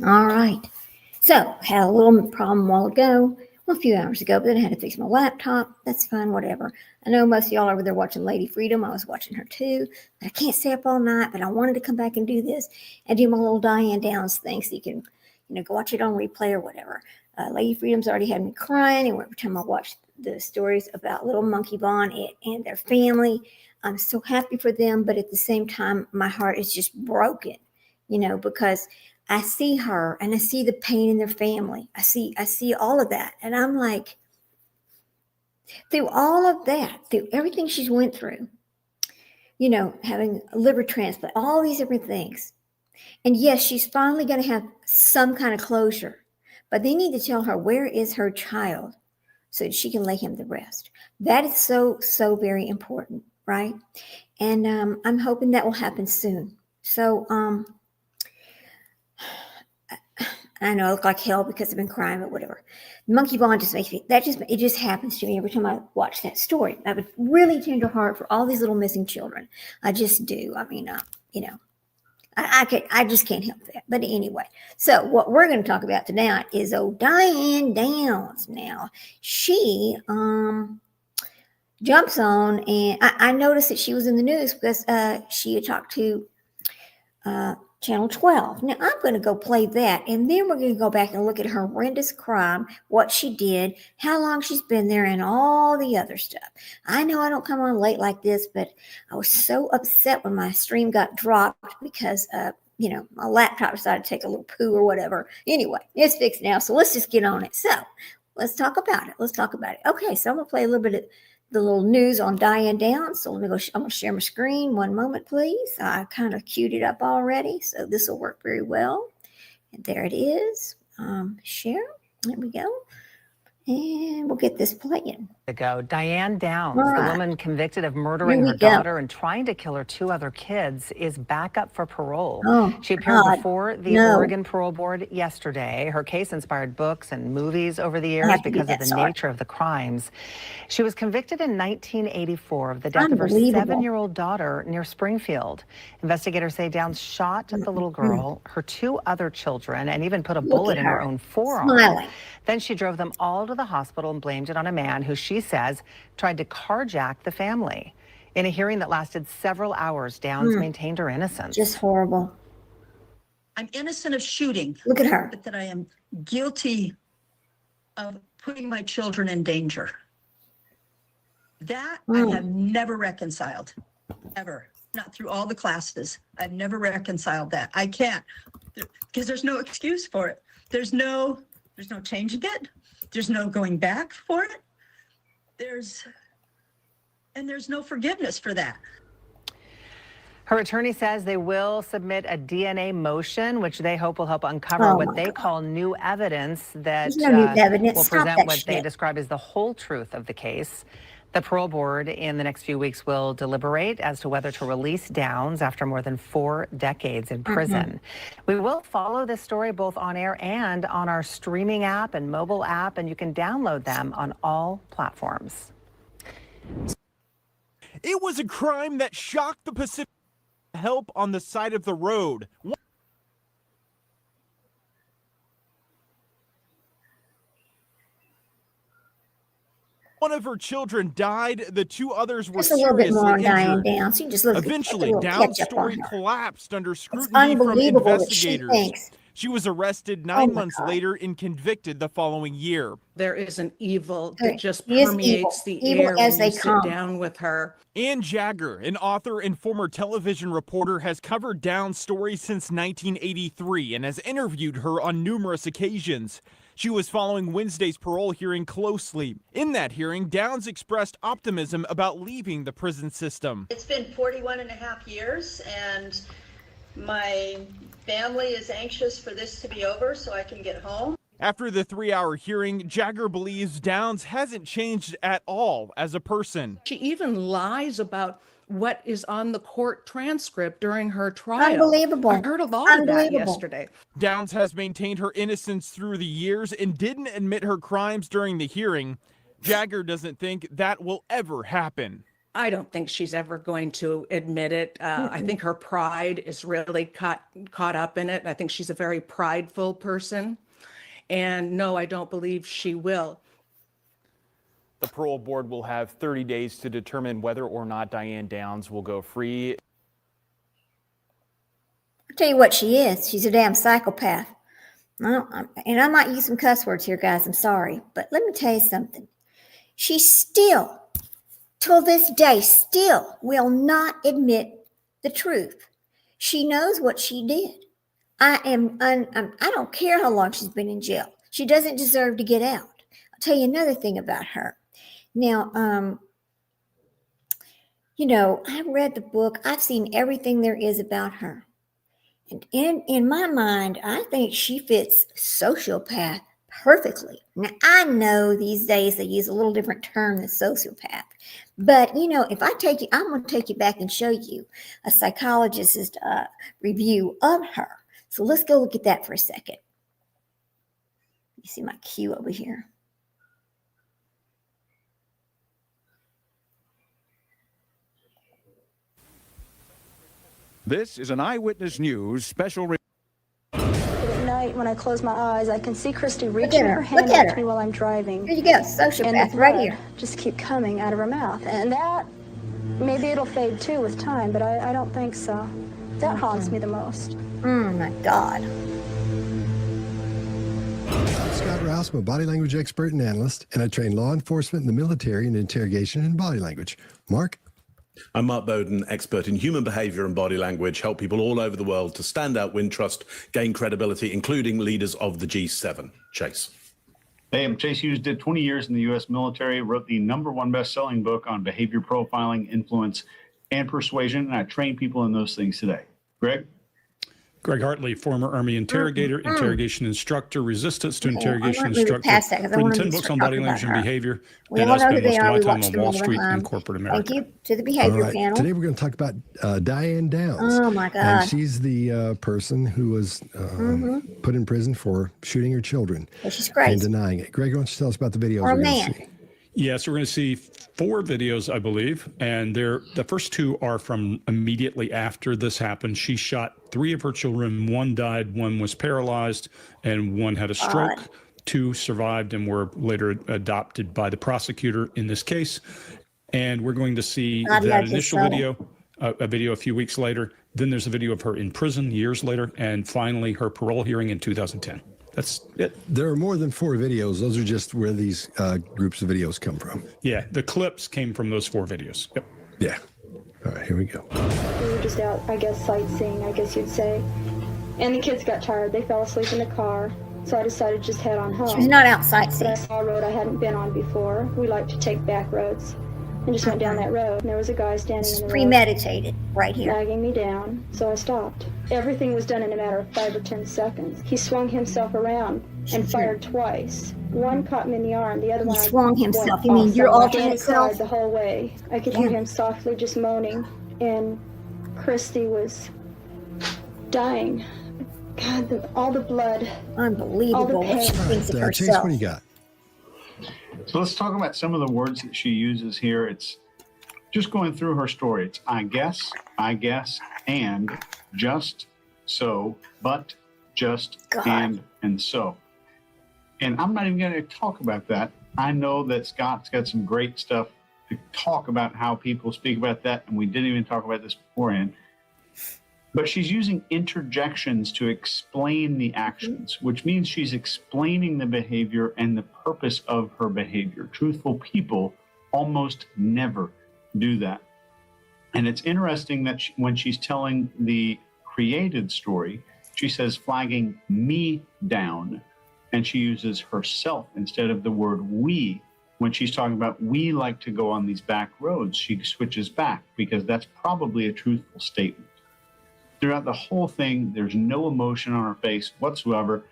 All right. So, had a little problem a while ago, well, a few hours ago, but then I had to fix my laptop. That's fine, whatever. I know most of y'all over there watching Lady Freedom. I was watching her too. But I can't stay up all night, but I wanted to come back and do this and do my little Diane Downs thing so you can, go watch it on replay or whatever. Lady Freedom's already had me crying, and every time I watch the stories about little Monkey Bond and their family, I'm so happy for them, but at the same time, my heart is just broken, because I see her and I see the pain in their family. I see all of that. And I'm like, through all of that, through everything she's went through, having a liver transplant, all these different things. And yes, she's finally going to have some kind of closure, but they need to tell her where is her child so that she can lay him to rest. That is so, so very important, right? And I'm hoping that will happen soon. So, I know I look like hell because I've been crying, but whatever. Monkey Bond just makes me, it just happens to me every time I watch that story. I have a really tender heart for all these little missing children. I just do. I mean, I just can't help that. But anyway, so what we're going to talk about tonight is Diane Downs. Now, she jumps on, and I noticed that she was in the news because she had talked to Channel 12. Now, I'm going to go play that, and then we're going to go back and look at her horrendous crime, what she did, how long she's been there, and all the other stuff. I know I don't come on late like this, but I was so upset when my stream got dropped because, my laptop decided to take a little poo or whatever. Anyway, it's fixed now, so let's just get on it. So, let's talk about it. Okay, so I'm going to play a little bit of the little news on Diane Downs. So let me go. I'm going to share my screen. One moment, please. I kind of queued it up already, so this will work very well. And there it is. Share. There we go. And we'll get this playing. Diane Downs, the woman convicted of murdering her daughter and trying to kill her two other kids, is back up for parole. She appeared before the Oregon Parole Board yesterday. Her case inspired books and movies over the years because of the nature of the crimes. She was convicted in 1984 of the death of her 7-year-old daughter near Springfield. Investigators say Downs shot the little girl, her two other children, and even put a bullet in her own forearm. Then she drove them all to the hospital and blamed it on a man who she says tried to carjack the family. In a hearing that lasted several hours, Downs maintained her innocence. Just horrible. I'm innocent of shooting. Look at her. But that I am guilty of putting my children in danger. That I have never reconciled, ever. Not through all the classes. I've never reconciled that. I can't, because there's no excuse for it. There's no changing it. There's no going back for it. There's no forgiveness for that. Her attorney says they will submit a DNA motion, which they hope will help uncover what they call new evidence that will present what they describe as the whole truth of the case. The parole board in the next few weeks will deliberate as to whether to release Downs after more than 4 decades in prison. We will follow this story both on air and on our streaming app and mobile app, and you can download them on all platforms. It was a crime that shocked the Pacific. Help on the side of the road. One of her children died. The two others were seriously injured. Eventually, Downs' story collapsed under scrutiny from investigators. She was arrested 9 months later and convicted the following year. There is an evil that just permeates the air when you sit down with her. Ann Jagger, an author and former television reporter, has covered Downs' story since 1983 and has interviewed her on numerous occasions. She was following Wednesday's parole hearing closely. In that hearing, Downs expressed optimism about leaving the prison system. It's been 41 and a half years, and my family is anxious for this to be over so I can get home. After the 3-hour hearing, Jagger believes Downs hasn't changed at all as a person. She even lies about what is on the court transcript during her trial. Unbelievable. I heard of all of that yesterday. Downs has maintained her innocence through the years and didn't admit her crimes during the hearing. Jagger doesn't think that will ever happen. I don't think she's ever going to admit it. I think her pride is really caught up in it. I think she's a very prideful person. And no, I don't believe she will. The parole board will have 30 days to determine whether or not Diane Downs will go free. I'll tell you what she is. She's a damn psychopath. And I might use some cuss words here, guys. I'm sorry. But let me tell you something. She still, till this day, still will not admit the truth. She knows what she did. I don't care how long she's been in jail. She doesn't deserve to get out. I'll tell you another thing about her. Now, I read the book. I've seen everything there is about her. And in my mind, I think she fits sociopath perfectly. Now, I know these days they use a little different term than sociopath. But, if I take you, I'm going to take you back and show you a psychologist's review of her. So let's go look at that for a second. You see my cue over here. This is an Eyewitness News special. At night, when I close my eyes, I can see Christy reaching her hand up to me while I'm driving. Here you go, sociopath, and the right here. Just keep coming out of her mouth, and that maybe it'll fade too with time, but I don't think so. That haunts me the most. Oh my God. I'm Scott Rouse. I'm a body language expert and analyst, and I train law enforcement and the military in interrogation and body language. Mark? I'm Mark Bowden, expert in human behavior and body language, help people all over the world to stand out, win trust, gain credibility, including leaders of the G7. Chase. Hey, I'm Chase Hughes, did 20 years in the U.S. military, wrote the #1 best-selling book on behavior profiling, influence, and persuasion, and I train people in those things today. Greg? Greg Hartley, former Army interrogator, interrogation instructor, resistance to interrogation instructor, written 10 books on body language and behavior, and I spent most of my time on Wall Street and corporate America. Thank you to the behavior panel. Today we're going to talk about Diane Downs. Oh my God. And she's the person who was put in prison for shooting her children. Well, she's crazy. And denying it. Greg, why don't you tell us about the videos we're going to see? Yes, we're going to see 4 videos, I believe, and the first 2 are from immediately after this happened. She shot 3 of her children. 1 died, 1 was paralyzed, and 1 had a stroke. 2 survived and were later adopted by the prosecutor in this case. And we're going to see that initial video, a video a few weeks later. Then there's a video of her in prison years later, and finally her parole hearing in 2010. That's it. There are more than 4 videos. Those are just where these groups of videos come from. Yeah, the clips came from those 4 videos. Yep. Yeah. All right, here we go. We were just out, I guess, sightseeing, I guess you'd say. And the kids got tired. They fell asleep in the car. So I decided to just head on home. She was not out sightseeing. But I saw a road I hadn't been on before. We like to take back roads. And just went down that road. And there was a guy standing in the road. Premeditated, right here. Dragging me down. So I stopped. Everything was done in a matter of 5 or 10 seconds. He swung himself around and fired twice. One caught me in the arm. The other one. He swung himself. You mean your alternate self? The whole way. I could hear him softly just moaning. And Christy was dying. God, all the blood. Unbelievable. What she thinks of herself. Chase, what do you got? So let's talk about some of the words that she uses here. It's just going through her story. It's I guess, and, just, so, but, just, and so. And I'm not even going to talk about that. I know that Scott's got some great stuff to talk about how people speak about that, and we didn't even talk about this beforehand. But she's using interjections to explain the actions, which means she's explaining the behavior and the purpose of her behavior. Truthful people almost never do that. And it's interesting that when she's telling the created story, she says flagging me down, and she uses herself instead of the word we. When she's talking about we like to go on these back roads, she switches back because that's probably a truthful statement. Throughout the whole thing, there's no emotion on her face whatsoever.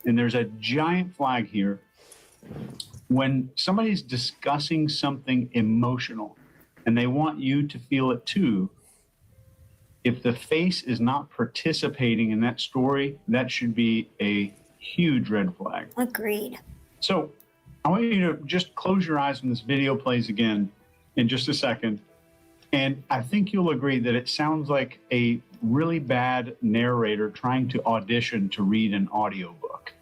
And there's a giant flag here. When somebody's discussing something emotional and they want you to feel it too, if the face is not participating in that story, that should be a huge red flag. Agreed. So I want you to just close your eyes when this video plays again in just a second. And I think you'll agree that it sounds like a really bad narrator trying to audition to read an audiobook.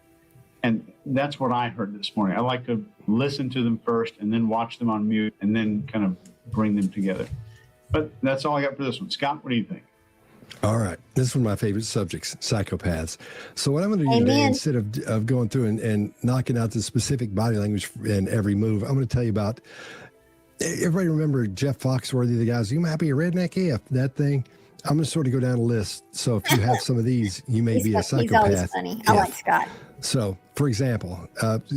And that's what I heard this morning. I like to listen to them first and then watch them on mute and then kind of bring them together. But that's all I got for this one. Scott, what do you think? All right. This is one of my favorite subjects, psychopaths. So what I'm going to do today, instead of going through and knocking out the specific body language in every move, I'm going to tell you about, everybody remember Jeff Foxworthy, the guys, you might be a redneck if that thing. I'm going to sort of go down a list. So if you have some of these, you may be a psychopath. He's always funny. I like Scott. So, for example,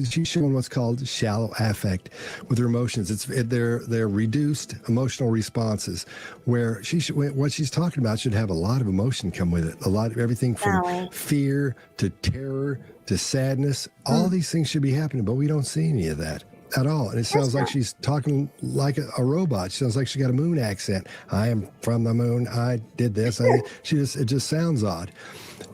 she's showing what's called shallow affect with her emotions. They're reduced emotional responses, where what she's talking about should have a lot of emotion come with it. A lot of everything from fear to terror to sadness. All these things should be happening, but we don't see any of that at all. And it sounds like she's talking like a robot. She sounds like she got a moon accent. I am from the moon. I did this. It just sounds odd.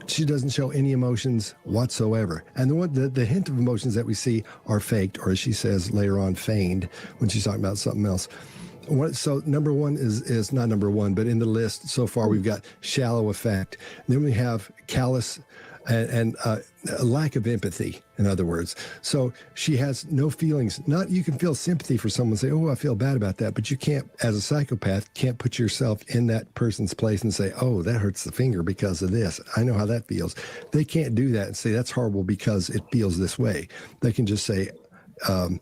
She doesn't show any emotions whatsoever. And the hint of emotions that we see are faked, or as she says later on, feigned, when she's talking about something else. So number one is not number one, but in the list so far we've got shallow affect. Then we have callous and a lack of empathy, in other words. So she has no feelings. You can feel sympathy for someone, say, oh, I feel bad about that, but you can't, as a psychopath, can't put yourself in that person's place and say, oh, that hurts the finger because of this. I know how that feels. They can't do that and say that's horrible because it feels this way. They can just say, well,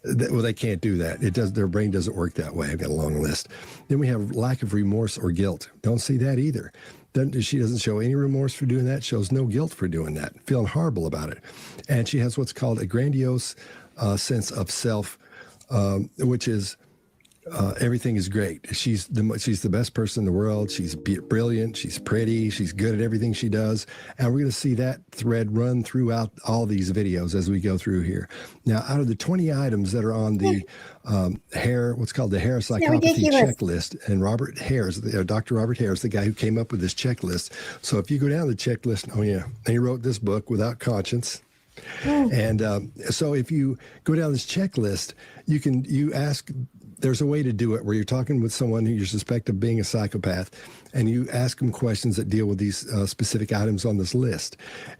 they can't do that. Their brain doesn't work that way. I've got a long list. Then we have lack of remorse or guilt. Don't see that either. She doesn't show any remorse for doing that, shows no guilt for doing that, feeling horrible about it. And she has what's called a grandiose sense of self, which is everything is great. She's the best person in the world. She's brilliant. She's pretty. She's good at everything she does. And we're going to see that thread run throughout all these videos as we go through here. Now, out of the 20 items that are on the what's called the hair psychopathy checklist, and Robert Hare's, Dr. Robert Hare's the guy who came up with this checklist. So if you go down the checklist, and he wrote this book, Without Conscience. And so if you go down this checklist, you ask. There's a way to do it where you're talking with someone who you suspect of being a psychopath, and you ask them questions that deal with these specific items on this list.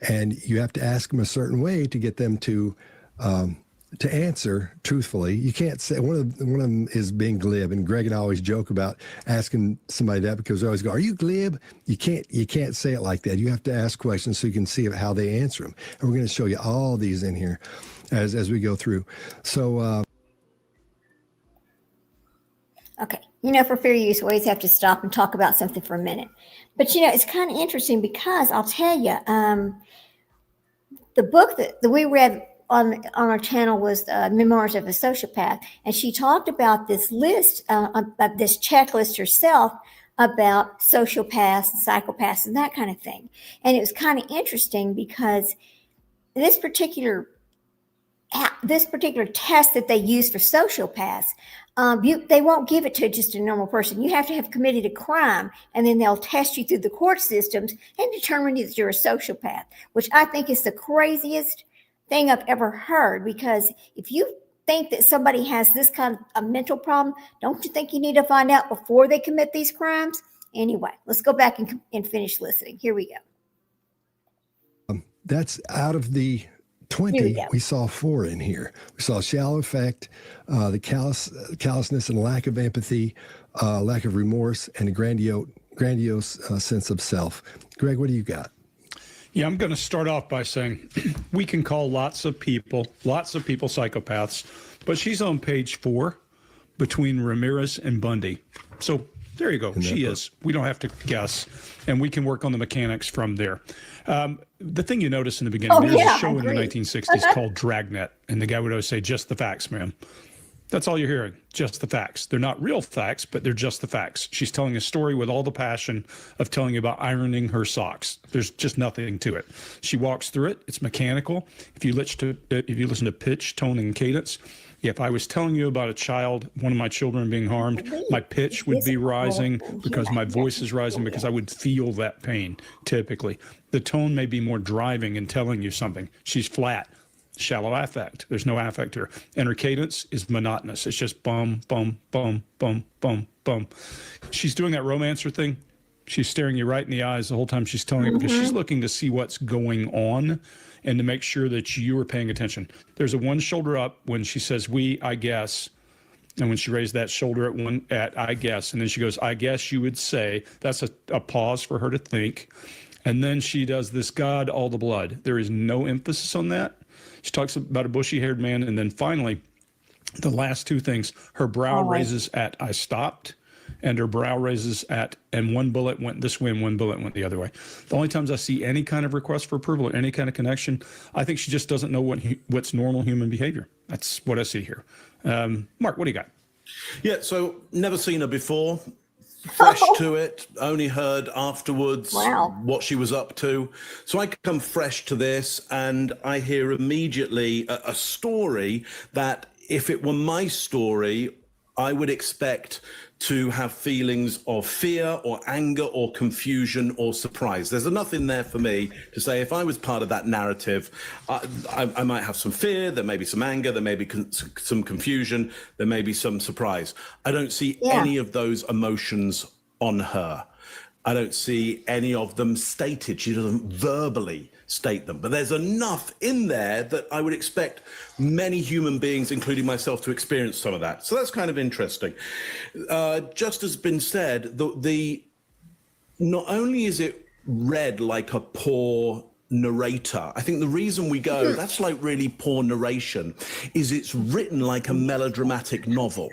And you have to ask them a certain way to get them to answer truthfully. You can't say, one of them is being glib, and Greg and I always joke about asking somebody that because we always go, are you glib? You can't say it like that. You have to ask questions so you can see how they answer them. And we're going to show you all these in here as we go through. So, okay. For fair use, we always have to stop and talk about something for a minute. But, it's kind of interesting because I'll tell you, the book that we read on our channel was Memoirs of a Sociopath. And she talked about this list, about this checklist herself about sociopaths and psychopaths and that kind of thing. And it was kind of interesting because this particular test that they use for sociopaths, they won't give it to just a normal person. You have to have committed a crime, and then they'll test you through the court systems and determine that you're a sociopath, which I think is the craziest thing I've ever heard. Because if you think that somebody has this kind of a mental problem, don't you think you need to find out before they commit these crimes? Anyway, let's go back and finish listening. Here we go. That's out of the 20, we saw 4 in here. We saw shallow affect, the callousness and lack of empathy, lack of remorse, and a grandiose sense of self. Greg, what do you got? Yeah, I'm going to start off by saying we can call lots of people psychopaths, but she's on page 4 between Ramirez and Bundy. So there you go. She is. We don't have to guess, and we can work on the mechanics from there. The thing you notice in the beginning, there's a show in the 1960s called Dragnet, and the guy would always say, just the facts, man. That's all you're hearing, just the facts. They're not real facts, but they're just the facts. She's telling a story with all the passion of telling you about ironing her socks. There's just nothing to it. She walks through it. It's mechanical. If you listen to pitch, tone, and cadence, if I was telling you about a child, one of my children being harmed, my pitch would be rising because my voice is rising because I would feel that pain, typically. The tone may be more driving and telling you something. She's flat. shallow affect. There's no affect here. And her cadence is monotonous. It's just bum, bum, bum, bum, bum, bum. She's doing that romancer thing. She's staring you right in the eyes the whole time she's telling you, because she's looking to see what's going on and to make sure that you are paying attention. There's a one shoulder up when she says, we, I guess. And when she raised that shoulder at I guess, and then she goes, I guess you would say, that's a pause for her to think. And then she does this, God, all the blood. There is no emphasis on that. She talks about a bushy-haired man. And then finally, the last two things, her brow raises at I stopped, and her brow raises at, and one bullet went this way and one bullet went the other way. The only times I see any kind of request for approval or any kind of connection, I think she just doesn't know what's normal human behavior. That's what I see here. Mark, what do you got? Yeah, so never seen her before. Fresh to it, only heard afterwards what she was up to. So I come fresh to this, and I hear immediately a story that if it were my story, I would expect to have feelings of fear or anger or confusion or surprise. There's enough in there for me to say if I was part of that narrative, I might have some fear, there may be some anger, there may be some confusion, there may be some surprise. I don't see any of those emotions on her. I don't see any of them stated. She doesn't verbally state them. But there's enough in there that I would expect many human beings, including myself, to experience some of that. So that's kind of interesting. Just as been said, not only is it read like a poor narrator, I think the reason we go, that's like really poor narration, is it's written like a melodramatic novel.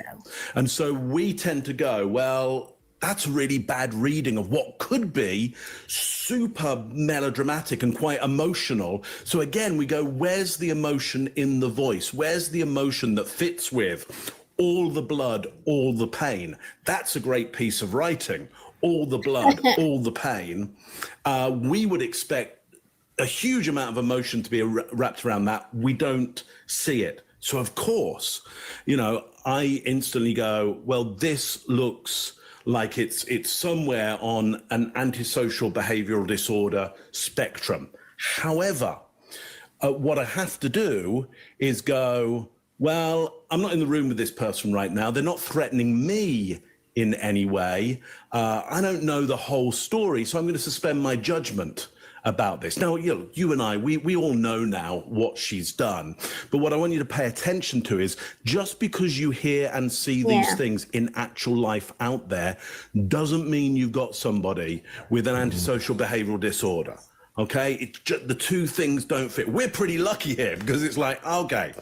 And so we tend to go, well, that's a really bad reading of what could be super melodramatic and quite emotional. So again, we go, where's the emotion in the voice? Where's the emotion that fits with all the blood, all the pain? That's a great piece of writing. All the blood, all the pain. We would expect a huge amount of emotion to be wrapped around that. We don't see it. So of course, I instantly go, well, this looks like it's somewhere on an antisocial behavioral disorder spectrum. However, what I have to do is go, well, I'm not in the room with this person right now. They're not threatening me in any way. I don't know the whole story, so I'm going to suspend my judgment about this. Now, you and I, we all know now what she's done. But what I want you to pay attention to is just because you hear and see these things in actual life out there doesn't mean you've got somebody with an antisocial behavioral disorder. Okay? It's just, the two things don't fit. We're pretty lucky here because it's like, okay,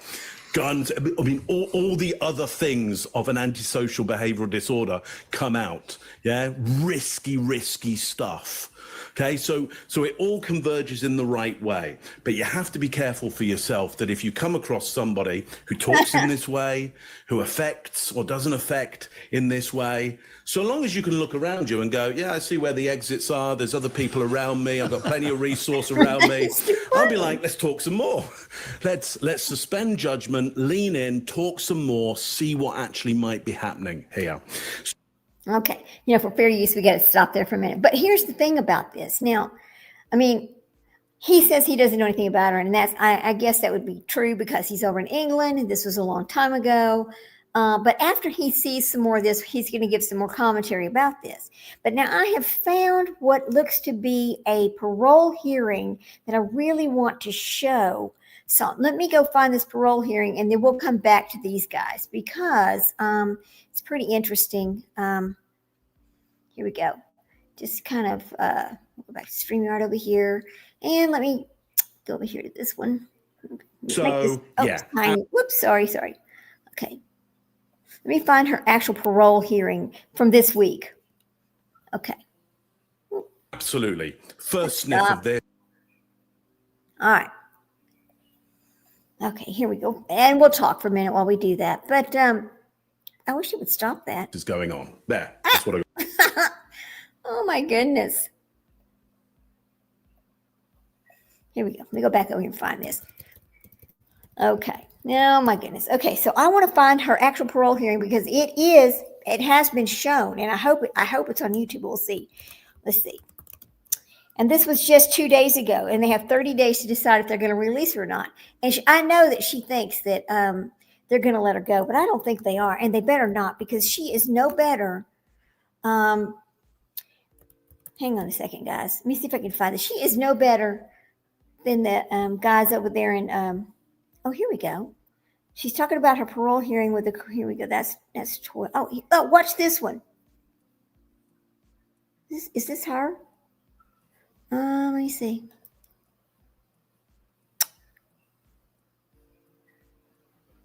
guns, I mean, all the other things of an antisocial behavioral disorder come out. Yeah? Risky stuff. Okay, so it all converges in the right way, but you have to be careful for yourself that if you come across somebody who talks in this way, who affects or doesn't affect in this way, so long as you can look around you and go, yeah, I see where the exits are. There's other people around me. I've got plenty of resource around me. I'll be like, let's talk some more. Let's suspend judgment, lean in, talk some more, see what actually might be happening here. Okay. For fair use, we got to stop there for a minute. But here's the thing about this. Now, I mean, he says he doesn't know anything about her. And that's, I guess that would be true because he's over in England and this was a long time ago. But after he sees some more of this, he's going to give some more commentary about this. But now I have found what looks to be a parole hearing that I really want to show. So let me go find this parole hearing and then we'll come back to these guys because it's pretty interesting. Here we go. Just kind of go back to StreamYard over here. And let me go over here to this one. So, Whoops, sorry. Okay. Let me find her actual parole hearing from this week. Okay. Absolutely. First sniff of this. All right. Okay, here we go. And we'll talk for a minute while we do that. But I wish it would stop that. Is going on. There. That's what I Oh my goodness. Here we go. Let me go back over here and find this. Okay. Oh my goodness. Okay, so I want to find her actual parole hearing because it has been shown, and I hope it's on YouTube. We'll see. Let's see. And this was just 2 days ago, and they have 30 days to decide if they're going to release her or not. And I know that she thinks that they're going to let her go, but I don't think they are, and they better not, because she is no better. Hang on a second, guys. Let me see if I can find this. She is no better than the guys over there in. Oh, here we go. She's talking about her parole hearing with the. Here we go. That's 12. Oh, watch this one. Is this her? Let me see.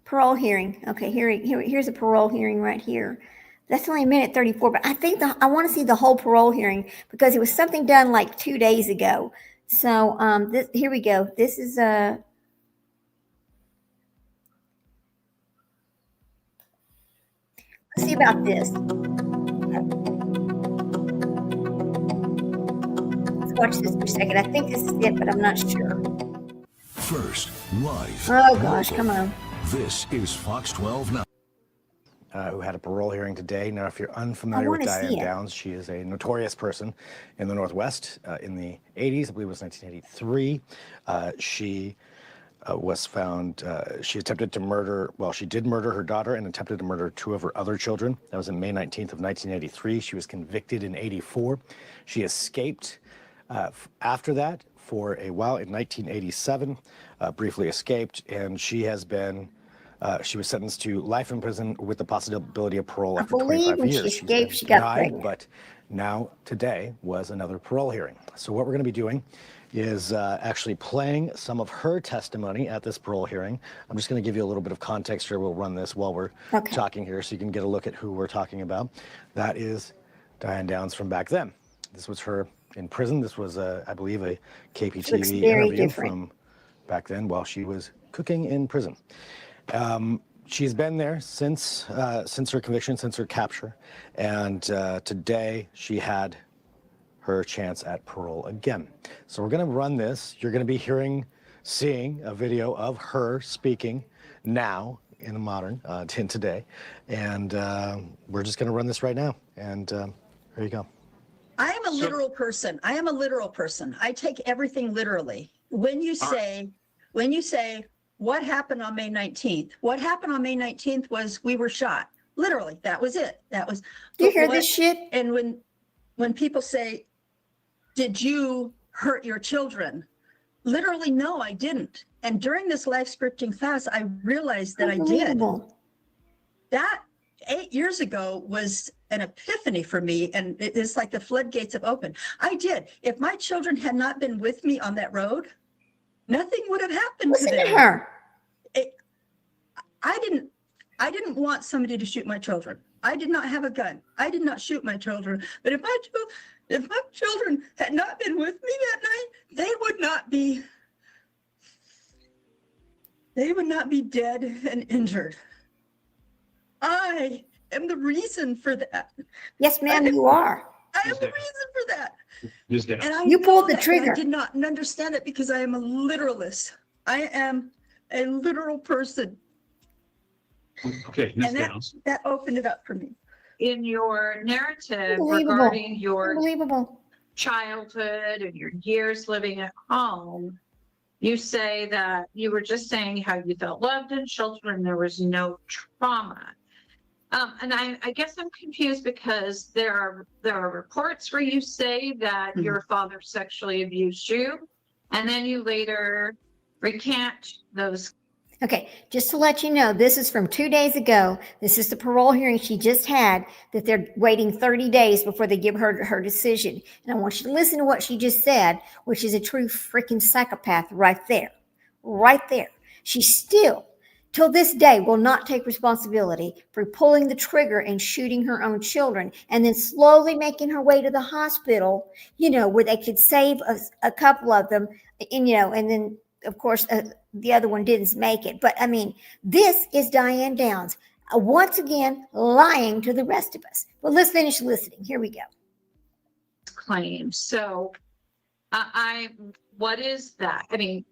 Parole hearing. Okay, here's a parole hearing right here. That's only a minute 34, but I think I want to see the whole parole hearing because it was something done like 2 days ago. So here we go. This is let's see about this. Watch this for a second. I think this is it, but I'm not sure. First, live. Oh gosh, come on. This is Fox 12 now. Who had a parole hearing today. Now, if you're unfamiliar with Diane Downs, she is a notorious person in the Northwest in the 80s. I believe it was 1983. She was found, she attempted to murder, well, she did murder her daughter and attempted to murder 2 of her other children. That was on May 19th of 1983. She was convicted in 84. She escaped after that for a while in 1987, briefly escaped, and she has been, she was sentenced to life in prison with the possibility of parole after 25 years. She escaped, she got pregnant. But now today was another parole hearing. So what we're going to be doing is actually playing some of her testimony at this parole hearing. I'm just going to give you a little bit of context here. We'll run this while we're talking here so you can get a look at who we're talking about. That is Diane Downs from back then. This was her in prison. This was, I believe, a KPTV interview from back then while she was cooking in prison. She's been there since her conviction, since her capture, and today she had her chance at parole again. So we're going to run this. You're going to be seeing a video of her speaking now in the modern, today, and we're just going to run this right now. And here you go. I am a literal person. I am a literal person. I take everything literally. When you say, what happened on May 19th? What happened on May 19th was we were shot. Literally, that was it. That was. Do you hear this shit? And when people say, did you hurt your children? Literally, no, I didn't. And during this life scripting class, I realized that I did. That 8 years ago was an epiphany for me, and it's like the floodgates have opened. I did. If my children had not been with me on that road, nothing would have happened to them. Listen to her. I didn't want somebody to shoot my children. I did not have a gun. I did not shoot my children. But if my children had not been with me that night, they would not be dead and injured. I am the reason for that. Yes, ma'am, you are. I am the reason for that. And you pulled the trigger. I did not understand it because I am a literalist. I am a literal person. Okay, Ms. Downs. That opened it up for me. In your narrative regarding your childhood and your years living at home, you say that you were just saying how you felt loved and sheltered and there was no trauma. And I guess I'm confused because there are reports where you say that your father sexually abused you, and then you later recant those. Okay, just to let you know, this is from 2 days ago. This is the parole hearing she just had, that they're waiting 30 days before they give her decision. And I want you to listen to what she just said, which is a true freaking psychopath right there. Right there. She still, till this day, will not take responsibility for pulling the trigger and shooting her own children and then slowly making her way to the hospital, where they could save a couple of them, and then, of course, the other one didn't make it. But I mean, this is Diane Downs, once again, lying to the rest of us. Well, let's finish listening. Here we go. Claims. So what is that? I mean,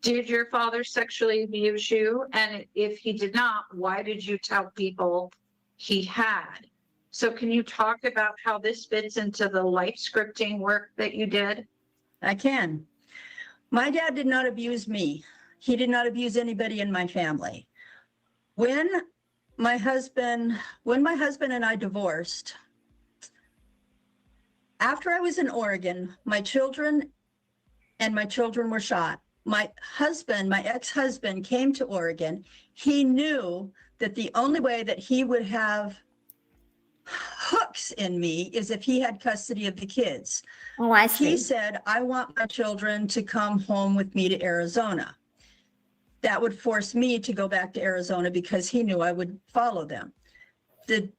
did your father sexually abuse you? And if he did not, why did you tell people he had? So can you talk about how this fits into the life scripting work that you did? I can. My dad did not abuse me. He did not abuse anybody in my family. When my husband and I divorced, after I was in Oregon, my children were shot. My ex-husband came to Oregon. He knew that the only way that he would have hooks in me is if he had custody of the kids. Oh, I see. He said, I want my children to come home with me to Arizona. That would force me to go back to Arizona because he knew I would follow them. The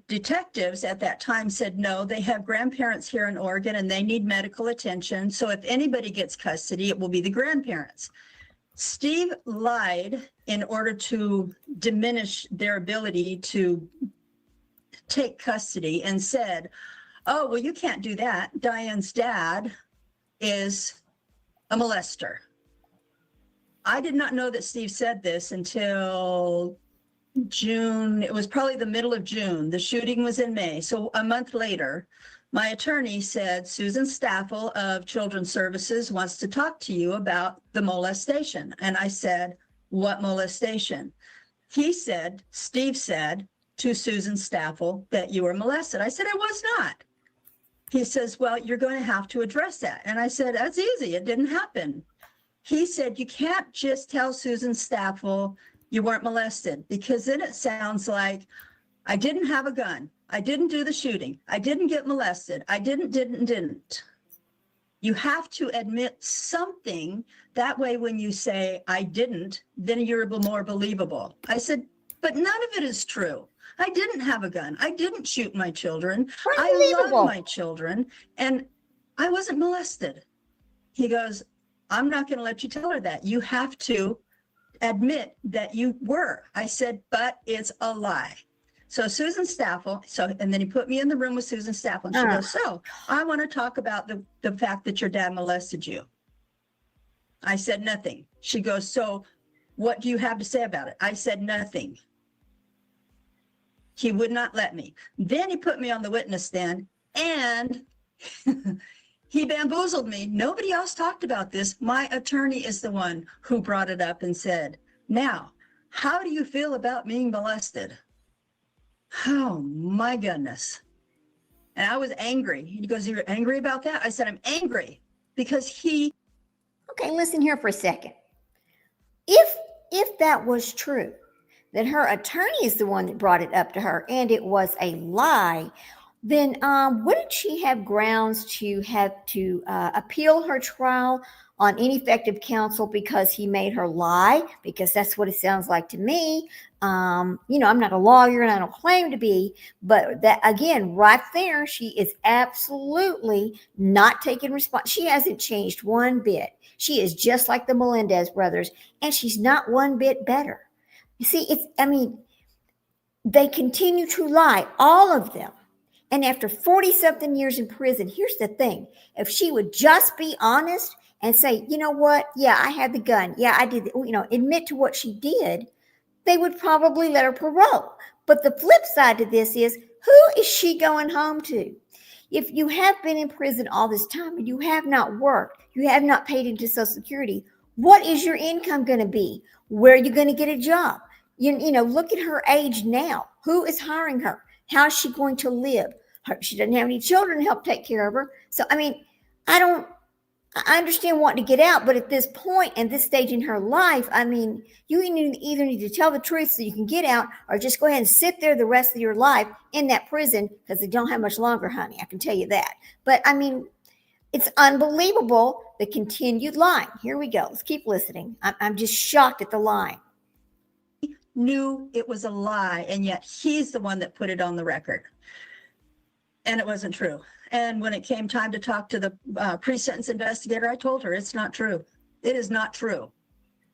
detectives at that time said, no, they have grandparents here in Oregon and they need medical attention. So if anybody gets custody, it will be the grandparents. Steve lied in order to diminish their ability to take custody and said, oh, well, you can't do that. Diane's dad is a molester. I did not know that Steve said this until June. It was probably the middle of June. The shooting was in May. So a month later, my attorney said, Susan Staffel of Children's Services wants to talk to you about the molestation. And I said, what molestation? Steve said to Susan Staffel that you were molested. I said, I was not. He says, well, you're going to have to address that. And I said, that's easy. It didn't happen. He said, you can't just tell Susan Staffel you weren't molested, because then it sounds like I didn't have a gun. I didn't do the shooting. I didn't get molested. I didn't. You have to admit something. That way, when you say I didn't, then you're more believable. I said, but none of it is true. I didn't have a gun. I didn't shoot my children. I love my children, and I wasn't molested. He goes, I'm not going to let you tell her that. You have to admit that you were. I said, but it's a lie. So Susan Staffel, and then he put me in the room with Susan Staffel, and she goes, so I want to talk about the fact that your dad molested you. I said nothing. She goes, so what do you have to say about it? I said nothing. He would not let me. Then he put me on the witness stand, and he bamboozled me. Nobody else talked about this. My attorney is the one who brought it up and said, now, how do you feel about being molested? Oh, my goodness. And I was angry. He goes, you're angry about that? I said, I'm angry because he. Okay, listen here for a second. If that was true, that her attorney is the one that brought it up to her and it was a lie, then wouldn't she have grounds to appeal her trial on ineffective counsel because he made her lie? Because that's what it sounds like to me. I'm not a lawyer and I don't claim to be, but that again, right there, she is absolutely not taking response. She hasn't changed one bit. She is just like the Melendez brothers, and she's not one bit better. You see, they continue to lie, all of them. And after 40-something years in prison, here's the thing. If she would just be honest and say, you know what? Yeah, I had the gun. Yeah, I did. Admit to what she did, they would probably let her parole. But the flip side to this is, who is she going home to? If you have been in prison all this time and you have not worked, you have not paid into Social Security, what is your income going to be? Where are you going to get a job? Look at her age now. Who is hiring her? How is she going to live? She doesn't have any children to help take care of her. So, I understand wanting to get out, but at this point and this stage in her life, you either need to tell the truth so you can get out, or just go ahead and sit there the rest of your life in that prison, because they don't have much longer, honey. I can tell you that. But it's unbelievable, the continued lying. Here we go. Let's keep listening. I'm just shocked at the lying. Knew it was a lie, and yet he's the one that put it on the record. And it wasn't true. And when it came time to talk to the pre-sentence investigator, I told her it's not true. It is not true.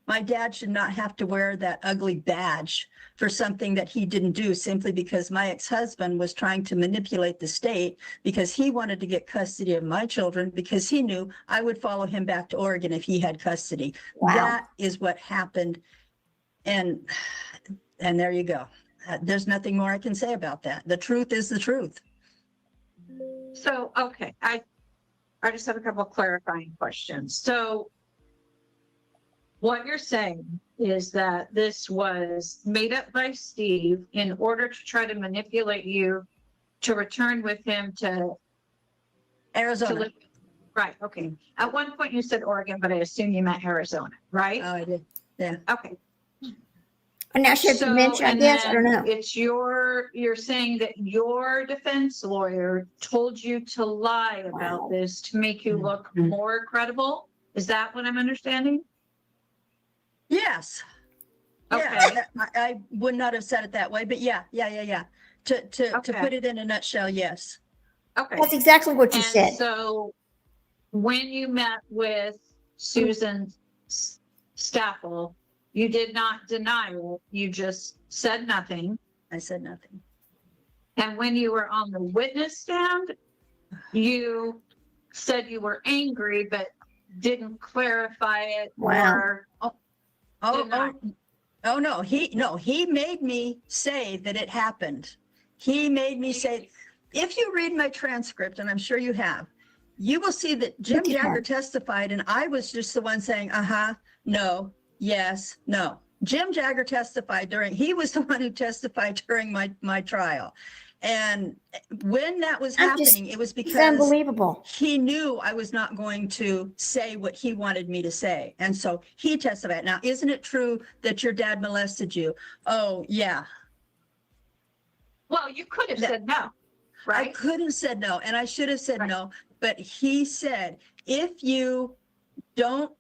My dad should not have to wear that ugly badge for something that he didn't do, simply because my ex-husband was trying to manipulate the state because he wanted to get custody of my children, because he knew I would follow him back to Oregon if he had custody. Wow. That is what happened. And there you go. There's nothing more I can say about that. The truth is the truth. So, okay, I just have a couple of clarifying questions. So what you're saying is that this was made up by Steve in order to try to manipulate you to return with him to Arizona. Right. Okay. At one point you said Oregon, but I assume you meant Arizona, right? Oh, I did. Yeah. Okay. And now she had dementia, I guess. I don't know. It's you're saying that your defense lawyer told you to lie about this to make you look more credible. Is that what I'm understanding? Yes. Okay. Yeah, I would not have said it that way, but yeah. To put it in a nutshell, yes. Okay. That's exactly what you And said. so when you met with Susan Staffel, you did not deny it. You just said nothing. I said nothing. And when you were on the witness stand, you said you were angry, but didn't clarify it. Wow. Oh no, he made me say that it happened. He made me say, if you read my transcript, and I'm sure you have, you will see that Jim Jagger testified and I was just the one saying, no, yes, no. Jim Jagger testified he was the one who testified during my trial. And when that was happening, it was because unbelievable. He knew I was not going to say what he wanted me to say. And so he testified. Now, isn't it true that your dad molested you? Oh, yeah. Well, you could have said no, right? I could have said no, and I should have said no. But he said, if you don't,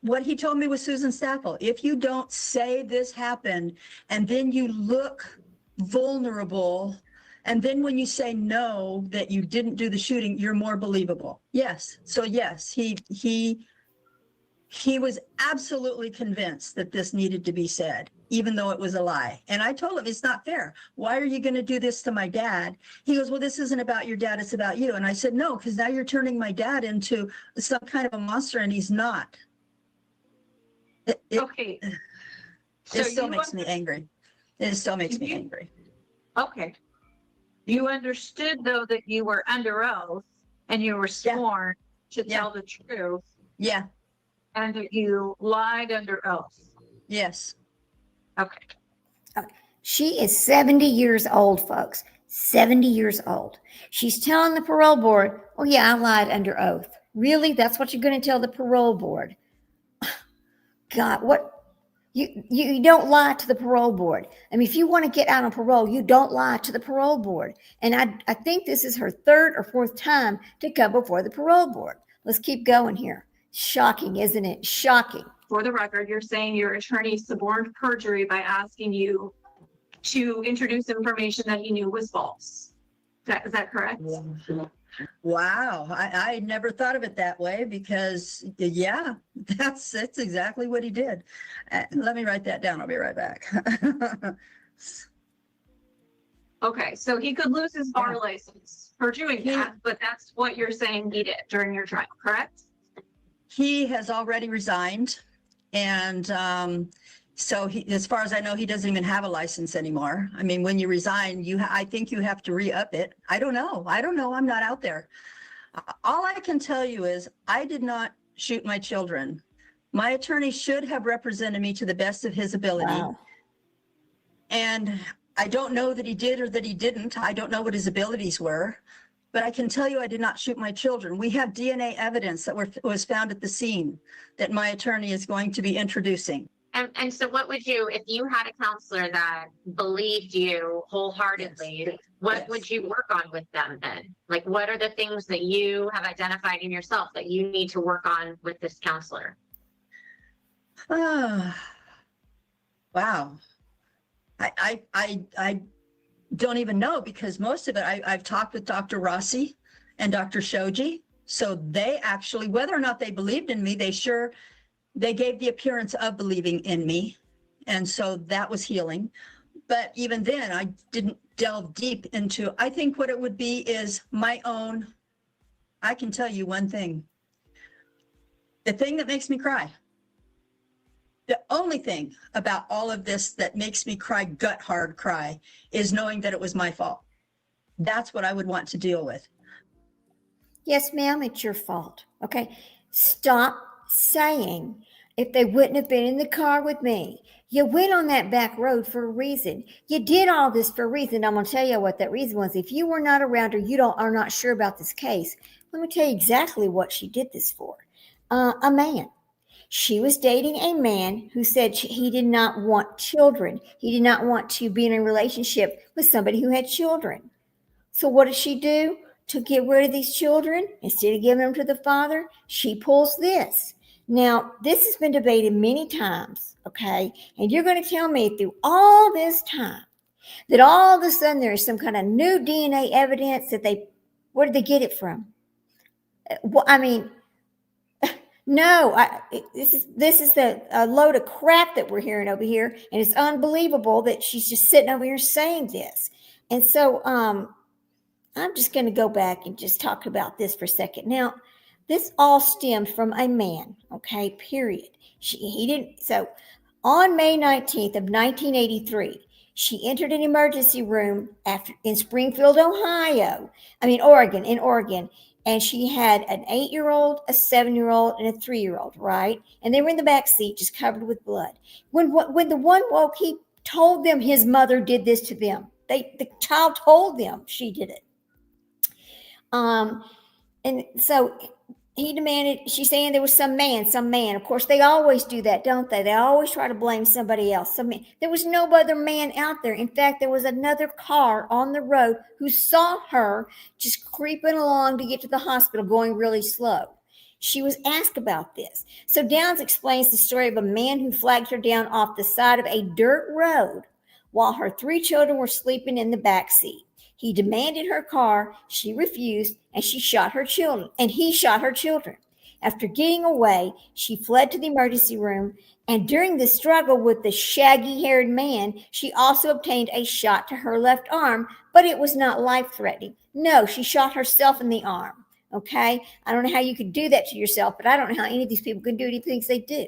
what he told me was Susan Staffel, if you don't say this happened, and then you look vulnerable, and then when you say no, that you didn't do the shooting, you're more believable. Yes. So yes, he was absolutely convinced that this needed to be said, even though it was a lie. And I told him, it's not fair. Why are you going to do this to my dad? He goes, well, this isn't about your dad, it's about you. And I said, no, because now you're turning my dad into some kind of a monster, and he's not. Okay. It still makes me angry. It still makes me angry. Okay. You understood, though, that you were under oath and you were sworn to tell the truth. Yeah. And that you lied under oath. Yes. Okay. She is 70 years old, folks. 70 years old. She's telling the parole board, oh, yeah, I lied under oath. Really? That's what you're going to tell the parole board? God, what? You don't lie to the parole board. I mean, if you want to get out on parole, you don't lie to the parole board. And I think this is her third or fourth time to come before the parole board. Let's keep going here. Shocking, isn't it? Shocking. For the record, you're saying your attorney suborned perjury by asking you to introduce information that he knew was false. Is that correct? Wow. I never thought of it that way because, yeah, that's exactly what he did. Let me write that down. I'll be right back. Okay, so he could lose his bar license for doing that, but that's what you're saying he did during your trial, correct? He has already resigned. And so as far as I know, he doesn't even have a license anymore. I mean, when you resign, I think you have to re-up it. I don't know. I'm not out there. All I can tell you is I did not shoot my children. My attorney should have represented me to the best of his ability. Wow. And I don't know that he did or that he didn't. I don't know what his abilities were. But I can tell you I did not shoot my children. We have DNA evidence that was found at the scene that my attorney is going to be introducing. And so what would you, if you had a counselor that believed you wholeheartedly, what would you work on with them then? Like, what are the things that you have identified in yourself that you need to work on with this counselor? Wow. I don't even know, because most of it, I've talked with Dr. Rossi and Dr. Shoji. So they actually, whether or not they believed in me, they gave the appearance of believing in me. And so that was healing. But even then, I didn't delve deep into, I think what it would be is my own, I can tell you one thing. The thing that makes me cry, the only thing about all of this that makes me cry, gut hard cry, is knowing that it was my fault. That's what I would want to deal with. Yes, ma'am, it's your fault. Okay. Stop saying, if they wouldn't have been in the car with me, you went on that back road for a reason. You did all this for a reason. I'm going to tell you what that reason was. If you were not around or are not sure about this case, let me tell you exactly what she did this for. A man. She was dating a man who said he did not want children. He did not want to be in a relationship with somebody who had children. So what does she do to get rid of these children? Instead of giving them to the father, she pulls this. Now, this has been debated many times, okay? And you're going to tell me through all this time that all of a sudden there is some kind of new DNA evidence that where did they get it from? Well, I mean, no, this is a load of crap that we're hearing over here, and it's unbelievable that she's just sitting over here saying this. And so, I'm just going to go back and just talk about this for a second. Now, this all stemmed from a man, okay, period. He didn't, so on May 19th of 1983, she entered an emergency room in Springfield, Oregon, and she had an 8-year-old, a 7-year-old, and a 3-year-old, right? And they were in the back seat, just covered with blood. When the one woke, he told them his mother did this to them. The child told them she did it. And so he demanded, she's saying there was some man. Of course, they always do that, don't they? They always try to blame somebody else. There was no other man out there. In fact, there was another car on the road who saw her just creeping along to get to the hospital, going really slow. She was asked about this. So Downs explains the story of a man who flagged her down off the side of a dirt road while her 3 children were sleeping in the back seat. He demanded her car. She refused, and he shot her children. After getting away, she fled to the emergency room, and during the struggle with the shaggy-haired man, she also obtained a shot to her left arm, but it was not life-threatening. No, she shot herself in the arm, okay? I don't know how you could do that to yourself, but I don't know how any of these people can do anything they do.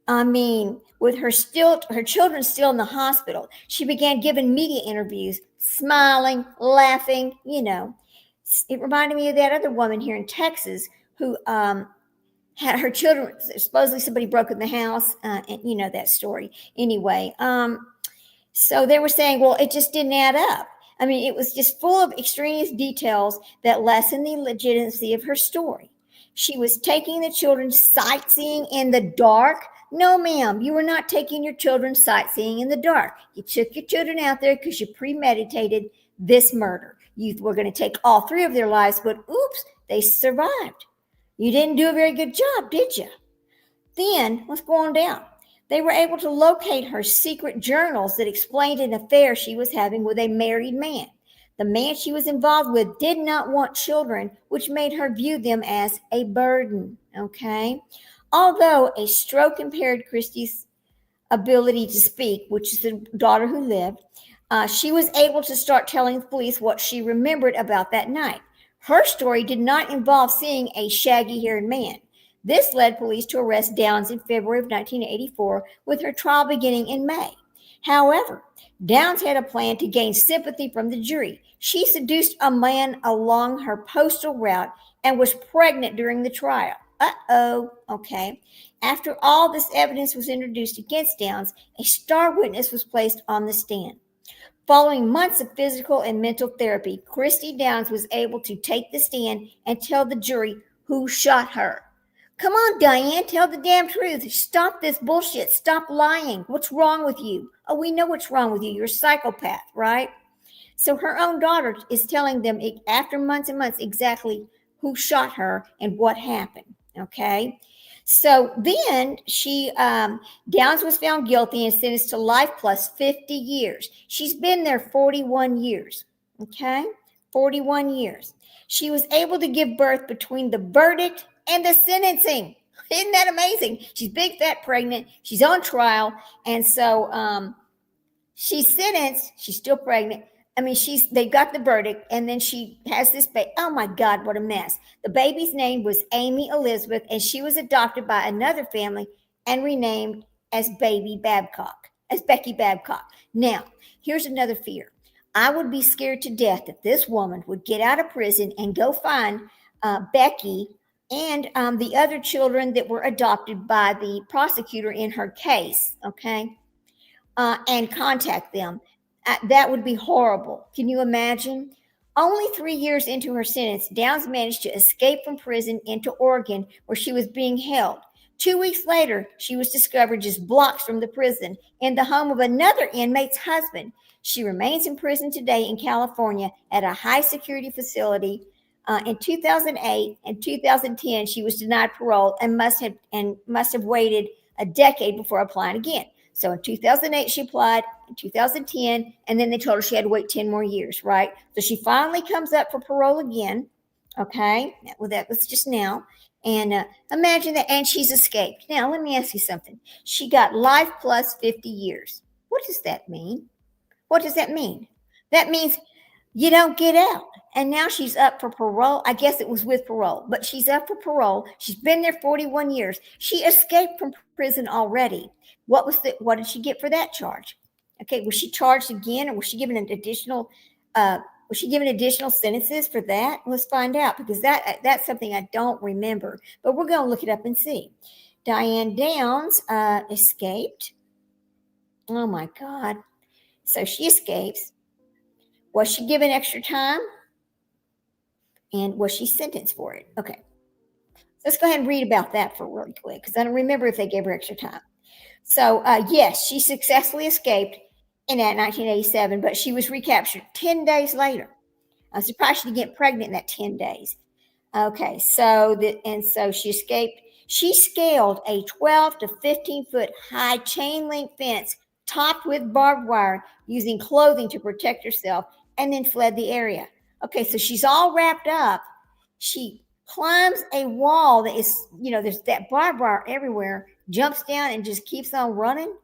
I mean, with her children still in the hospital, she began giving media interviews, smiling, laughing, It reminded me of that other woman here in Texas who had her children, supposedly somebody broke in the house, and that story. Anyway, so they were saying, well, it just didn't add up. I mean, it was just full of extraneous details that lessened the legitimacy of her story. She was taking the children sightseeing in the dark. No, ma'am, you were not taking your children sightseeing in the dark. You took your children out there because you premeditated this murder. You were going to take all 3 of their lives, but oops, they survived. You didn't do a very good job, did you? Then, let's go on down. They were able to locate her secret journals that explained an affair she was having with a married man. The man she was involved with did not want children, which made her view them as a burden, okay? Although a stroke impaired Christie's ability to speak, which is the daughter who lived, she was able to start telling the police what she remembered about that night. Her story did not involve seeing a shaggy-haired man. This led police to arrest Downs in February of 1984, with her trial beginning in May. However, Downs had a plan to gain sympathy from the jury. She seduced a man along her postal route and was pregnant during the trial. Okay. After all this evidence was introduced against Downs, a star witness was placed on the stand. Following months of physical and mental therapy, Christy Downs was able to take the stand and tell the jury who shot her. Come on, Diane, tell the damn truth. Stop this bullshit. Stop lying. What's wrong with you? Oh, we know what's wrong with you. You're a psychopath, right? So her own daughter is telling them after months and months exactly who shot her and what happened. Okay. So then Downs was found guilty and sentenced to life plus 50 years. She's been there 41 years. Okay. 41 years. She was able to give birth between the verdict and the sentencing. Isn't that amazing? She's big, fat, pregnant. She's on trial. And so she's sentenced. She's still pregnant. I mean, they got the verdict, and then she has this baby. Oh my God, what a mess. The baby's name was Amy Elizabeth, and she was adopted by another family and renamed as Becky Babcock. Now, here's another fear. I would be scared to death that this woman would get out of prison and go find Becky and the other children that were adopted by the prosecutor in her case, okay, and contact them. That would be horrible. Can you imagine? Only 3 years into her sentence, Downs managed to escape from prison into Oregon, where she was being held. 2 weeks later, she was discovered just blocks from the prison in the home of another inmate's husband. She remains in prison today in California at a high security facility. In 2008 and 2010, she was denied parole and must have waited a decade before applying again. So in 2008, she applied, in 2010, and then they told her she had to wait 10 more years, right? So she finally comes up for parole again, okay? Well, that was just now. And imagine that, and she's escaped. Now, let me ask you something. She got life plus 50 years. What does that mean? What does that mean? That means you don't get out. And now she's up for parole. I guess it was with parole, but she's up for parole. She's been there 41 years. She escaped from prison already. What did she get for that charge? Okay, was she charged again, or was she given additional sentences for that? Let's find out, because that's something I don't remember. But we're going to look it up and see. Diane Downs escaped. Oh my God. So she escapes. Was she given extra time? And was she sentenced for it? Okay. Let's go ahead and read about that for really quick, because I don't remember if they gave her extra time. So, yes, she successfully escaped in 1987, but she was recaptured 10 days later. I'm surprised she didn't get pregnant in that 10 days. Okay, so she escaped. She scaled a 12 to 15 foot high chain link fence topped with barbed wire using clothing to protect herself, and then fled the area. Okay, so she's all wrapped up. She climbs a wall that is, there's that barbed wire everywhere, jumps down and just keeps on running.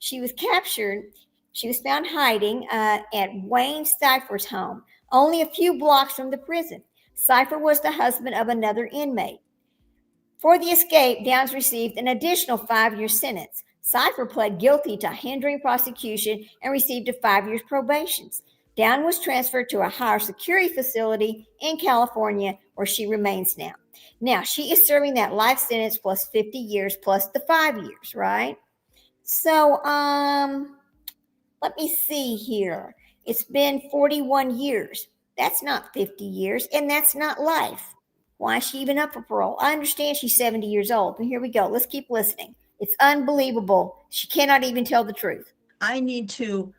She was captured. She was found hiding at Wayne Cipher's home, only a few blocks from the prison. Cipher was the husband of another inmate. For the escape, Downs received an additional 5-year sentence. Cipher pled guilty to hindering prosecution and received a 5 years probation. Downs was transferred to a higher security facility in California, where she remains now. Now, she is serving that life sentence plus 50 years plus the 5 years, right? So, let me see here. It's been 41 years. That's not 50 years, and that's not life. Why is she even up for parole? I understand she's 70 years old, but here we go. Let's keep listening. It's unbelievable. She cannot even tell the truth. I need to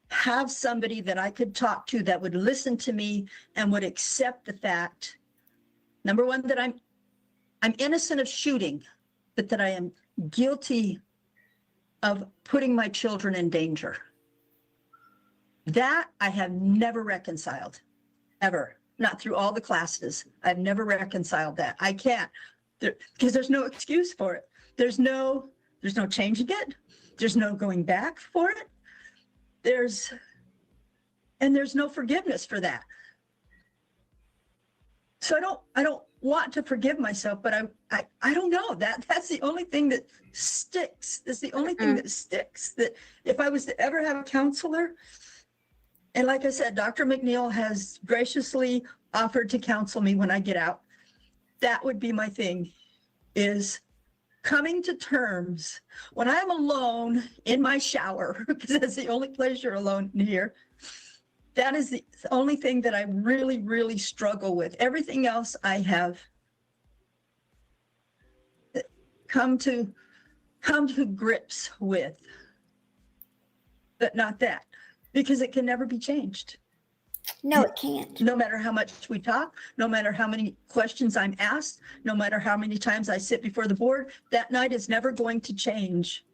have somebody that I could talk to that would listen to me and would accept the fact, number one, that I'm innocent of shooting, but that I am guilty of putting my children in danger. That I have never reconciled, ever. Not through all the classes. I've never reconciled that. I can't, because there's no excuse for it. There's no changing it. There's no going back for it. There's no forgiveness for that. So I don't want to forgive myself, but I don't know. That's the only thing that sticks. That's the only thing that sticks. That if I was to ever have a counselor, and like I said, Dr. McNeil has graciously offered to counsel me when I get out. That would be my thing, is coming to terms when I'm alone in my shower, because that's the only place you're alone in here. That is the only thing that I really, really struggle with. Everything else I have come to grips with, but not that, because it can never be changed. No, it can't. No matter how much we talk, no matter how many questions I'm asked, no matter how many times I sit before the board, that night is never going to change.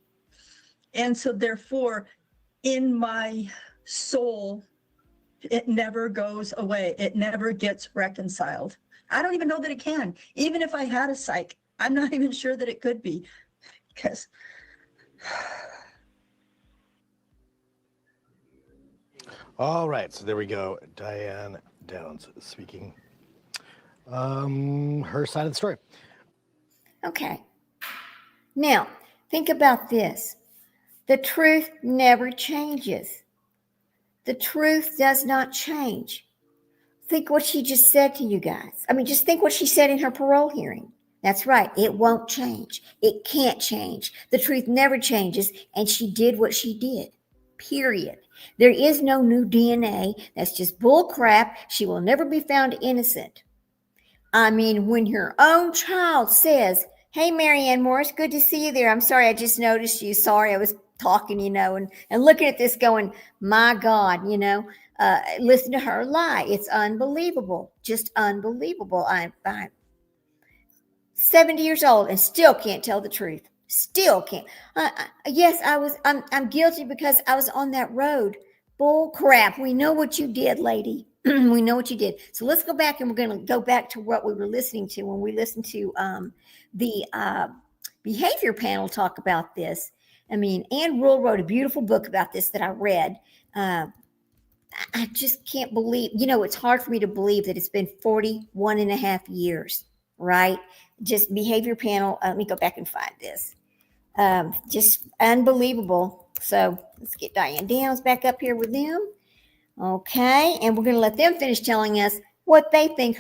And so therefore, in my soul, it never goes away. It never gets reconciled. I don't even know that it can. Even if I had a psych, I'm not even sure that it could be, because all right, so there we go. Diane Downs speaking her side of the story. Okay. Now, think about this. The truth never changes. The truth does not change. think what she just said to you guys. I mean, just think what she said in her parole hearing. That's right. It won't change. It can't change. The truth never changes. And she did what she did. Period. There is no new DNA. That's just bull crap. She will never be found innocent. I mean, when your own child says, hey, Marianne Morris, good to see you there. I'm sorry, I just noticed you. Sorry, I was talking, and looking at this going, my God, listen to her lie. It's unbelievable. Just unbelievable. I'm 70 years old and still can't tell the truth. Still can't. Yes, I'm guilty because I was on that road. Bull crap. We know what you did, lady. We know what you did. So let's go back, and we're going to go back to what we were listening to when we listened to the behavior panel talk about this. I mean, Ann Rule wrote a beautiful book about this that I read. I just can't believe, it's hard for me to believe that it's been 41 and a half years, right? Just behavior panel. Let me go back and find this. Just unbelievable. So let's get Diane Downs back up here with them. Okay. And we're going to let them finish telling us what they think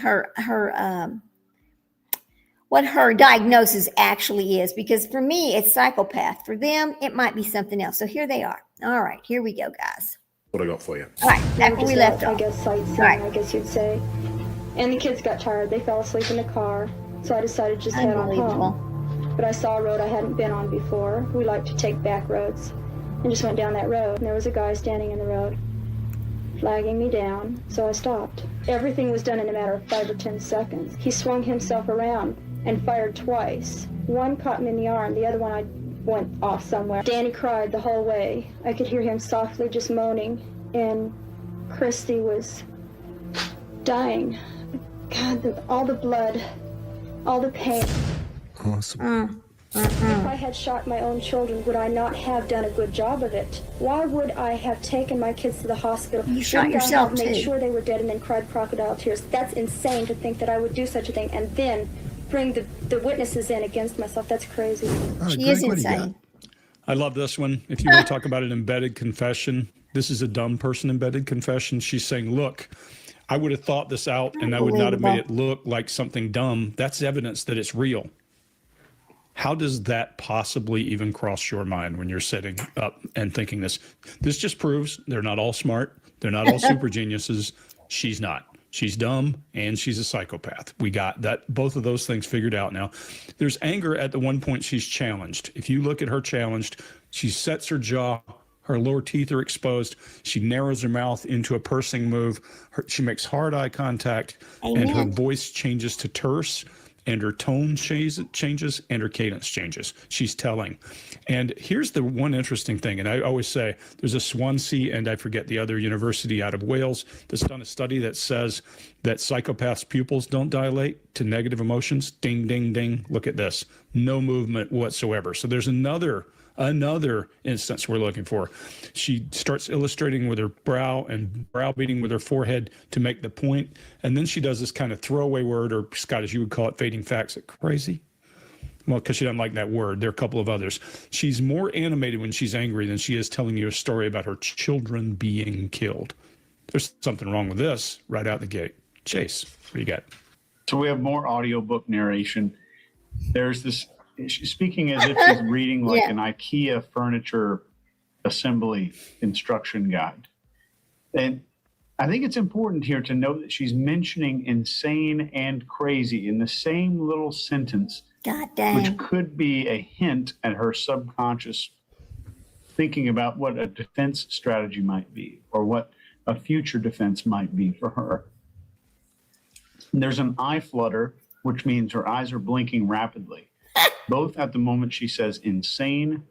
what her diagnosis actually is. Because for me, it's psychopath. For them, it might be something else. So here they are. All right. Here we go, guys. What I got for you. All right. Back where we left off. I guess sightseeing, Right. I guess you'd say. And the kids got tired. They fell asleep in the car. So I decided to just head on home. But I saw a road I hadn't been on before. We like to take back roads. And just went down that road. And there was a guy standing in the road, flagging me down. So I stopped. Everything was done in a matter of 5 or 10 seconds. He swung himself around and fired twice. One caught me in the arm. The other one I went off somewhere. Danny cried the whole way. I could hear him softly just moaning. And Christy was dying. God, all the blood, all the pain. Awesome. If I had shot my own children, would I not have done a good job of it? Why would I have taken my kids to the hospital? You shot yourself, made too. sure they were dead and then cried crocodile tears? That's insane to think that I would do such a thing and then bring the witnesses in against myself. That's crazy. She is insane. I love this one. If you want to talk about an embedded confession, this is a dumb person embedded confession. She's saying, look, I would have thought this out and I would not have made it look like something dumb. That's evidence that it's real. How does that possibly even cross your mind when you're sitting up and thinking this? This just proves they're not all smart. They're not all super geniuses. She's not. She's dumb and she's a psychopath. We got that, both of those things figured out now. There's anger at the one point she's challenged. If you look at her challenged, she sets her jaw, her lower teeth are exposed. She narrows her mouth into a pursing move. She makes hard eye contact. Amen. And her voice changes to terse. And her tone changes and her cadence changes. She's telling. And here's the one interesting thing, and I always say there's a Swansea, and I forget the other university out of Wales, that's done a study that says that psychopaths' pupils don't dilate to negative emotions. Ding, ding, ding. Look at this. No movement whatsoever. So there's another instance we're looking for. She starts illustrating with her brow and browbeating with her forehead to make the point. And then she does this kind of throwaway word, or Scott, as you would call it, fading facts. Crazy? Well, because she doesn't like that word. There are a couple of others. She's more animated when she's angry than she is telling you a story about her children being killed. There's something wrong with this right out the gate. Chase, what do you got? So we have more audiobook narration. There's this, she's speaking as if she's reading like an IKEA furniture assembly instruction guide. And I think it's important here to note that she's mentioning insane and crazy in the same little sentence, God dang. which could be a hint at her subconscious thinking about what a defense strategy might be or what a future defense might be for her. There's an eye flutter, which means her eyes are blinking rapidly, both at the moment she says insane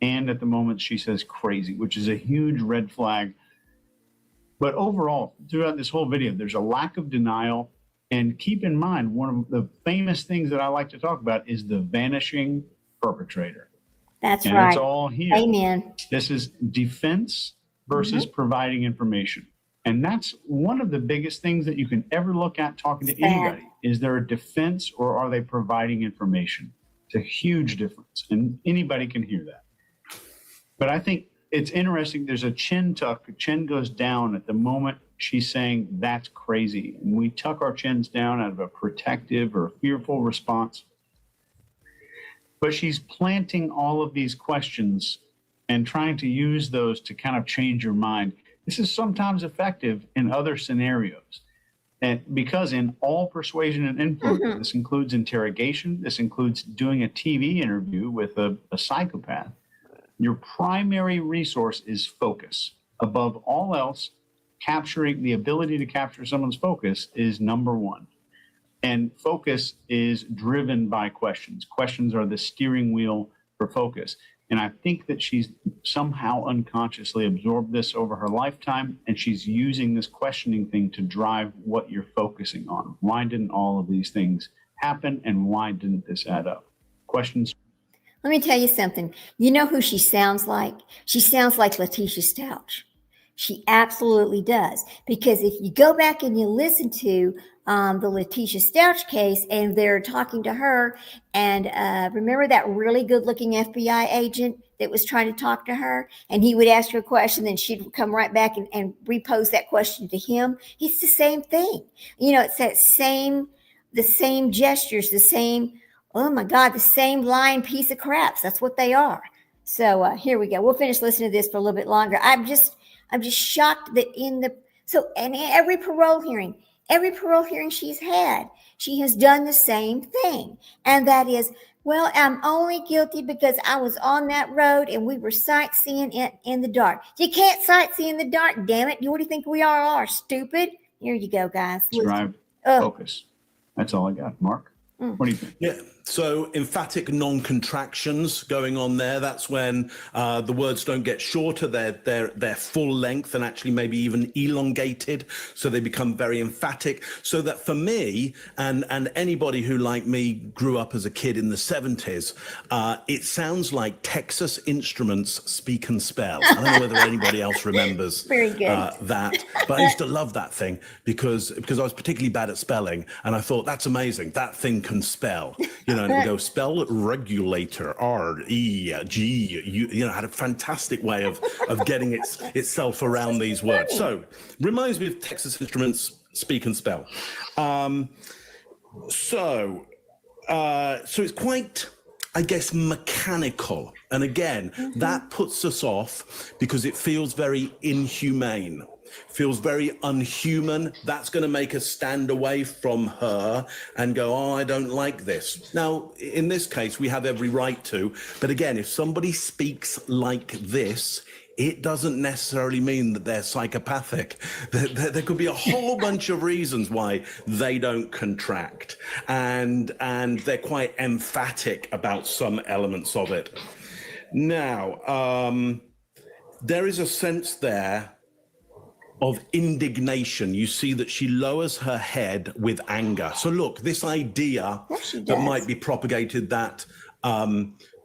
and at the moment she says crazy, which is a huge red flag. But overall, throughout this whole video, there's a lack of denial. And keep in mind, one of the famous things that I like to talk about is the vanishing perpetrator. That's and right. It's all here. Amen. This is defense versus providing information. And that's one of the biggest things that you can ever look at talking to anybody. Is there a defense or are they providing information? It's a huge difference. And anybody can hear that. But I think it's interesting. There's a chin tuck. The chin goes down at the moment she's saying that's crazy. And we tuck our chins down out of a protective or fearful response. But she's planting all of these questions and trying to use those to kind of change your mind. This is sometimes effective in other scenarios. And because in all persuasion and influence, this includes interrogation, this includes doing a TV interview with a psychopath, your primary resource is focus. Above all else, capturing the ability to capture someone's focus is number one. And focus is driven by questions. Questions are the steering wheel for focus. And I think that she's somehow unconsciously absorbed this over her lifetime, and she's using this questioning thing to drive what you're focusing on. Why didn't all of these things happen, and why didn't this add up? Questions. Let me tell you something. You know who she sounds like? She sounds like Letitia Stouch. She absolutely does. Because if you go back and you listen to the Letitia Stouch case, and they're talking to her, and remember that really good-looking FBI agent that was trying to talk to her, and he would ask her a question, then she'd come right back and repose that question to him. It's the same thing. You know, it's the same gestures, the same, oh my God, the same lying piece of craps. That's what they are. So here we go. We'll finish listening to this for a little bit longer. I'm just shocked that and every parole hearing she's had, she has done the same thing. And that is, well, I'm only guilty because I was on that road and we were sightseeing in the dark. You can't sightsee in the dark, damn it. What do you think we all are, stupid? Here you go, guys. Drive, focus. That's all I got. Mark? What do you think? Yeah. So emphatic non-contractions going on there. That's when the words don't get shorter. They're full length and actually maybe even elongated. So they become very emphatic. So that for me and anybody who like me grew up as a kid in the 70s, it sounds like Texas Instruments Speak and Spell. I don't know whether anybody else remembers Very good. that, but I used to love that thing because I was particularly bad at spelling, and I thought that's amazing. That thing can spell. You know, and it would go spell regulator, R-E-G, had a fantastic way of getting itself around these words. So reminds me of Texas Instruments Speak and Spell. So it's quite, I guess, mechanical. And again, that puts us off because it feels very inhumane. Feels very unhuman. That's going to make us stand away from her and go, oh, I don't like this. Now, in this case, we have every right to. But again, if somebody speaks like this, it doesn't necessarily mean that they're psychopathic. There could be a whole bunch of reasons why they don't contract. And they're quite emphatic about some elements of it. Now, there is a sense there of indignation. You see that she lowers her head with anger. So look, this idea that might be propagated that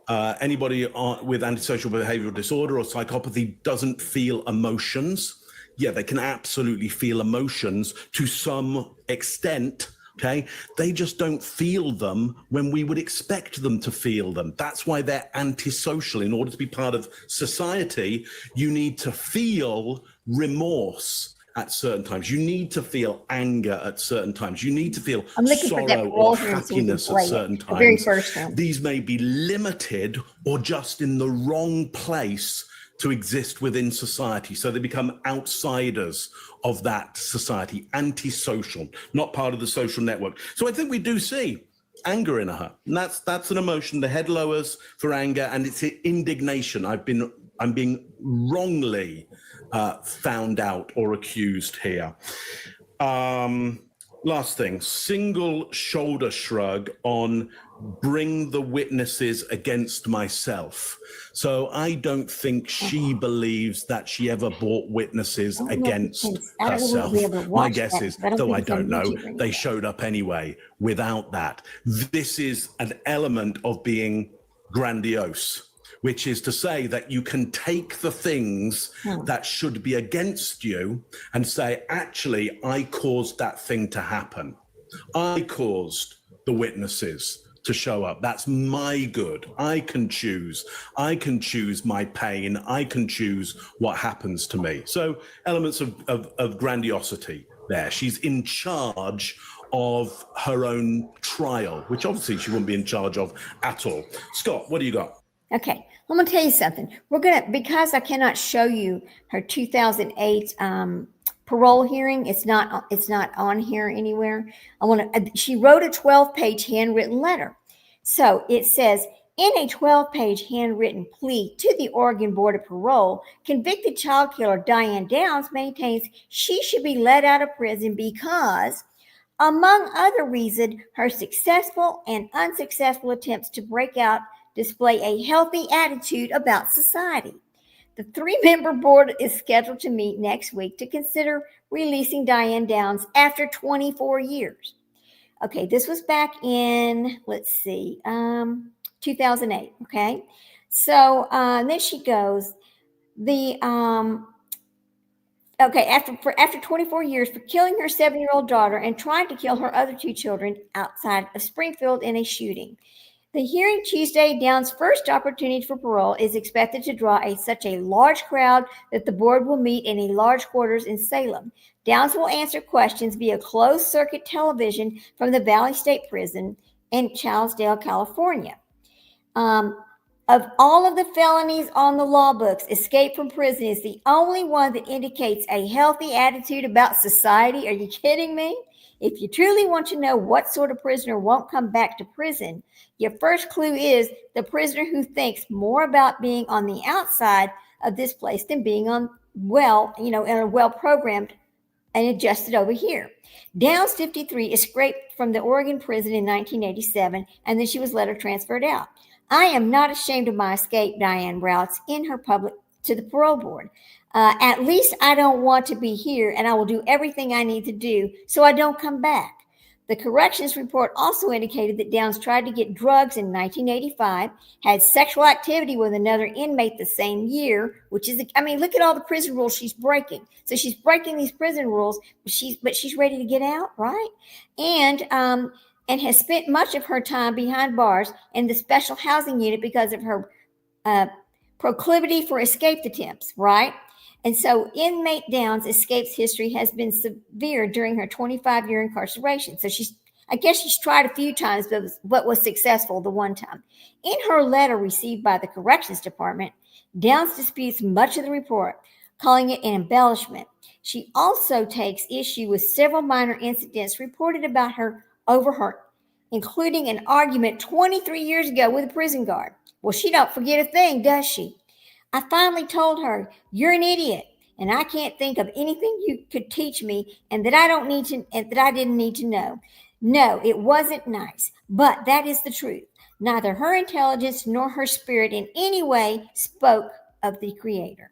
anybody with antisocial behavioral disorder or psychopathy doesn't feel emotions. Yeah, they can absolutely feel emotions to some extent. Okay, they just don't feel them when we would expect them to feel them. That's why they're antisocial. In order to be part of society, you need to feel remorse at certain times. You need to feel anger at certain times. You need to feel sorrow or happiness at certain times. The very first one. These may be limited or just in the wrong place to exist within society. So they become outsiders of that society, antisocial, not part of the social network. So I think we do see anger in her. And that's an emotion. The head lowers for anger, and it's indignation. I'm being wrongly found out or accused here. Last thing, single shoulder shrug on bring the witnesses against myself. So I don't think she believes that she ever brought witnesses against herself. My guess is, though I don't know, they showed up anyway without that. This is an element of being grandiose, which is to say that you can take the things that should be against you and say, actually, I caused that thing to happen. I caused the witnesses to show up. That's my good. I can choose. I can choose my pain. I can choose what happens to me. So elements of grandiosity there. She's in charge of her own trial, which obviously she wouldn't be in charge of at all. Scott, what do you got? Okay, I'm going to tell you something. Because I cannot show you her 2008 parole hearing. It's not on here anywhere. She wrote a 12-page handwritten letter. So it says, in a 12-page handwritten plea to the Oregon Board of Parole, convicted child killer Diane Downs maintains she should be let out of prison because, among other reasons, her successful and unsuccessful attempts to break out display a healthy attitude about society. The 3-member board is scheduled to meet next week to consider releasing Diane Downs after 24 years. Okay, this was back in, 2008, okay? So then she goes, after 24 years for killing her 7-year-old daughter and trying to kill her other 2 children outside of Springfield in a shooting. The hearing Tuesday, Downs' first opportunity for parole, is expected to draw such a large crowd that the board will meet in a large quarters in Salem. Downs will answer questions via closed-circuit television from the Valley State Prison in Childsdale, California. Of all of the felonies on the law books, escape from prison is the only one that indicates a healthy attitude about society. Are you kidding me? If you truly want to know what sort of prisoner won't come back to prison, your first clue is the prisoner who thinks more about being on the outside of this place than being in a well-programmed and adjusted over here. Downs, 53, escaped from the Oregon prison in 1987, and then she was later transferred out. I am not ashamed of my escape, Diane writes in her public to the parole board. At least I don't want to be here, and I will do everything I need to do so I don't come back. The corrections report also indicated that Downs tried to get drugs in 1985, had sexual activity with another inmate the same year, which is, look at all the prison rules she's breaking. So she's breaking these prison rules, but she's ready to get out, right? And has spent much of her time behind bars in the special housing unit because of her proclivity for escape attempts, right? And so inmate Downs' escapes history has been severe during her 25-year incarceration. So I guess she's tried a few times, but was successful the one time. In her letter received by the Corrections Department, Downs disputes much of the report, calling it an embellishment. She also takes issue with several minor incidents reported about her over her, including an argument 23 years ago with a prison guard. Well, she don't forget a thing, does she? I finally told her, you're an idiot, and I can't think of anything you could teach me and that I didn't need to know. No, it wasn't nice, but that is the truth. Neither her intelligence nor her spirit in any way spoke of the Creator.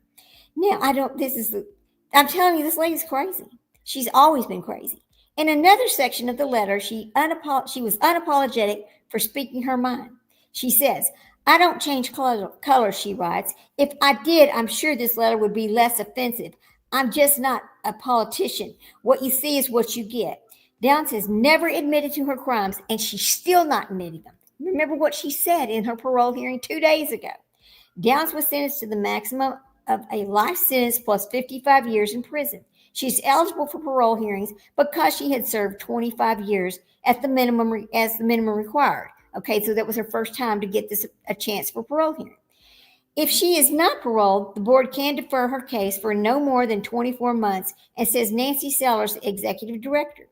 Now, I'm telling you, this lady's crazy. She's always been crazy. In another section of the letter, she was unapologetic for speaking her mind. She says, I don't change color, she writes. If I did, I'm sure this letter would be less offensive. I'm just not a politician. What you see is what you get. Downs has never admitted to her crimes, and she's still not admitting them. Remember what she said in her parole hearing 2 days ago. Downs was sentenced to the maximum of a life sentence plus 55 years in prison. She's eligible for parole hearings because she had served 25 years at the minimum required. Okay, so that was her first time to get a chance for parole hearing. If she is not paroled, the board can defer her case for no more than 24 months, and says Nancy Sellers, the executive director.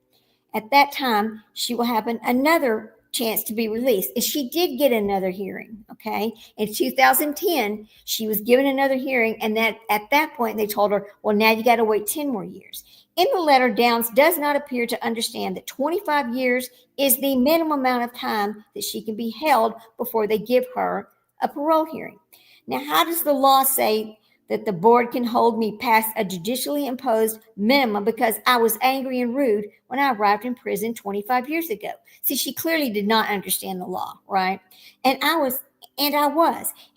At that time, she will have another chance to be released. And she did get another hearing, okay? In 2010, she was given another hearing, and that at that point, they told her, well, now you got to wait 10 more years. In the letter, Downs does not appear to understand that 25 years is the minimum amount of time that she can be held before they give her a parole hearing. Now, how does the law say that the board can hold me past a judicially imposed minimum because I was angry and rude when I arrived in prison 25 years ago? See, she clearly did not understand the law, right? And I was.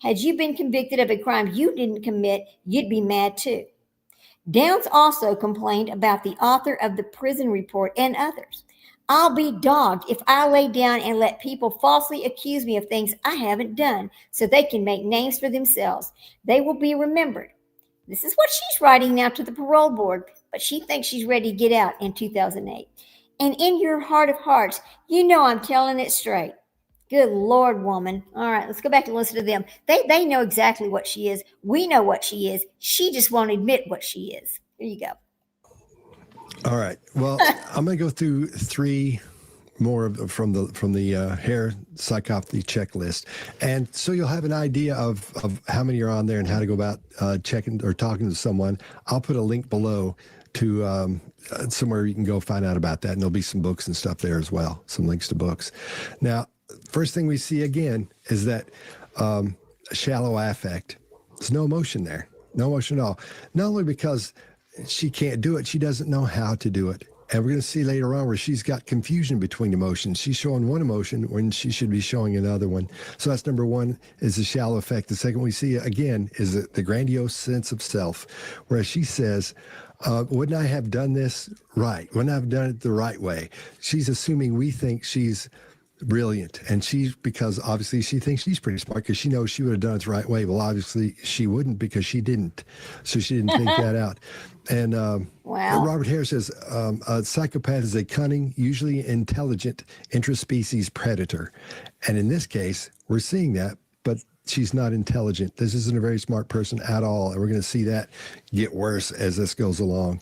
Had you been convicted of a crime you didn't commit, you'd be mad too. Downs also complained about the author of the prison report and others. I'll be dogged if I lay down and let people falsely accuse me of things I haven't done so they can make names for themselves. They will be remembered. This is what she's writing now to the parole board, but she thinks she's ready to get out in 2008. And in your heart of hearts, you know I'm telling it straight. Good Lord, woman. All right, let's go back and listen to them. They know exactly what she is. We know what she is. She just won't admit what she is. Here you go. All right. Well, I'm going to go through 3 more from the hair psychopathy checklist, and so you'll have an idea of how many are on there and how to go about checking or talking to someone. I'll put a link below to somewhere you can go find out about that, and there'll be some books and stuff there as well, some links to books. Now, first thing we see again is that shallow affect. There's no emotion there, no emotion at all. Not only because she can't do it, she doesn't know how to do it. And we're going to see later on where she's got confusion between emotions. She's showing one emotion when she should be showing another one. So that's number 1, is the shallow affect. The second we see again is the grandiose sense of self, where she says, wouldn't I have done this right? Wouldn't I have done it the right way? She's assuming we think she's brilliant, and because obviously she thinks she's pretty smart because she knows she would have done it the right way. Well, obviously she wouldn't, because she didn't, so she didn't think that out. And wow. Robert Hare says a psychopath is a cunning, usually intelligent interspecies predator, and in this case we're seeing that, but she's not intelligent. This isn't a very smart person at all, and we're going to see that get worse as this goes along.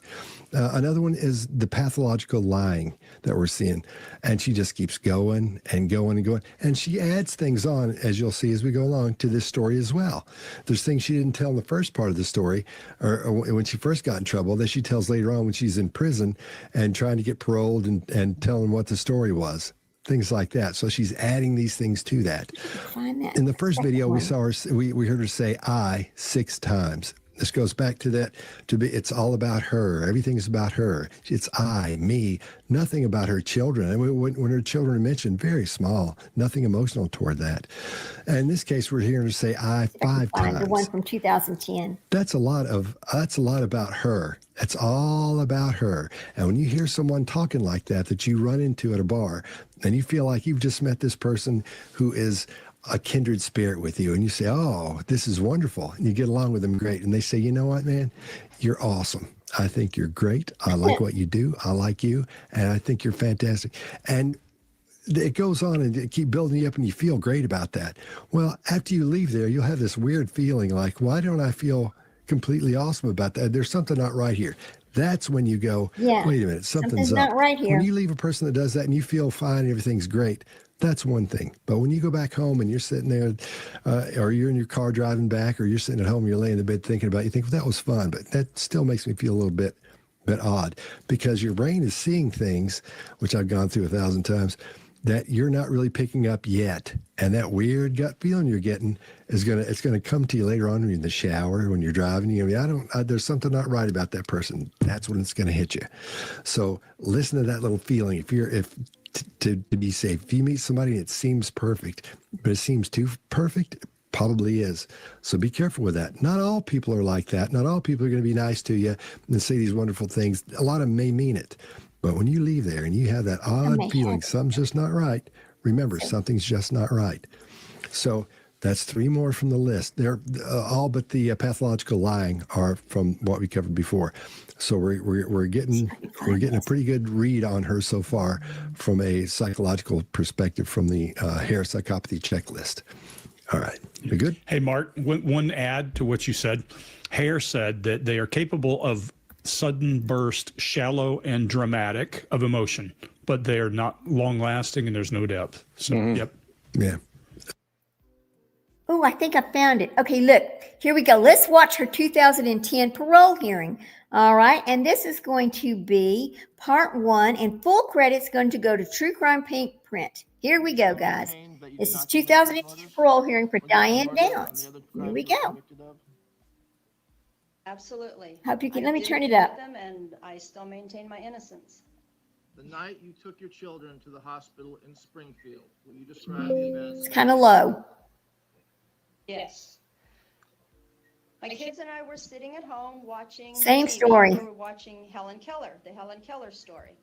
Another one is the pathological lying that we're seeing. And she just keeps going and going and going. And she adds things on, as you'll see as we go along, to this story as well. There's things she didn't tell in the first part of the story, or when she first got in trouble, that she tells later on when she's in prison and trying to get paroled and telling what the story was. Things like that. So she's adding these things to that. In the first video, we saw her, we heard her say "I" 6 times. This goes back to that, it's all about her. Everything is about her. It's I, me, nothing about her children. And when her children are mentioned, very small, nothing emotional toward that. And in this case, we're hearing her say I 5 times. The one from 2010. That's a lot about her. That's all about her. And when you hear someone talking like that you run into at a bar, and you feel like you've just met this person who is a kindred spirit with you, and you say, oh, this is wonderful, and you get along with them great, and they say, you know what, man, you're awesome. I think you're great. I like what you do. I like you, and I think you're fantastic. And it goes on and keep building you up, and you feel great about that. Well, after you leave there, you'll have this weird feeling like, why don't I feel completely awesome about that? There's something not right here. That's when you go, wait a minute, something's not right here. When you leave a person that does that and you feel fine and everything's great, that's one thing. But when you go back home and you're sitting there, or you're in your car driving back, or you're sitting at home, you're laying in bed thinking about it, you think, well, that was fun, but that still makes me feel a little bit odd, because your brain is seeing things, which I've gone through 1,000 times, that you're not really picking up yet. And that weird gut feeling you're getting it's gonna come to you later on when you're in the shower, when you're driving. There's something not right about that person. That's when it's gonna hit you. So listen to that little feeling. To be safe. If you meet somebody and it seems perfect, but it seems too perfect, it probably is. So be careful with that. Not all people are like that. Not all people are going to be nice to you and say these wonderful things. A lot of them may mean it. But when you leave there and you have that odd feeling, something's just not right, remember, something's just not right. So that's 3 more from the list. They're all but the pathological lying are from what we covered before. So we're getting a pretty good read on her so far from a psychological perspective from the Hare psychopathy checklist. All right, you good? Hey, Mark, one add to what you said. Hare said that they are capable of sudden burst, shallow and dramatic of emotion, but they are not long lasting and there's no depth. So, yep. Yeah. Oh, I think I found it. Okay, look, here we go. Let's watch her 2010 parole hearing. All right, and this is going to be part 1, and full credit's going to go to True Crime Pink Print. Here we go, guys. This is 2010 parole hearing for Diane Downs. Here we go. Absolutely. Hope you can. Let me turn it did up. them, and I still maintain my innocence. The night you took your children to the hospital in Springfield, will you describe the events? It's kind of low. Yes. My kids and I were sitting at home watching. Same TV. story. We were watching Helen Keller, the Helen Keller story.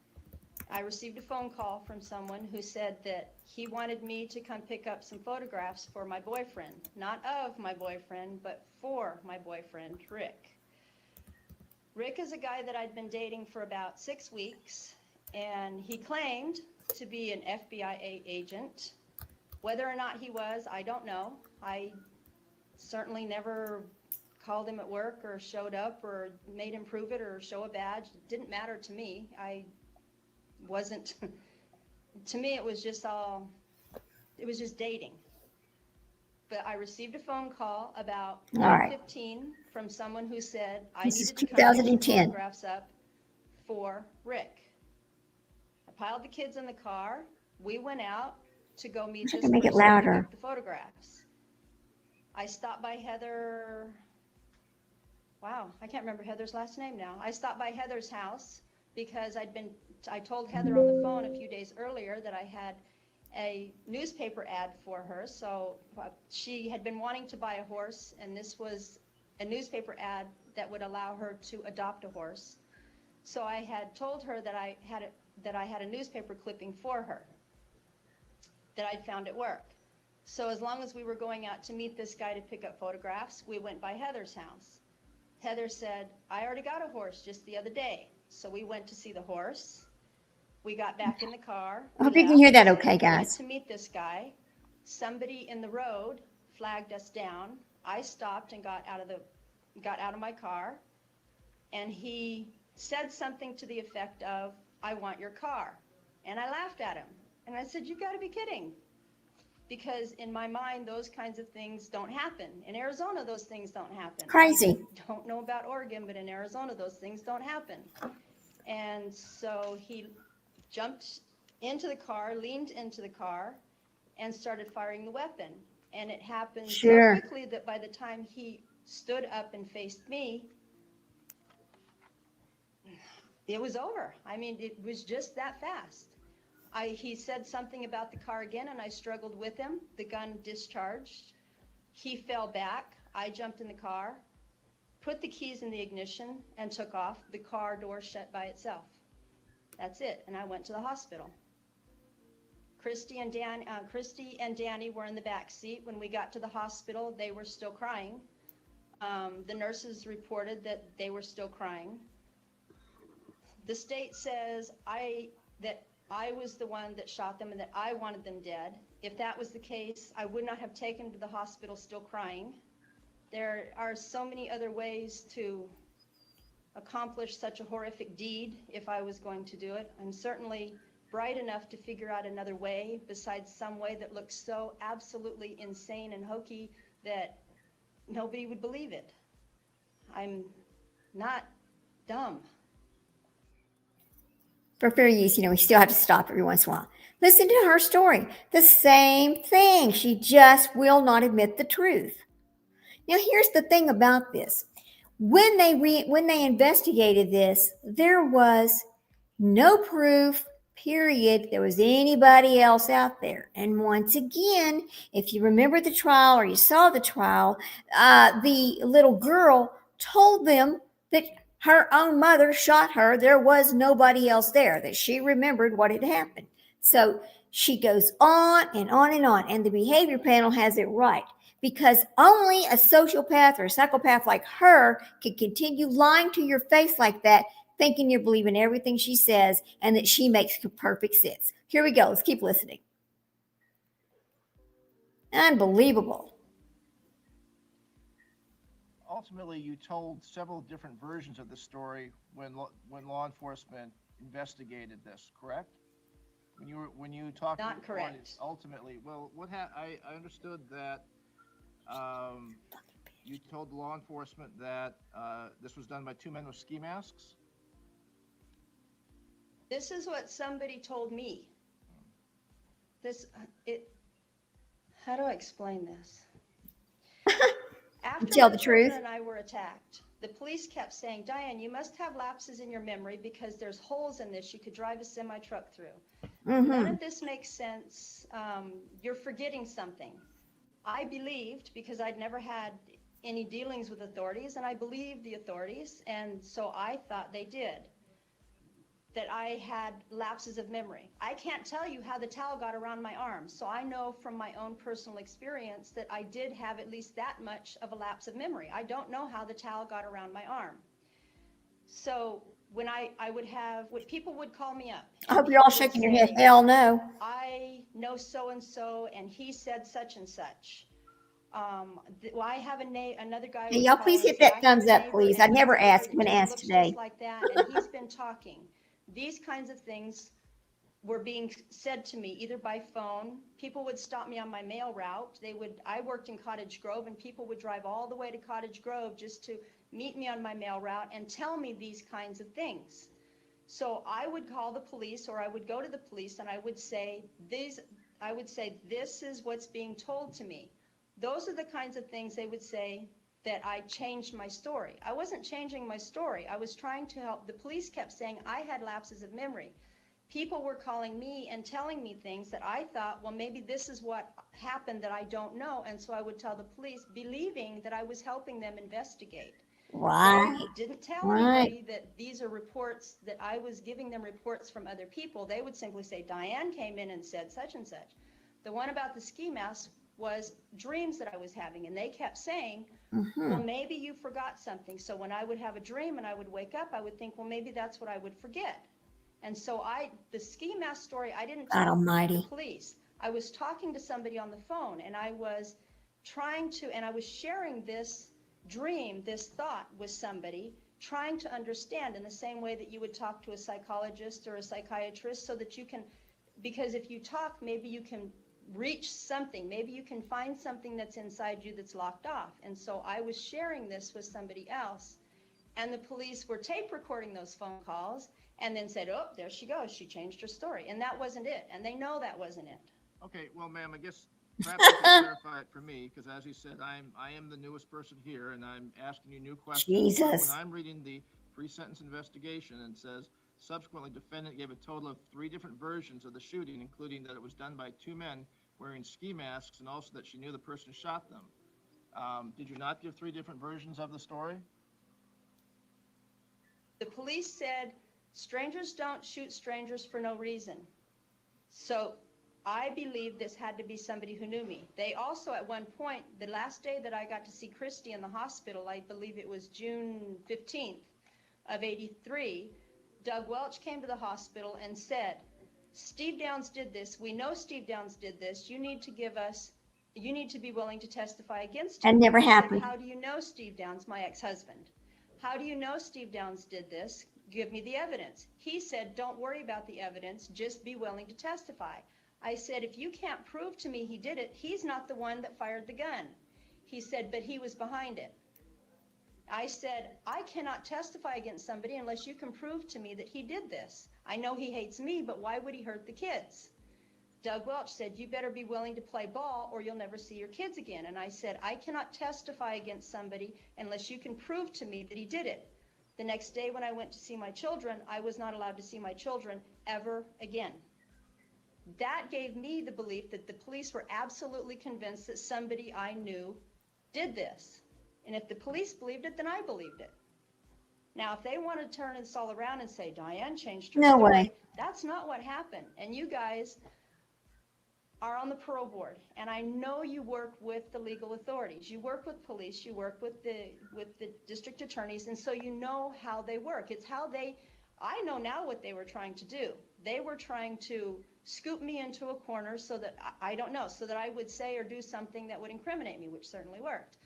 I received a phone call from someone who said that he wanted me to come pick up some photographs for my boyfriend, not of my boyfriend, but for my boyfriend, Rick. Rick is a guy that I'd been dating for about 6 weeks, and he claimed to be an FBI agent. Whether or not he was, I don't know. I certainly never called him at work or showed up or made him prove it or show a badge. It didn't matter to me. I wasn't, to me, it was just dating. But I received a phone call about 9:15 from someone who said I needed to come pick some photographs up for Rick. I piled the kids in the car. We went out to go meet this person to pick up the photographs. I stopped by Heather. Wow, I can't remember Heather's last name now. I stopped by Heather's house because I told Heather on the phone a few days earlier that I had a newspaper ad for her. So she had been wanting to buy a horse, and this was a newspaper ad that would allow her to adopt a horse. So I had told her that I had a newspaper clipping for her that I'd found at work. So as long as we were going out to meet this guy to pick up photographs, we went by Heather's house. Heather said, I already got a horse just the other day. So we went to see the horse. We got back in the car. I hope you can hear that okay, guys. Went to meet this guy. Somebody in the road flagged us down. I stopped and got out of my car, and he said something to the effect of, I want your car. And I laughed at him. And I said, you gotta be kidding. Because in my mind, those kinds of things don't happen. In Arizona, those things don't happen. Crazy. I don't know about Oregon, but in Arizona, those things don't happen. And so he jumped into the car, leaned into the car, and started firing the weapon. And it happened so quickly that by the time he stood up and faced me, it was over. I mean, it was just that fast. He said something about the car again, and I struggled with him. The gun discharged. He fell back. I jumped in the car, put the keys in the ignition, and took off. The car door shut by itself. That's it. And I went to the hospital. Christy and Danny were in the back seat. When we got to the hospital, they were still crying. The nurses reported that they were still crying. The state says that I was the one that shot them and that I wanted them dead. If that was the case, I would not have taken them to the hospital still crying. There are so many other ways to accomplish such a horrific deed if I was going to do it. I'm certainly bright enough to figure out another way besides some way that looks so absolutely insane and hokey that nobody would believe it. I'm not dumb. For fair use, we still have to stop every once in a while. Listen to her story. The same thing. She just will not admit the truth. Now, here's the thing about this. When they investigated this, there was no proof, period, there was anybody else out there. And once again, if you remember the trial or you saw the trial, the little girl told them that her own mother shot her. There was nobody else there, that she remembered what had happened. So she goes on and on and on. And the behavior panel has it right, because only a sociopath or a psychopath like her can continue lying to your face like that, thinking you're believing everything she says and that she makes perfect sense. Here we go. Let's keep listening. Unbelievable. Ultimately, you told several different versions of the story when law enforcement investigated this, correct? When you talked. Not correct. Ultimately, well, I understood that you told law enforcement that this was done by two men with ski masks. This is what somebody told me. How do I explain this? After tell my the truth. children and I were attacked, the police kept saying, Diane, you must have lapses in your memory because there's holes in this you could drive a semi-truck through. None of this makes sense. You're forgetting something. I believed, because I'd never had any dealings with authorities, and I believed the authorities, and so I thought they did. that I had lapses of memory. I can't tell you how the towel got around my arm, so I know from my own personal experience that I did have at least that much of a lapse of memory. I don't know how the towel got around my arm. So when I would have, what people would call me up. I hope you're all shaking your head. Hell no. I know so-and-so, and he said such and such. Well, I have another guy. Hey, y'all please hit that thumbs up, please. I never asked. I'm going to ask today. Like that, and he's been talking. These kinds of things were being said to me either by phone. People would stop me on my mail route. I worked in Cottage Grove, and people would drive all the way to Cottage Grove just to meet me on my mail route and tell me these kinds of things. So I would call the police, or I would go to the police, and I would say, this is what's being told to me. Those are the kinds of things they would say that I changed my story. I wasn't changing my story. I was trying to help. The police kept saying I had lapses of memory. People were calling me and telling me things that I thought, well, maybe this is what happened that I don't know. And so I would tell the police, believing that I was helping them investigate. Right. I didn't tell anybody that these are reports, that I was giving them reports from other people. They would simply say, Diane came in and said such and such. The one about the ski mask was dreams that I was having, and they kept saying, well, maybe you forgot something. So when I would have a dream and I would wake up, I would think, well, maybe that's what I would forget. And so the ski mask story, I didn't tell the police. I was talking to somebody on the phone, and I was I was sharing this dream, this thought with somebody, trying to understand in the same way that you would talk to a psychologist or a psychiatrist, so that you can, because if you talk, maybe you can reach something, maybe you can find something that's inside you that's locked off. And so I was sharing this with somebody else, and the police were tape recording those phone calls and then said, oh, there she goes, she changed her story. And that wasn't it, and they know that wasn't it. Okay, well, ma'am, I guess perhaps you can clarify it for me, because as you said, I am the newest person here, and I'm asking you new questions. Jesus. When I'm reading the pre-sentence investigation, and it says, subsequently, defendant gave a total of 3 different versions of the shooting, including that it was done by 2 men wearing ski masks, and also that she knew the person shot them. Did you not give 3 different versions of the story? The police said, strangers don't shoot strangers for no reason. So I believe this had to be somebody who knew me. They also, at one point, the last day that I got to see Christy in the hospital, I believe it was June 15th of '83, Doug Welch came to the hospital and said, Steve Downs did this. We know Steve Downs did this. You need to be willing to testify against him. That never happened. How do you know Steve Downs, my ex-husband? How do you know Steve Downs did this? Give me the evidence. He said, don't worry about the evidence. Just be willing to testify. I said, if you can't prove to me he did it, he's not the one that fired the gun. He said, but he was behind it. I said, I cannot testify against somebody unless you can prove to me that he did this. I know he hates me, but why would he hurt the kids? Doug Welch said, you better be willing to play ball or you'll never see your kids again. And I said, I cannot testify against somebody unless you can prove to me that he did it. The next day when I went to see my children, I was not allowed to see my children ever again. That gave me the belief that the police were absolutely convinced that somebody I knew did this. And if the police believed it, then I believed it. Now, if they want to turn this all around and say, Diane changed her story, way. That's not what happened. And you guys are on the parole board, and I know you work with the legal authorities. You work with police, you work with the district attorneys, and so you know how they work. It's how I know now what they were trying to do. They were trying to scoop me into a corner so that, I don't know, so that I would say or do something that would incriminate me, which certainly worked.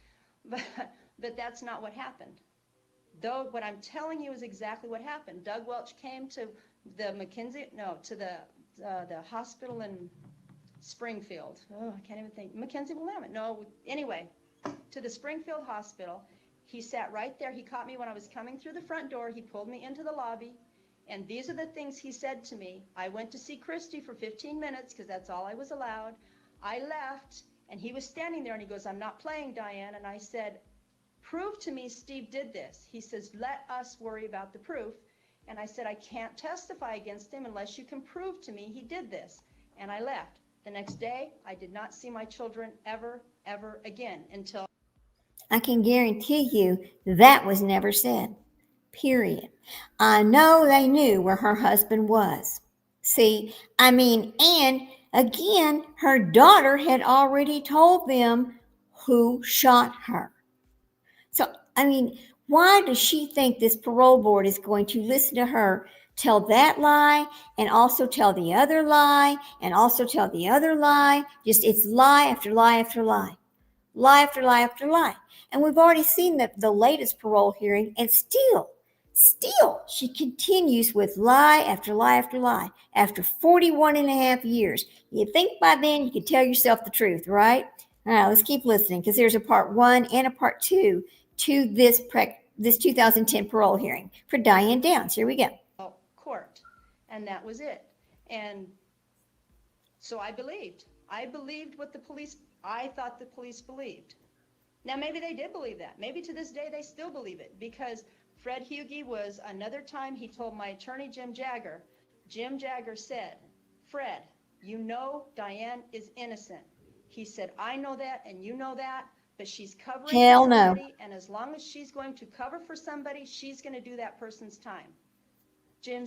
But that's not what happened. Though what I'm telling you is exactly what happened. Doug Welch came to the the hospital in Springfield. Oh, I can't even think. Mackenzie Willamette. No, anyway, to the Springfield hospital. He sat right there. He caught me when I was coming through the front door. He pulled me into the lobby. And these are the things he said to me. I went to see Christy for 15 minutes because that's all I was allowed. I left, and he was standing there, and he goes, I'm not playing, Diane. And I said, prove to me Steve did this. He says, let us worry about the proof. And I said, I can't testify against him unless you can prove to me he did this. And I left. The next day, I did not see my children ever again until... I can guarantee you that was never said. Period. I know they knew where her husband was. See, and again, her daughter had already told them who shot her. So, why does she think this parole board is going to listen to her tell that lie and also tell the other lie and also tell the other lie? Just it's lie after lie after lie. Lie after lie after lie. And we've already seen the latest parole hearing, and still, she continues with lie after lie after lie after 41 and a half years. You'd think by then you could tell yourself the truth, right? All right, let's keep listening because there's a part 1 and a part 2 to this 2010 parole hearing for Diane Downs. Here we go. Court, and that was it. And so I believed what the police, I thought the police believed. Now maybe they did believe that. Maybe to this day they still believe it, because Fred Hugie was another time he told my attorney Jim Jagger said, Fred, you know Diane is innocent. He said, I know that and you know that, but she's covering for somebody, and as long as she's going to cover for somebody, she's going to do that person's time. Jim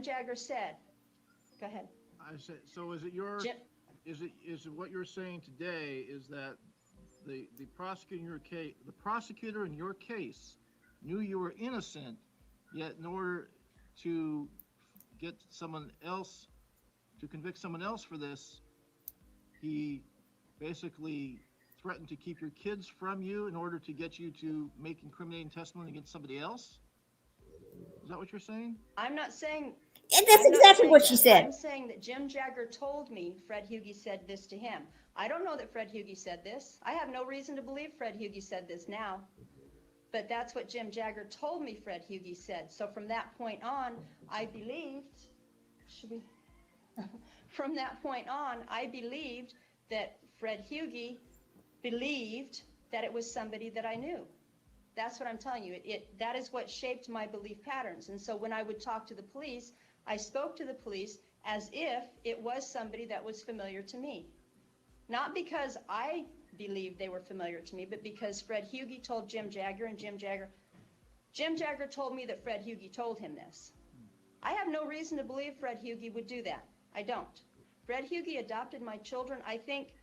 Jagger said, go ahead. I said, so is it your, is it what you're saying today is that the prosecutor in your case knew you were innocent, yet in order to get someone else, to convict someone else for this, he basically threatened to keep your kids from you in order to get you to make incriminating testimony against somebody else? Is that what you're saying? I'm not saying. And that's exactly what she said. I'm saying that Jim Jagger told me Fred Hugie said this to him. I don't know that Fred Hugie said this. I have no reason to believe Fred Hugie said this now. But that's what Jim Jagger told me Fred Hugie said. So from that point on, I believed, from that point on, I believed that Fred Hugie believed that it was somebody that I knew. That's what I'm telling you. That is what shaped my belief patterns. And so when I would talk to the police, I spoke to the police as if it was somebody that was familiar to me. Not because I believed they were familiar to me, but because Fred Hugie told Jim Jagger, and Jim Jagger told me that Fred Hugie told him this. I have no reason to believe Fred Hugie would do that. I don't. Fred Hugie adopted my children, I think,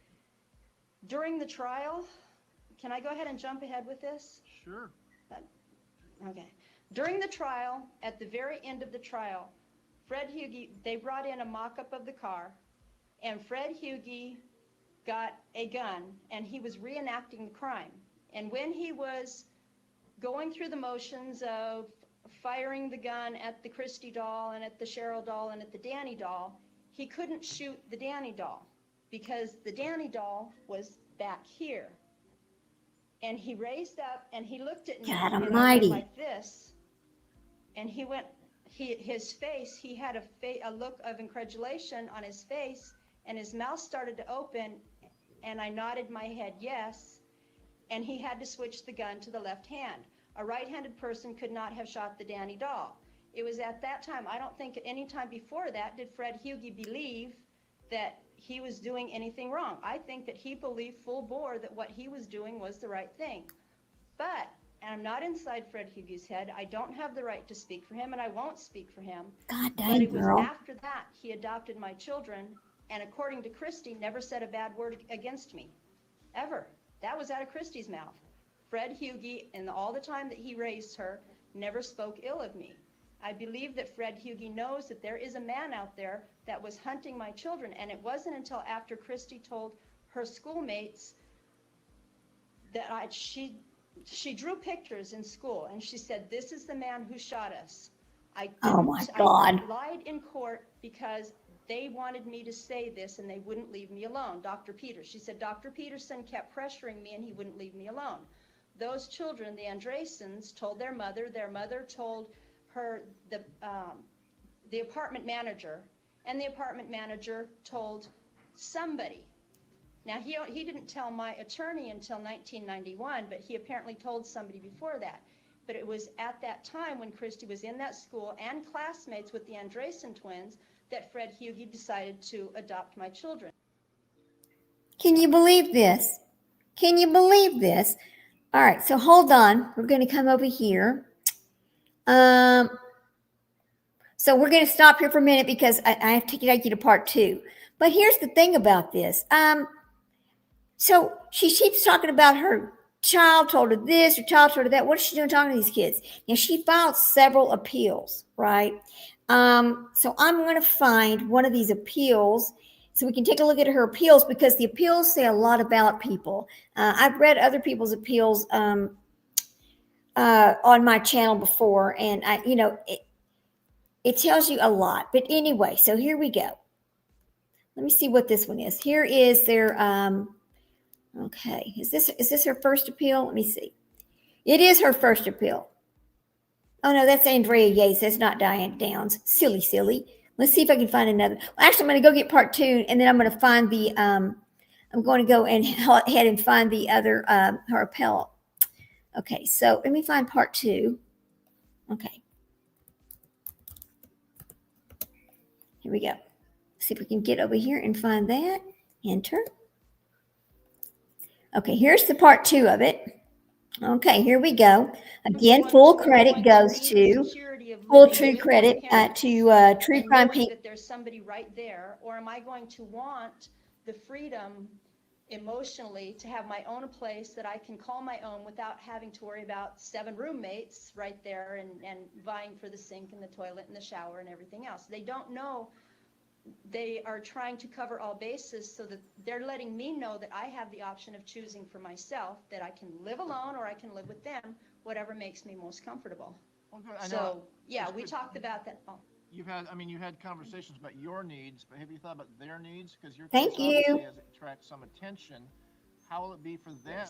during the trial. Can I go ahead and jump ahead with this? Sure. Okay. During the trial, at the very end of the trial, Fred Hugie, they brought in a mock-up of the car, and Fred Hugie got a gun, and he was reenacting the crime. And when he was going through the motions of firing the gun at the Christie doll and at the Cheryl doll and at the Danny doll, he couldn't shoot the Danny doll because the Danny doll was back here. And he raised up and he looked at me God and Almighty. I went like this. And he went, his face, he had a look of incredulation on his face, and his mouth started to open, and I nodded my head yes, and he had to switch the gun to the left hand. A right-handed person could not have shot the Danny doll. It was at that time, I don't think at any time before that did Fred Hugie believe that he was doing anything wrong. I think that he believed full bore that what he was doing was the right thing. But, and I'm not inside Fred Hugie's head, I don't have the right to speak for him, and I won't speak for him. God dang, but it was girl. after that he adopted my children, and according to Christie, never said a bad word against me, ever. That was out of Christie's mouth. Fred Hugie, in all the time that he raised her, never spoke ill of me. I believe that Fred Hugie knows that there is a man out there that was hunting my children, and it wasn't until after Christie told her schoolmates that she drew pictures in school, and she said, "This is the man who shot us." I lied in court because they wanted me to say this, and they wouldn't leave me alone. Dr. Peters, she said, Dr. Peterson kept pressuring me, and he wouldn't leave me alone. Those children, the Andresens, told their mother told her, the apartment manager, and the apartment manager told somebody. Now, he didn't tell my attorney until 1991, but he apparently told somebody before that. But it was at that time when Christie was in that school and classmates with the Andresen twins that Fred Hugie decided to adopt my children. Can you believe this? Can you believe this? All right, so hold on. We're going to come over here. So we're going to stop here for a minute because I have to take you to part 2. But here's the thing about this. So she keeps talking about her child told her this, her child told her that. What is she doing talking to these kids? Now, she filed several appeals, right? So I'm going to find one of these appeals so we can take a look at her appeals, because the appeals say a lot about people. I've read other people's appeals on my channel before, and it tells you a lot. But anyway, so here we go. Let me see what this one is. Here is their okay. Is this her first appeal? Let me see. It is her first appeal. Oh no, that's Andrea Yates. That's not Diane Downs. Silly. Let's see if I can find another. Well, actually, I'm going to go get part 2, and then I'm going to find the I'm going to go and ahead and find the other her appellate. Okay, so let me find part 2. Okay. Here we go. See if we can get over here and find that. Enter. Okay, here's the part 2 of it. Okay, here we go. Again, full credit goes to full true credit to True Crime Pink. That there's somebody right there, or am I going to want the freedom emotionally to have my own place that I can call my own without having to worry about 7 roommates right there and vying for the sink and the toilet and the shower and everything else? They don't know. They are trying to cover all bases so that they're letting me know that I have the option of choosing for myself, that I can live alone or I can live with them, whatever makes me most comfortable. Okay, So, yeah, we talked about that. Oh. You've had conversations about your needs, but have you thought about their needs? Because your Thank case you. obviously has attracted some attention. How will it be for them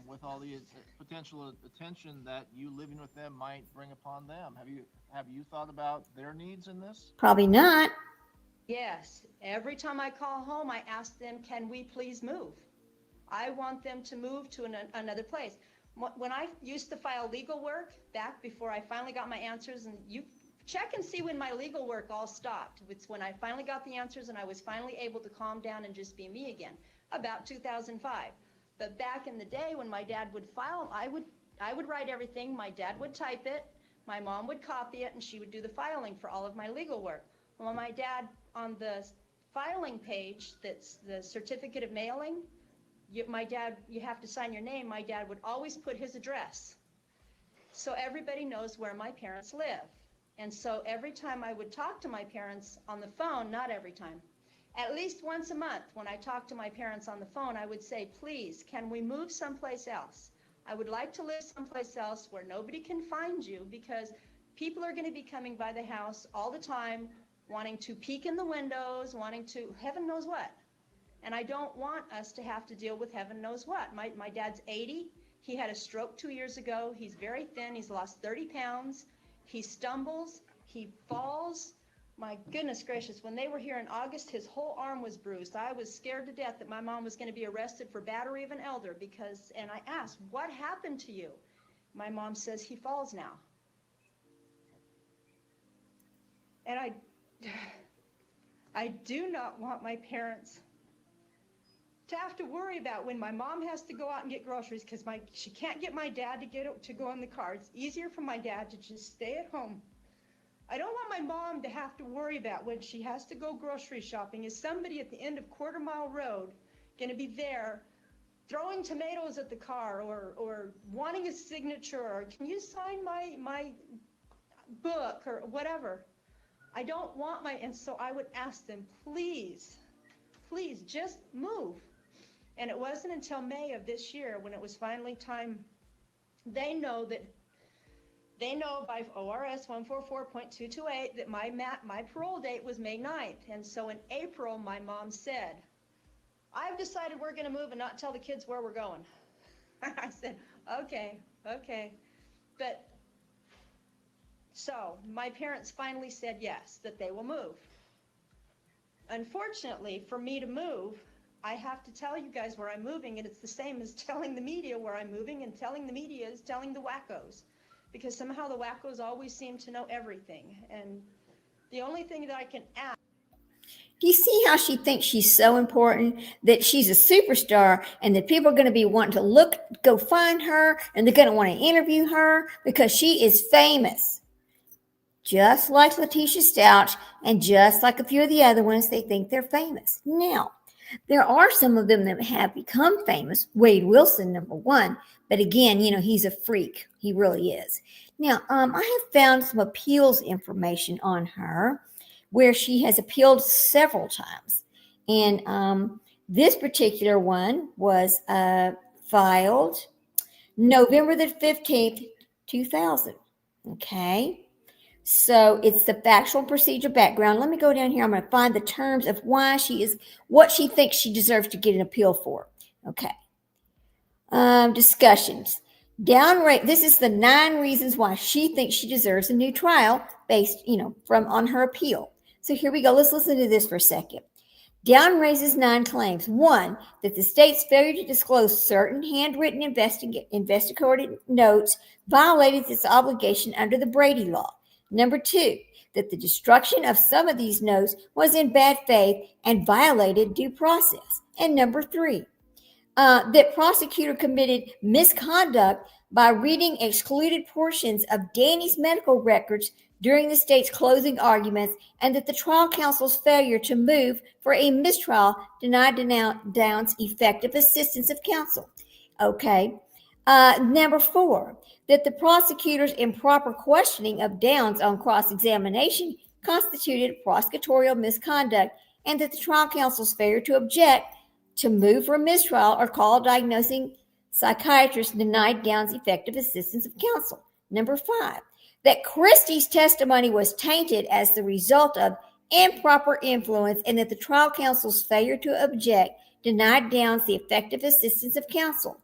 with all the potential attention that you living with them might bring upon them? Have you thought about their needs in this? Probably not. Yes, every time I call home, I ask them, can we please move? I want them to move to another place. When I used to file legal work back before I finally got my answers, and you check and see when my legal work all stopped. It's when I finally got the answers and I was finally able to calm down and just be me again, about 2005. But back in the day when my dad would file, I would write everything, my dad would type it, my mom would copy it, and she would do the filing for all of my legal work. Well, my dad, on the filing page, that's the certificate of mailing, you have to sign your name. My dad would always put his address. So everybody knows where my parents live. And so every time I would talk to my parents on the phone, not every time, at least once a month when I talked to my parents on the phone, I would say, please, can we move someplace else? I would like to live someplace else where nobody can find you, because people are going to be coming by the house all the time, wanting to peek in the windows, wanting to heaven knows what. And I don't want us to have to deal with heaven knows what. My dad's 80. He had a stroke 2 years ago. He's very thin. He's lost 30 pounds. He stumbles. He falls. My goodness gracious, when they were here in August, his whole arm was bruised. I was scared to death that my mom was going to be arrested for battery of an elder and I asked, what happened to you? My mom says, he falls now. And I do not want my parents to have to worry about when my mom has to go out and get groceries, because she can't get my dad to go in the car. It's easier for my dad to just stay at home. I don't want my mom to have to worry about when she has to go grocery shopping. Is somebody at the end of Quarter Mile Road going to be there throwing tomatoes at the car or wanting a signature, or can you sign my book or whatever? I don't want and so I would ask them, please just move. And it wasn't until May of this year when it was finally time. They know by ORS 144.228 that my parole date was May 9th. And so in April, my mom said, I've decided we're going to move and not tell the kids where we're going. I said, okay. But so my parents finally said yes, that they will move. Unfortunately, for me to move, I have to tell you guys where I'm moving, and it's the same as telling the media where I'm moving, and telling the media is telling the wackos, because somehow the wackos always seem to know everything. And the only thing that I can ask. Do you see how she thinks she's so important, that she's a superstar, and that people are going to be wanting to go find her, and they're going to want to interview her because she is famous? Just like Letitia Stouch and just like a few of the other ones, they think they're famous. Now, there are some of them that have become famous. Wade Wilson, number one. But again, he's a freak. He really is. Now, I have found some appeals information on her where she has appealed several times. And this particular one was filed November the 15th, 2000. Okay. So it's the factual procedure background. Let me go down here. I'm going to find the terms of why what she thinks she deserves to get an appeal for. Okay. Discussions. This is the 9 reasons why she thinks she deserves a new trial based, on her appeal. So here we go. Let's listen to this for a second. Down raises 9 claims. 1, that the state's failure to disclose certain handwritten investigatory notes violated its obligation under the Brady Law. Number 2, that the destruction of some of these notes was in bad faith and violated due process. And number 3, that prosecutor committed misconduct by reading excluded portions of Danny's medical records during the state's closing arguments, and that the trial counsel's failure to move for a mistrial denied Downs effective assistance of counsel. Okay. Number 4, that the prosecutor's improper questioning of Downs on cross-examination constituted prosecutorial misconduct, and that the trial counsel's failure to object, to move for a mistrial, or call a diagnosing psychiatrist denied Downs effective assistance of counsel. Number 5, that Christie's testimony was tainted as the result of improper influence, and that the trial counsel's failure to object denied Downs the effective assistance of counsel.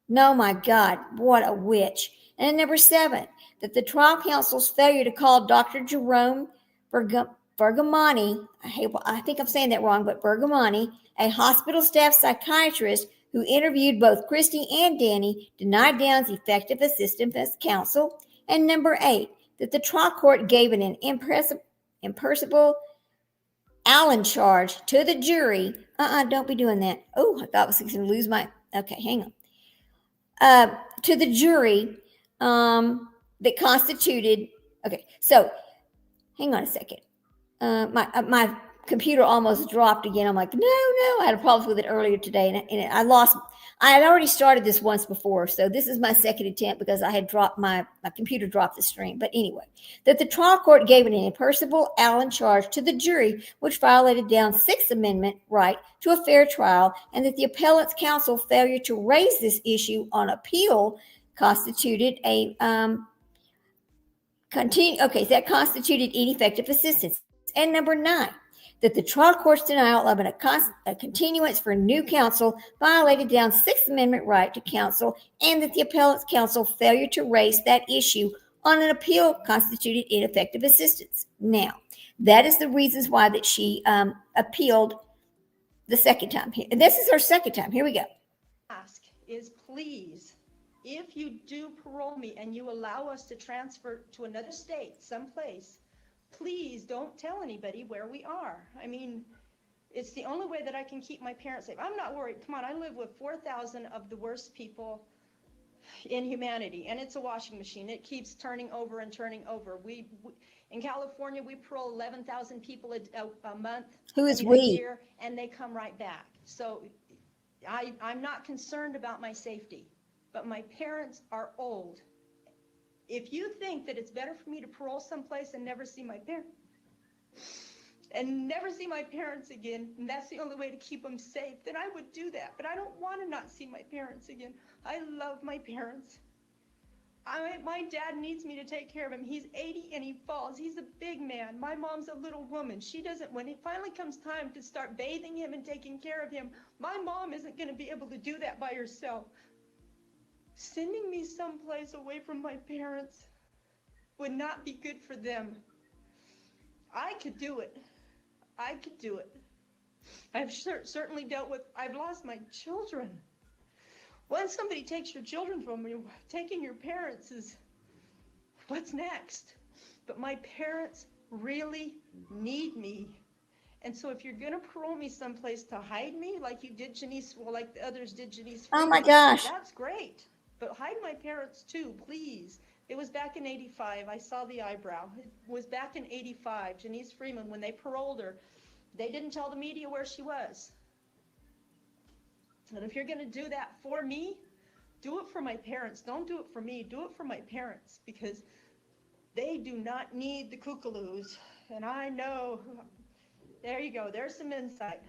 No, my God, what a witch. And number 7, that the trial counsel's failure to call Dr. Jerome Bergamani, I think I'm saying that wrong, but Bergamani, a hospital staff psychiatrist who interviewed both Christy and Danny, denied Downs effective assistance as counsel. And number 8, that the trial court gave an impermissible Allen charge to the jury. Don't be doing that. Oh, I thought I was going to lose my, okay, hang on. To the jury that constituted, okay, so hang on a second. My computer almost dropped again. I'm like, no, I had a problem with it earlier today, and I had already started this once before, so this is my second attempt because I had dropped my computer dropped the stream. But anyway, that the trial court gave an impermissible Allen charge to the jury, which violated Downs' Sixth Amendment right to a fair trial, and that the appellant's counsel failure to raise this issue on appeal constituted that constituted ineffective assistance. And number 9, that the trial court's denial of a continuance for new counsel violated Downs' Sixth Amendment right to counsel, and that the appellant's counsel failure to raise that issue on an appeal constituted ineffective assistance. Now, that is the reasons why that she appealed the second time. And this is her second time. Here we go. Ask is, please, if you do parole me and you allow us to transfer to another state, someplace, please don't tell anybody where we are. I mean, it's the only way that I can keep my parents safe. I'm not worried. Come on, I live with 4,000 of the worst people in humanity, and it's a washing machine. It keeps turning over and turning over. We in California, we parole 11,000 people a month. Who is we? A year, and they come right back. So I'm not concerned about my safety, but my parents are old. If you think that it's better for me to parole someplace and never see my parents again, and that's the only way to keep them safe, then I would do that. But I don't want to not see my parents again. I love my parents. My dad needs me to take care of him. He's 80 and he falls. He's a big man. My mom's a little woman. She doesn't, when it finally comes time to start bathing him and taking care of him, my mom isn't going to be able to do that by herself. Sending me someplace away from my parents would not be good for them. I could do it. I've certainly dealt with, I've lost my children. Once somebody takes your children from you, taking your parents is what's next. But my parents really need me. And so if you're going to parole me someplace to hide me, like you did Janice, well, like the others did Janice Oh my Freeman, gosh. that's great. But hide my parents too, please. It was back in 85. I saw the eyebrow. It was back in 85. Janice Freeman, when they paroled her, they didn't tell the media where she was. And if you're going to do that for me, do it for my parents. Don't do it for me. Do it for my parents, because they do not need the kookaloos. And I know, there you go. There's some insight.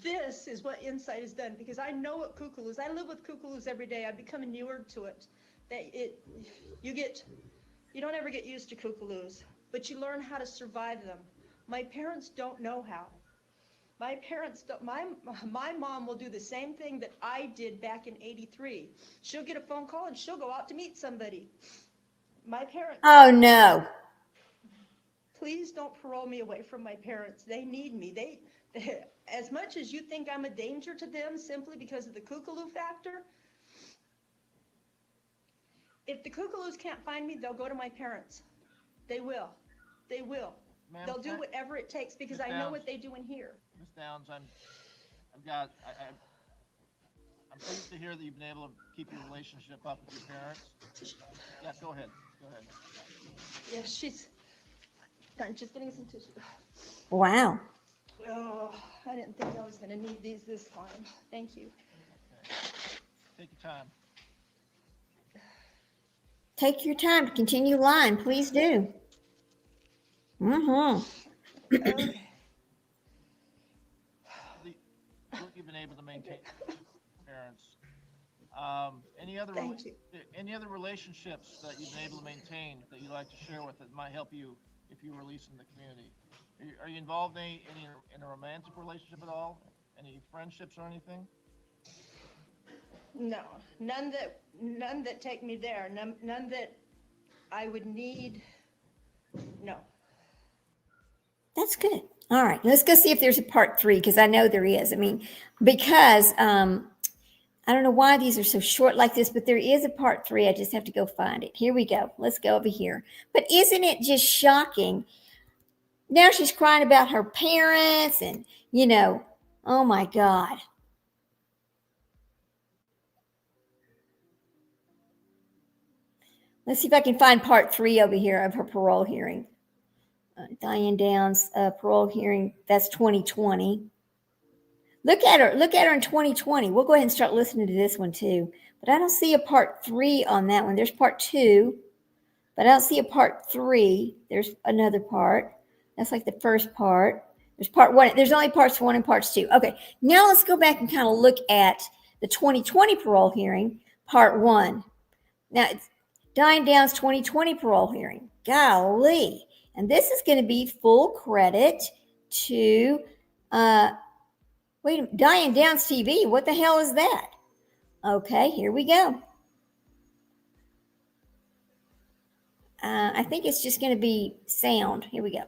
This is what insight has done, because I know what kookaloos, I live with kookaloos every day. I've become inured to it. You don't ever get used to kookaloos, but you learn how to survive them. My parents don't know how. My parents don't, my mom will do the same thing that I did back in 83. She'll get a phone call and she'll go out to meet somebody. My parents. Oh no. Please don't parole me away from my parents. They need me. They as much as you think I'm a danger to them simply because of the kookaloo factor, if the kookaloos can't find me, they'll go to my parents. They will. They will. They'll do whatever it takes, because I know what they do in here. Ms. Downs, I'm pleased to hear that you've been able to keep your relationship up with your parents. Yeah, go ahead. Yeah, I'm just getting some tissue. Wow. Oh, I didn't think I was going to need these this time. Thank you. Okay. Take your time. Take your time to continue lying. Please do. Mm-hmm. Okay. What you've been able to maintain parents. Any other relationships that you've been able to maintain that you'd like to share with that might help you if you release in the community? Are you involved in a romantic relationship at all? Any friendships or anything? No, none that take me there. None that I would need. No. That's good. All right, let's go see if there's a part 3, because I know there is. I mean, because I don't know why these are so short like this, but there is a part 3. I just have to go find it. Here we go. Let's go over here. But isn't it just shocking? Now she's crying about her parents and, oh my God. Let's see if I can find part 3 over here of her parole hearing. Diane Downs, parole hearing, that's 2020. Look at her in 2020. We'll go ahead and start listening to this one too. But I don't see a part 3 on that one. There's part 2, but I don't see a part 3. There's another part. That's like the first part. There's part 1. There's only parts 1 and parts 2. Okay, now let's go back and kind of look at the 2020 parole hearing, part 1. Now, it's Diane Downs 2020 parole hearing. Golly. And this is going to be full credit to, Diane Downs TV. What the hell is that? Okay, here we go. I think it's just going to be sound. Here we go.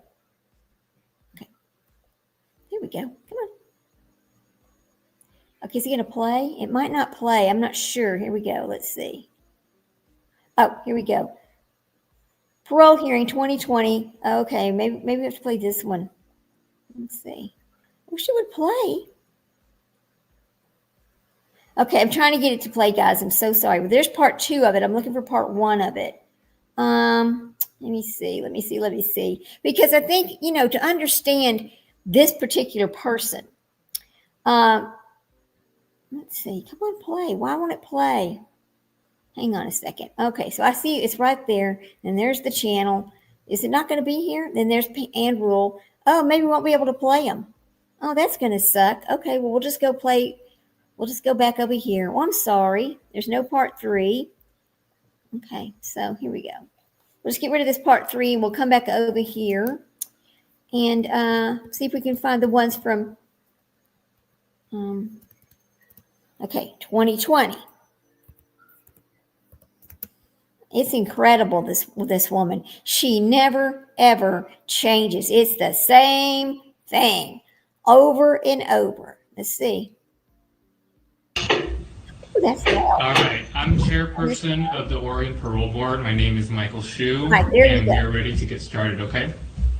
Okay. Here we go. Come on. Okay, is it going to play? It might not play. I'm not sure. Here we go. Let's see. Oh, here we go. Parole hearing 2020. Okay, maybe we have to play this one. Let's see. I wish it would play. Okay, I'm trying to get it to play, guys. I'm so sorry. But there's part 2 of it. I'm looking for part 1 of it. Let me see. Because I think, to understand this particular person, let's see. Come on, play. Why won't it play? Hang on a second. Okay, so I see it's right there. And there's the channel. Is it not going to be here? Then there's and rule. Oh, maybe we won't be able to play them. Oh, that's going to suck. Okay, well, we'll just go play. We'll just go back over here. Oh, I'm sorry. There's no part 3. Okay, so here we go. We'll just get rid of this part 3 and we'll come back over here and see if we can find the ones from, 2020. It's incredible, this woman. She never, ever changes. It's the same thing over and over. Let's see. Ooh, that's loud. All right. I'm chairperson of the Oregon Parole Board. My name is Michael Shue. Right, there you and go. we are ready to get started, okay?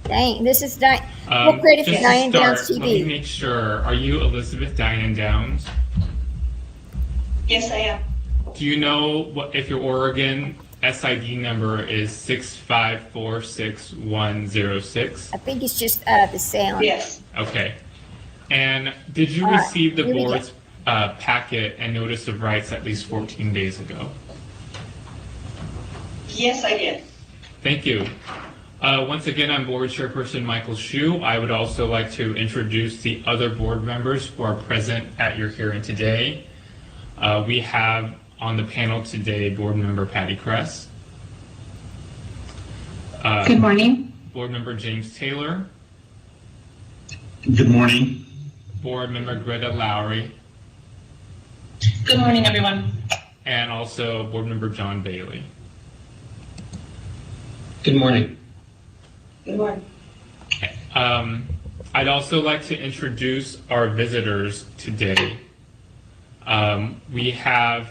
Dang, this is full credit for Just Diane to Downs start, let me TV. make sure. Are you Elizabeth Diane Downs? Yes, I am. Do you know what if your Oregon SID number is 6546106? I think it's just the sound. Yes. Okay. And did you All right, receive the here we go. board's packet and notice of rights at least 14 days ago? Yes, I did. Thank you. Once again, I'm Board Chairperson Michael Hsu. I would also like to introduce the other board members who are present at your hearing today. We have on the panel today Board Member Patty Kress. Good morning. Board Member James Taylor. Good morning. Board Member Greta Lowry. Good morning, everyone. And also Board Member John Bailey. Good morning. Good morning. I'd also like to introduce our visitors today. We have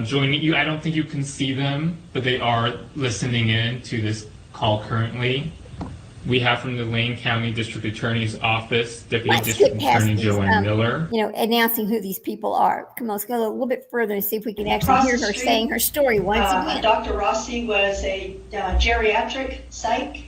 joining you. I don't think you can see them, but they are listening in to this call currently. We have from the Lane County District Attorney's Office, Deputy Let's District get past Attorney these, Joanne Miller. Announcing who these people are. Come on, let's go a little bit further and see if we can actually Across hear the her street, saying her story once again. Dr. Rossi was a geriatric psych,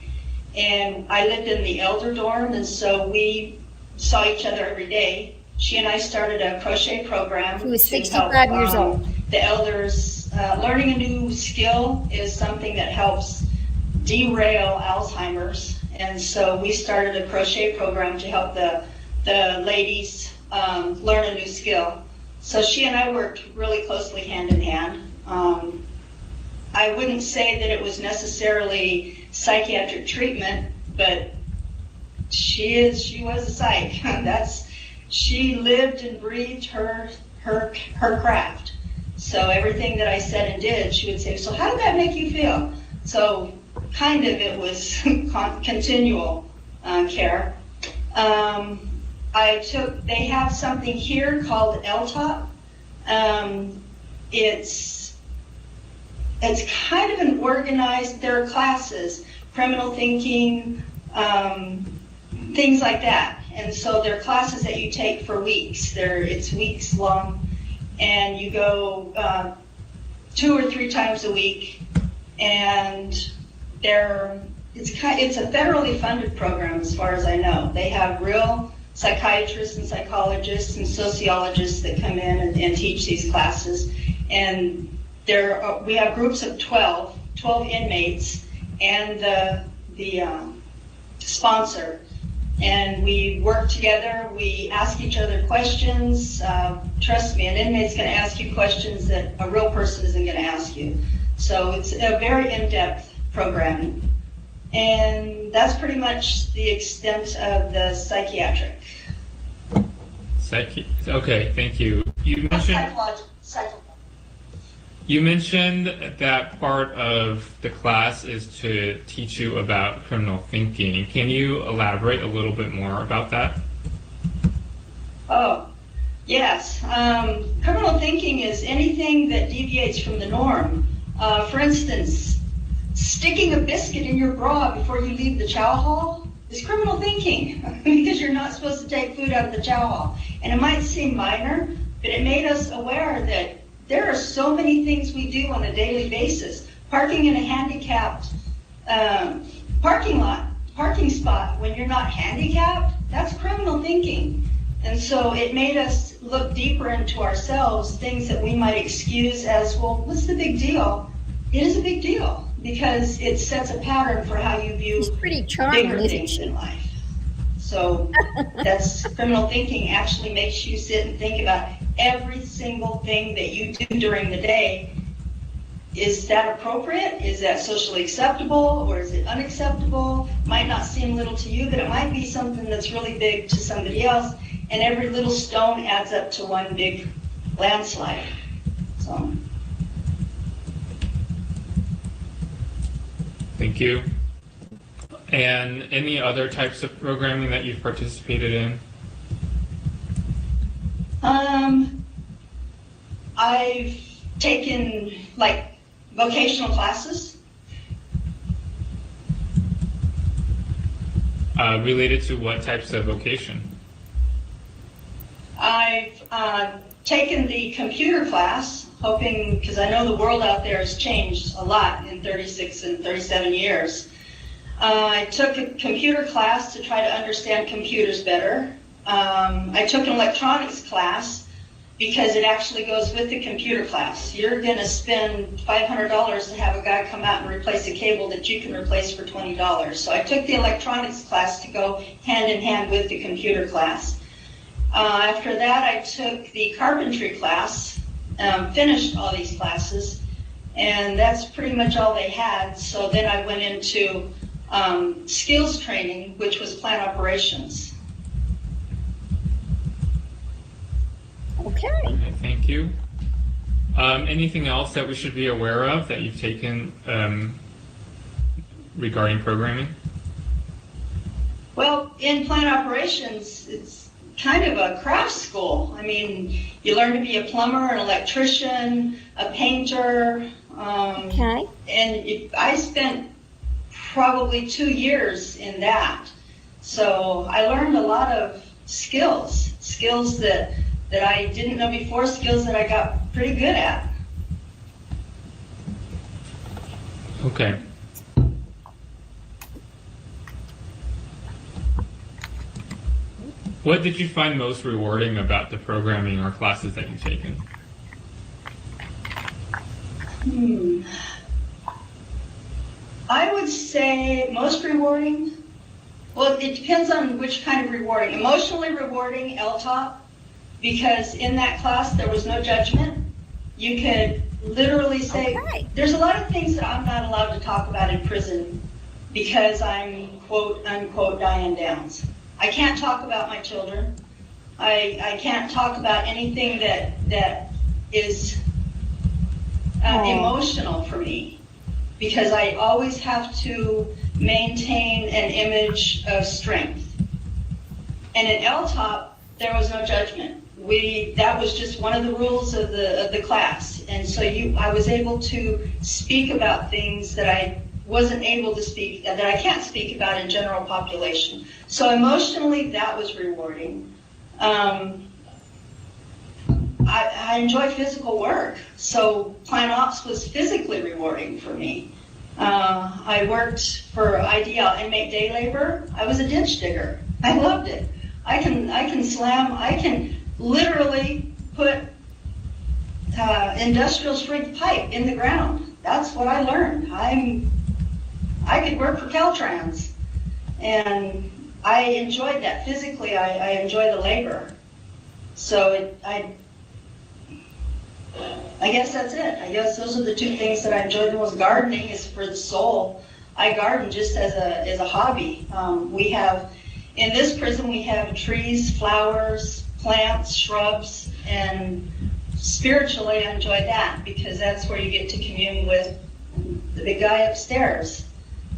and I lived in the elder dorm, and so we saw each other every day. She and I started a crochet program. She was to 65 help, years old. The elders. Learning a new skill is something that helps derail Alzheimer's. And so we started a crochet program to help the ladies learn a new skill. So she and I worked really closely hand in hand. I wouldn't say that it was necessarily psychiatric treatment, but she was a psych. She lived and breathed her craft. So everything that I said and did, she would say, so how did that make you feel? So kind of it was continual care. They have something here called LTOP. It's kind of an organized, there are classes, criminal thinking, things like that. And so there are classes that you take for weeks. It's weeks long, and you go 2 or 3 times a week, and it's a federally funded program as far as I know. They have real psychiatrists and psychologists and sociologists that come in and teach these classes. And we have groups of 12 inmates and the sponsor. And we work together, we ask each other questions. Trust me, an inmate's gonna ask you questions that a real person isn't gonna ask you. So it's a very in-depth programming. And that's pretty much the extent of the psychiatric. Okay, thank you. You mentioned that part of the class is to teach you about criminal thinking. Can you elaborate a little bit more about that? Oh, yes. Criminal thinking is anything that deviates from the norm. For instance, sticking a biscuit in your bra before you leave the chow hall is criminal thinking because you're not supposed to take food out of the chow hall. And it might seem minor, but it made us aware that there are so many things we do on a daily basis. Parking in a handicapped parking spot when you're not handicapped, that's criminal thinking. And so it made us look deeper into ourselves, things that we might excuse as, well, what's the big deal? It is a big deal because it sets a pattern for how you view bigger things in life. So that's criminal thinking actually makes you sit and think about every single thing that you do during the day. Is that appropriate? Is that socially acceptable or is it unacceptable? Might not seem little to you, but it might be something that's really big to somebody else. And every little stone adds up to one big landslide. So. Thank you. And any other types of programming that you've participated in? I've taken like vocational classes. Related to what types of vocation? I've taken the computer class, hoping, because I know the world out there has changed a lot in 36 and 37 years. I took a computer class to try to understand computers better. I took an electronics class because it actually goes with the computer class. You're going to spend $500 to have a guy come out and replace a cable that you can replace for $20. So I took the electronics class to go hand in hand with the computer class. After that, I took the carpentry class, finished all these classes, and that's pretty much all they had. So then I went into skills training, which was plant operations. Okay. Thank you. Anything else that we should be aware of that you've taken regarding programming? Well, in plant operations, it's kind of a craft school. I mean, you learn to be a plumber, an electrician, a painter. Okay. And I spent probably 2 years in that. So I learned a lot of skills that I didn't know before, skills that I got pretty good at. Okay. What did you find most rewarding about the programming or classes that you've taken? I would say most rewarding, well, it depends on which kind of rewarding. Emotionally rewarding, LTOP, because in that class there was no judgment. You could literally say, there's a lot of things that I'm not allowed to talk about in prison because I'm quote unquote Diane Downs. I can't talk about my children. I can't talk about anything that is emotional for me, because I always have to maintain an image of strength. And in LTOP, there was no judgment. That was just one of the rules of the class. And so I was able to speak about things that I wasn't able to speak, that I can't speak about in general population. So emotionally, that was rewarding. I enjoy physical work, so plant ops was physically rewarding for me. I worked for IDL, inmate day labor. I was a ditch digger. I loved it. I can literally put industrial strength pipe in the ground. That's what I learned. I could work for Caltrans, and I enjoyed that physically. I enjoy the labor. So I guess that's it. I guess those are the two things that I enjoy the most. Gardening is for the soul. I garden just as a hobby. We have, in this prison, we have trees, flowers, plants, shrubs, and spiritually I enjoy that because that's where you get to commune with the big guy upstairs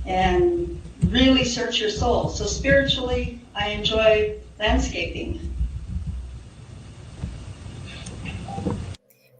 and really search your soul. So spiritually, I enjoy landscaping.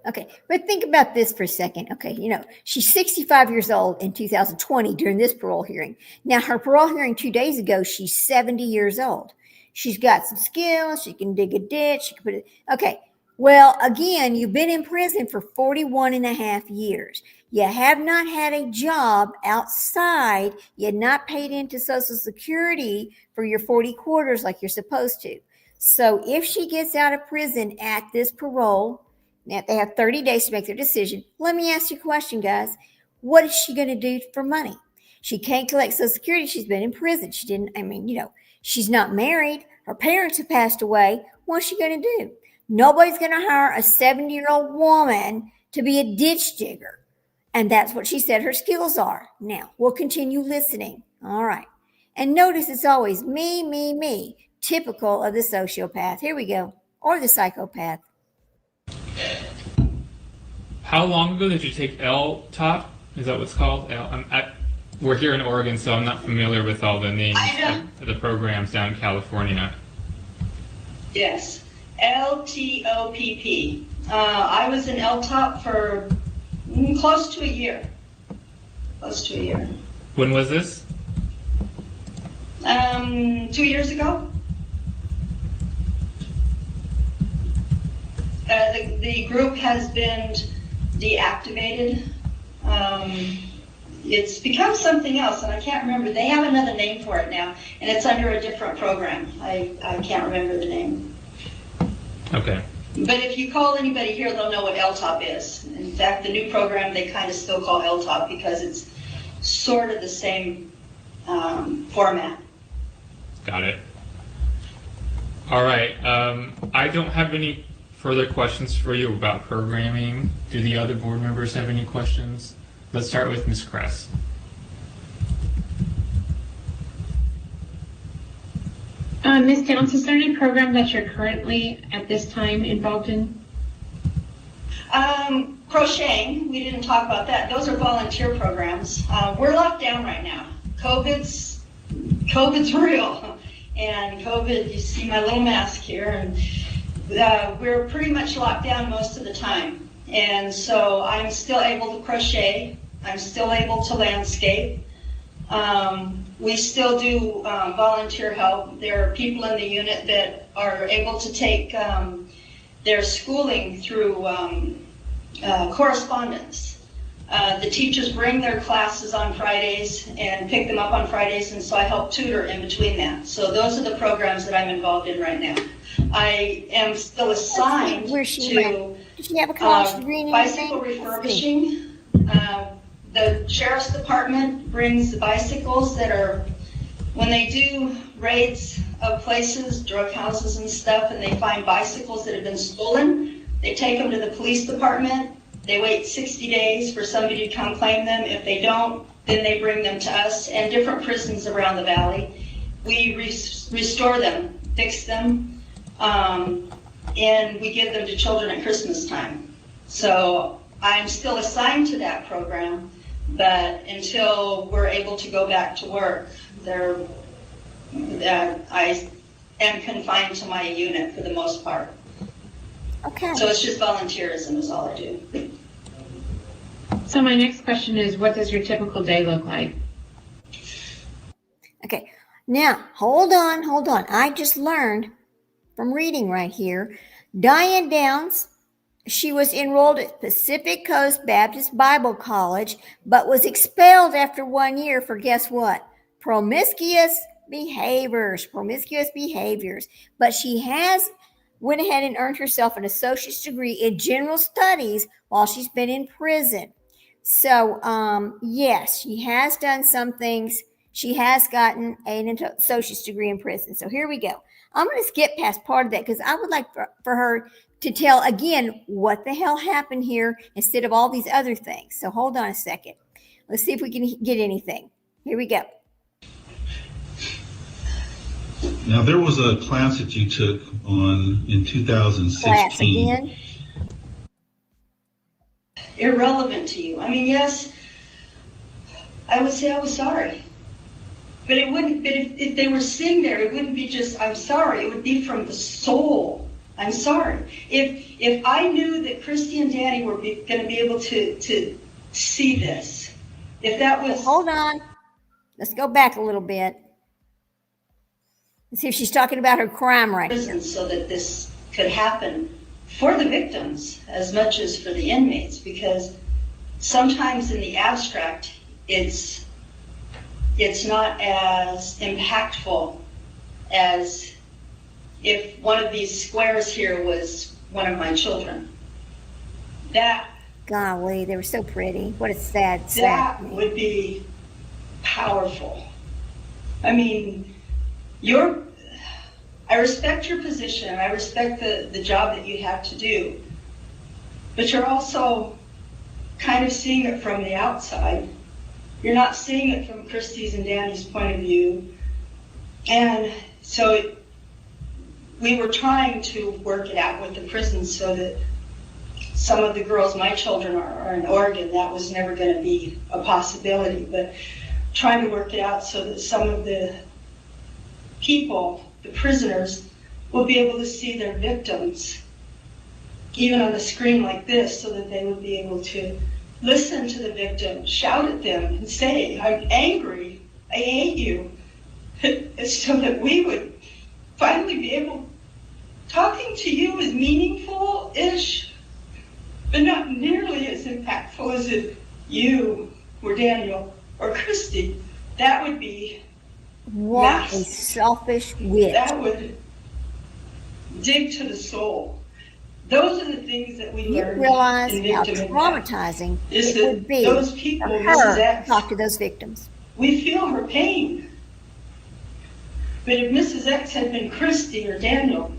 Okay, but think about this for a second. Okay, she's 65 years old in 2020 during this parole hearing. Now, her parole hearing 2 days ago, she's 70 years old. She's got some skills. She can dig a ditch. She can put it. Okay, well, again, you've been in prison for 41 and a half years. You have not had a job outside. You're not paid into Social Security for your 40 quarters like you're supposed to. So if she gets out of prison at this parole, now they have 30 days to make their decision. Let me ask you a question, guys. What is she going to do for money? She can't collect Social Security. She's been in prison. She's not married. Her parents have passed away. What's she going to do? Nobody's going to hire a 70-year-old woman to be a ditch digger. And that's what she said her skills are. Now, we'll continue listening. All right. And notice it's always me, typical of the sociopath. Here we go. Or the psychopath. How long ago did you take LTOP? Is that what's called? We're here in Oregon, so I'm not familiar with all the names of the programs down in California. Yes, LTOPP. I was in LTOP for close to a year. Close to a year. When was this? 2 years ago. The group has been deactivated. It's become something else, and I can't remember. They have another name for it now, and it's under a different program. I can't remember the name. Okay. But if you call anybody here, they'll know what LTOP is. In fact, the new program they kind of still call LTOP because it's sort of the same format. Got it. All right. I don't have any further questions for you about programming. Do the other board members have any questions? Let's start with Ms. Kress. Ms. Downs, is there any program that you're currently at this time involved in? Crocheting, we didn't talk about that. Those are volunteer programs. We're locked down right now. COVID's real. And COVID, you see my little mask here, and we're pretty much locked down most of the time. And so I'm still able to crochet. I'm still able to landscape. We still do volunteer help. There are people in the unit that are able to take their schooling through correspondence. The teachers bring their classes on Fridays and pick them up on Fridays, and so I help tutor in between that. So those are the programs that I'm involved in right now. I am still assigned to Does she have a college degree in bicycle refurbishing. The sheriff's department brings the bicycles that are, when they do raids of places, drug houses and stuff, and they find bicycles that have been stolen, they take them to the police department. They wait 60 days for somebody to come claim them. If they don't, then they bring them to us and different prisons around the valley. We restore them, fix them, and we give them to children at Christmas time. So I'm still assigned to that program, but until we're able to go back to work, I am confined to my unit for the most part. Okay. So it's just volunteerism is all I do. So my next question is, what does your typical day look like? Okay. Now, hold on. I just learned from reading right here. Diane Downs, she was enrolled at Pacific Coast Baptist Bible College, but was expelled after 1 year for, guess what? Promiscuous behaviors. But she went ahead and earned herself an associate's degree in general studies while she's been in prison. So, yes, she has done some things. She has gotten an associate's degree in prison. So here we go. I'm going to skip past part of that because I would like for her to tell again what the hell happened here instead of all these other things. So hold on a second. Let's see if we can get anything. Here we go. Now, there was a class that you took in 2016. Class again? Irrelevant to you. I mean, yes, I would say I was sorry. But it wouldn't, but if they were sitting there, it wouldn't be just, I'm sorry. It would be from the soul. I'm sorry. If I knew that Christy and Danny were going to be able to see this, if that was... Hold on. Let's go back a little bit. Let's see if she's talking about her crime right here. So that this could happen for the victims as much as for the inmates, because sometimes in the abstract, it's not as impactful as if one of these squares here was one of my children. Golly, they were so pretty. What a sad that would be powerful. I mean, I respect your position. I respect the job that you have to do. But you're also kind of seeing it from the outside. You're not seeing it from Christy's and Danny's point of view. And so we were trying to work it out with the prison so that some of the girls, my children are in Oregon, that was never going to be a possibility. But trying to work it out so that some of the people, the prisoners, will be able to see their victims, even on the screen like this, so that they would be able to listen to the victim, shout at them, and say, I'm angry, I hate you. so that we would finally be able, talking to you is meaningful-ish, but not nearly as impactful as if you were Daniel or Christy. That would be what massive. a selfish witch. That would dig to the soul. Those are the things that we You learned realize in how victim traumatizing is it would that be those people, for Mrs. her X, to talk to those victims. we feel her pain. But if Mrs. X had been Christy or Daniel,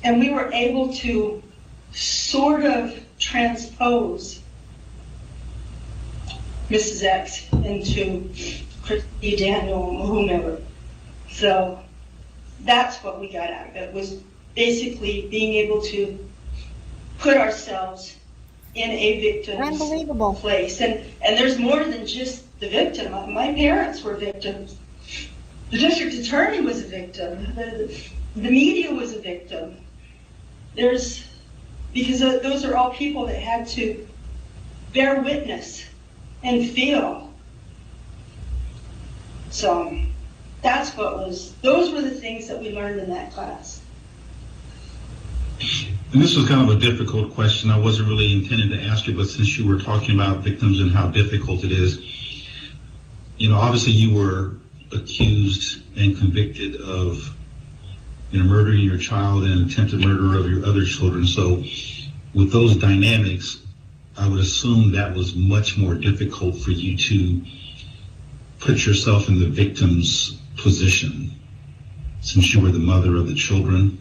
and we were able to sort of transpose Mrs. X into Christy, Daniel, whomever. So that's what we got out of it, was basically being able to put ourselves in a victim's place. And there's more than just the victim. My parents were victims. The district attorney was a victim. The media was a victim. Because those are all people that had to bear witness and feel. So those were the things that we learned in that class. And this was kind of a difficult question. I wasn't really intending to ask you, but since you were talking about victims and how difficult it is, obviously you were accused and convicted of murdering your child and attempted murder of your other children. So with those dynamics, I would assume that was much more difficult for you to put yourself in the victim's position, since you were the mother of the children.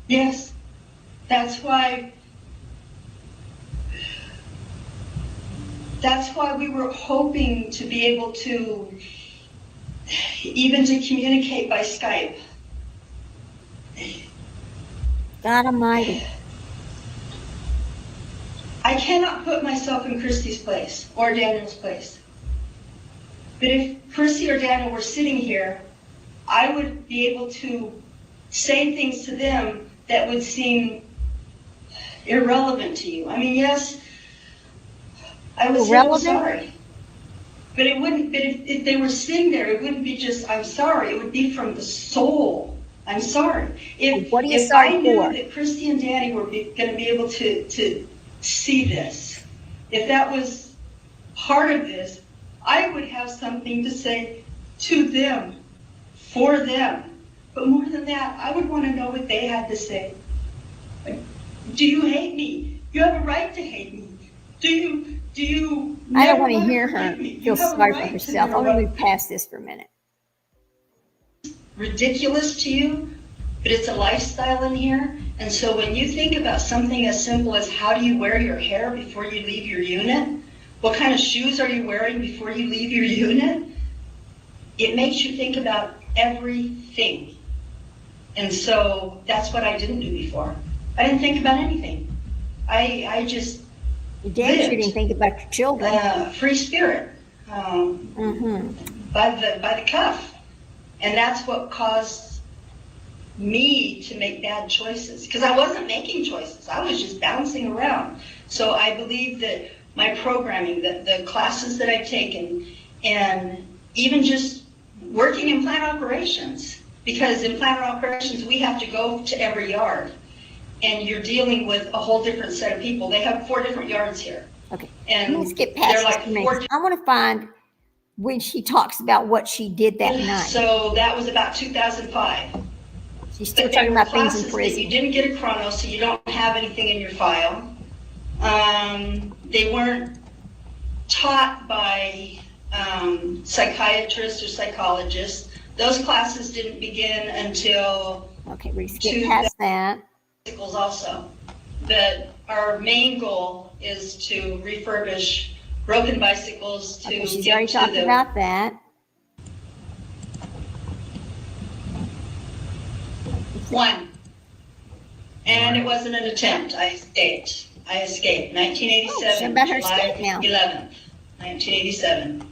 Yes, that's why we were hoping to be able to even to communicate by Skype. God Almighty. I cannot put myself in Christy's place or Daniel's place. But if Christy or Daniel were sitting here, I would be able to say things to them that would seem irrelevant to you. I mean, yes, I would say I'm sorry. But it wouldn't, but if they were sitting there, it wouldn't be just, I'm sorry. It would be from the soul. I'm sorry. If I knew that Christy and Danny were going to be able to see this, if that was part of this, I would have something to say to them, for them. But more than that, I would want to know what they had to say. Do you hate me? You have a right to hate me. Do you I don't want to hear her feel sorry for herself. I want to move past this for a minute. Ridiculous to you, but it's a lifestyle in here. And so when you think about something as simple as how do you wear your hair before you leave your unit, what kind of shoes are you wearing before you leave your unit, it makes you think about everything. And so that's what I didn't do before. I didn't think about anything. I just You damn sure didn't think about your children. Free spirit. By the cuff. And that's what caused me to make bad choices. Because I wasn't making choices. I was just bouncing around. So I believe that my programming, the classes that I've taken, and even just working in plant operations, because in plant operations we have to go to every yard, and you're dealing with a whole different set of people. They have 4 different yards here. Okay, and let's get past like this. I want to find when she talks about what she did that night. So that was about 2005. She's still talking about things in prison. You didn't get a chrono, so you don't have anything in your file. They weren't taught by psychiatrists or psychologists. Those classes didn't begin until we skip past that. Also, but our main goal is to refurbish broken bicycles to she's get already to talked about that. One, and it wasn't an attempt. I escaped. 1987, July 11th, 1987.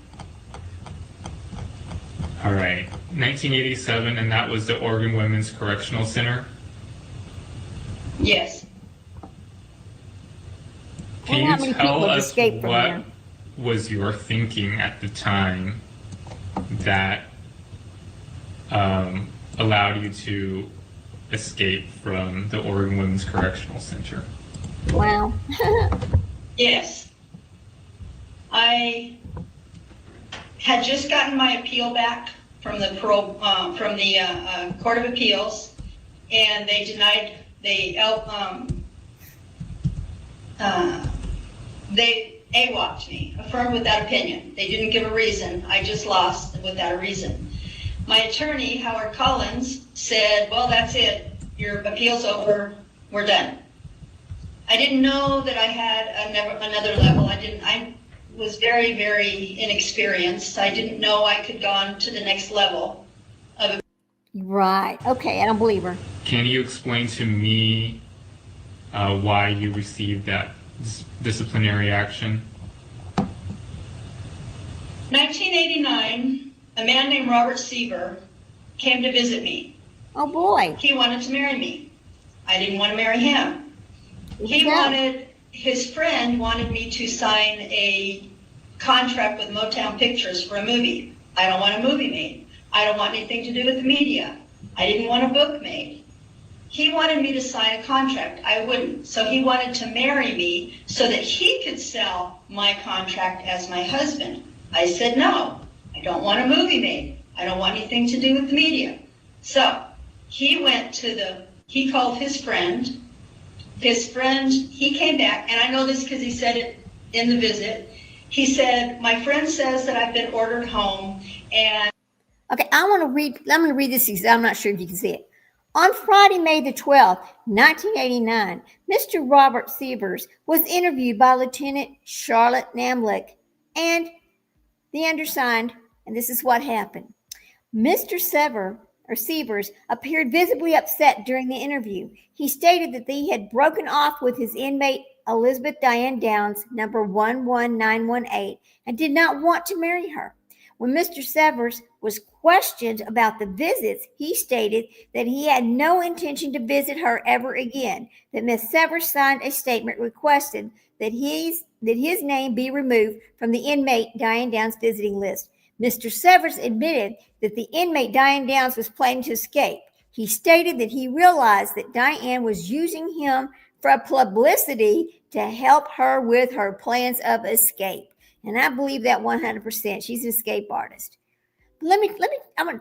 All right, 1987, and that was the Oregon Women's Correctional Center? Yes. Can you tell us what was your thinking at the time that allowed you to escape from the Oregon Women's Correctional Center? Wow. Yes. I had just gotten my appeal back from the Court of Appeals, and they denied, they AWOP'd me, affirmed without opinion. They didn't give a reason. I just lost without a reason. My attorney, Howard Collins, said, well, that's it. Your appeal's over. We're done. I didn't know that I had another level. I was very, very inexperienced. I didn't know I could go on to the next level of. Right. Okay. I don't believe her. Can you explain to me why you received that disciplinary action? 1989, a man named Robert Sieber came to visit me. Oh boy. He wanted to marry me. I didn't want to marry him. His friend wanted me to sign a contract with Motown Pictures for a movie. I don't want a movie made. I don't want anything to do with the media. I didn't want a book made. He wanted me to sign a contract. I wouldn't. So he wanted to marry me so that he could sell my contract as my husband. I said, no, I don't want a movie made. I don't want anything to do with the media. So he called his friend. He came back, and I know this because he said it in the visit. He said, my friend says that I've been ordered home, and. Okay, I'm going to read this because I'm not sure if you can see it. On Friday, May the 12th, 1989, Mr. Robert Sievers was interviewed by Lieutenant Charlotte Namlick and the undersigned, and this is what happened. Mr. Sievers appeared visibly upset during the interview. He stated that he had broken off with his inmate Elizabeth Diane Downs, number 11918, and did not want to marry her. When Mr. Severs was questioned about the visits, he stated that he had no intention to visit her ever again, that Ms. Severs signed a statement requesting that his name be removed from the inmate Diane Downs visiting list. Mr. Severs admitted that the inmate Diane Downs was planning to escape. He stated that he realized that Diane was using him for publicity to help her with her plans of escape. And I believe that 100%. She's an escape artist. I'm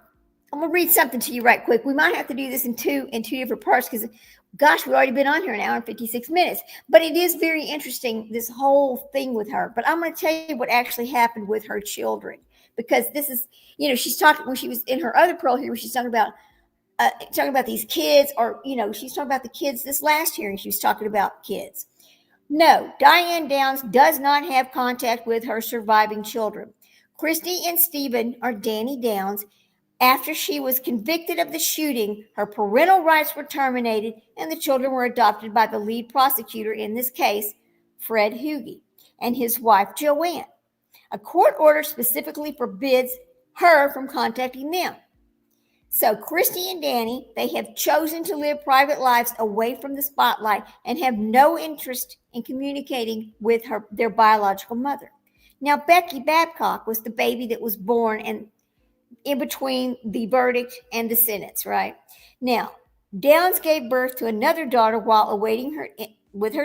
gonna read something to you right quick. We might have to do this in two different parts because, gosh, we've already been on here an hour and 56 minutes. But it is very interesting, this whole thing with her. But I'm going to tell you what actually happened with her children, because this is, she's talking when she was in her other parole here, she's talking about these kids, or she's talking about the kids this last hearing. She was talking about kids. No, Diane Downs does not have contact with her surviving children. Christy and Stephen, or Danny Downs, after she was convicted of the shooting, her parental rights were terminated and the children were adopted by the lead prosecutor in this case, Fred Hughey, and his wife, Joanne. A court order specifically forbids her from contacting them. So Christy and Danny, they have chosen to live private lives away from the spotlight and have no interest in communicating with their biological mother. Now, Becky Babcock was the baby that was born in between the verdict and the sentence, right? Now, Downs gave birth to another daughter while awaiting her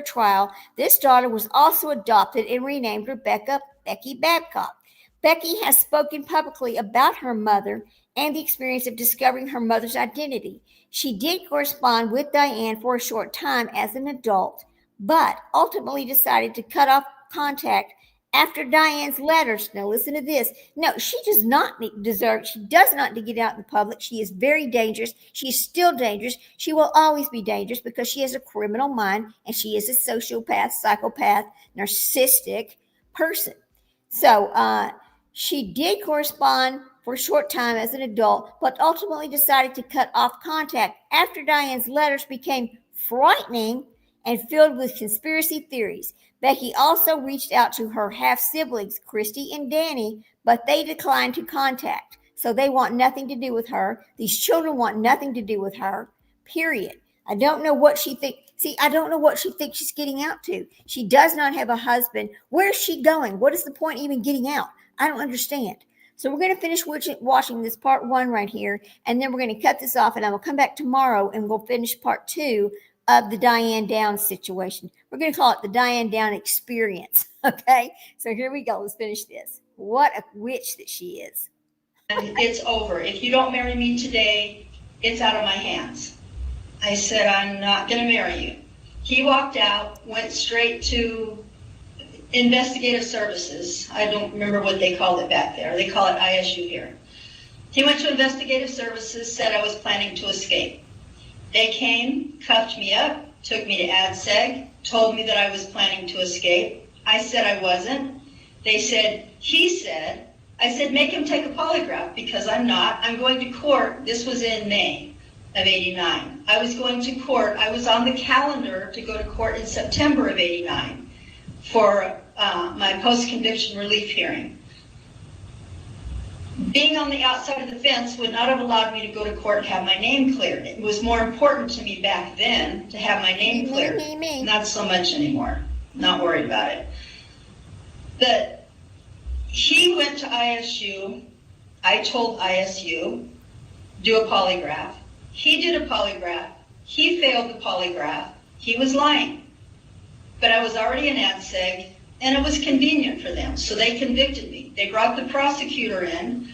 trial. This daughter was also adopted and renamed Becky Babcock. Becky has spoken publicly about her mother and the experience of discovering her mother's identity. She did correspond with Diane for a short time as an adult, but ultimately decided to cut off contact after Diane's letters. Now listen to this. No, she does not need to get out in the public. She is very dangerous. She is still dangerous. She will always be dangerous because she has a criminal mind and she is a sociopath, psychopath, narcissistic person. So she did correspond for a short time as an adult, but ultimately decided to cut off contact after Diane's letters became frightening and filled with conspiracy theories. Becky also reached out to her half-siblings, Christy and Danny, but they declined to contact. So they want nothing to do with her. These children want nothing to do with her, period. I don't know what she thinks. I don't know what she thinks she's getting out to. She does not have a husband. Where is she going? What is the point even getting out? I don't understand. So we're going to finish watching this part 1 right here, and then we're going to cut this off, and I will come back tomorrow, and we'll finish part 2 of the Diane Downs situation. We're going to call it the Diane Downs experience, okay? So here we go. Let's finish this. What a witch that she is. And it's over. If you don't marry me today, it's out of my hands. I said, I'm not going to marry you. He walked out, went straight to investigative services. I don't remember what they called it back there. They call it ISU here. He went to investigative services, said I was planning to escape. They came, cuffed me up, took me to ADSEG, told me that I was planning to escape. I said I wasn't. They said, he said. I said, make him take a polygraph because I'm not. I'm going to court. This was in May of '89. I was going to court. I was on the calendar to go to court in September of '89 for my post-conviction relief hearing. Being on the outside of the fence would not have allowed me to go to court and have my name cleared. It was more important to me back then to have my name cleared. Not so much anymore. Not worried about it. But he went to ISU. I told ISU, do a polygraph. He did a polygraph. He failed the polygraph. He was lying. But I was already in ADSEG, and it was convenient for them, so they convicted me. They brought the prosecutor in.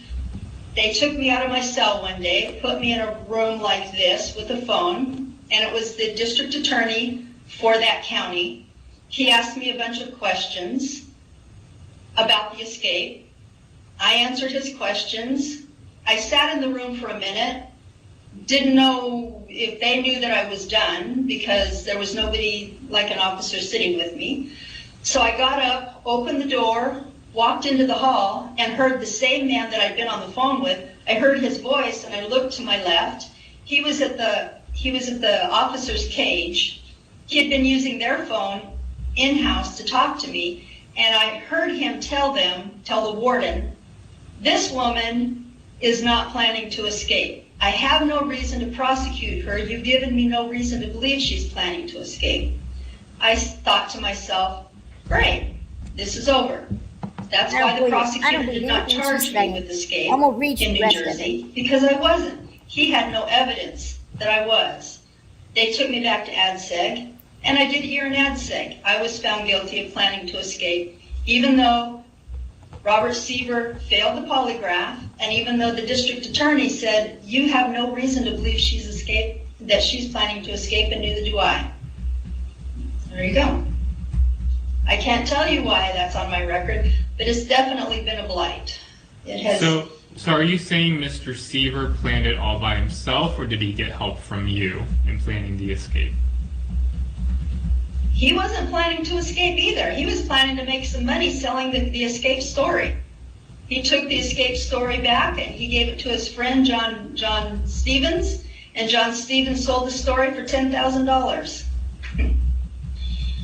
They took me out of my cell one day, put me in a room like this with a phone, and it was the district attorney for that county. He asked me a bunch of questions about the escape. I answered his questions. I sat in the room for a minute, didn't know if they knew that I was done because there was nobody like an officer sitting with me. So I got up, opened the door, walked into the hall, and heard the same man that I'd been on the phone with. I heard his voice, and I looked to my left. He was at the officer's cage. He had been using their phone in-house to talk to me, and I heard him tell the warden, this woman is not planning to escape. I have no reason to prosecute her. You've given me no reason to believe she's planning to escape. I thought to myself, great, this is over. That's why the prosecutor did not charge me with escape in New Jersey, because I wasn't. He had no evidence that I was. They took me back to ADSEG, and I did a year in ADSEG. I was found guilty of planning to escape, even though Robert Seaver failed the polygraph, and even though the district attorney said, you have no reason to believe that she's planning to escape, and neither do I. There you go. I can't tell you why that's on my record, but it's definitely been a blight. It has. So are you saying Mr. Seaver planned it all by himself, or did he get help from you in planning the escape? He wasn't planning to escape either. He was planning to make some money selling the escape story. He took the escape story back and he gave it to his friend John Stevens, and John Stevens sold the story for $10,000.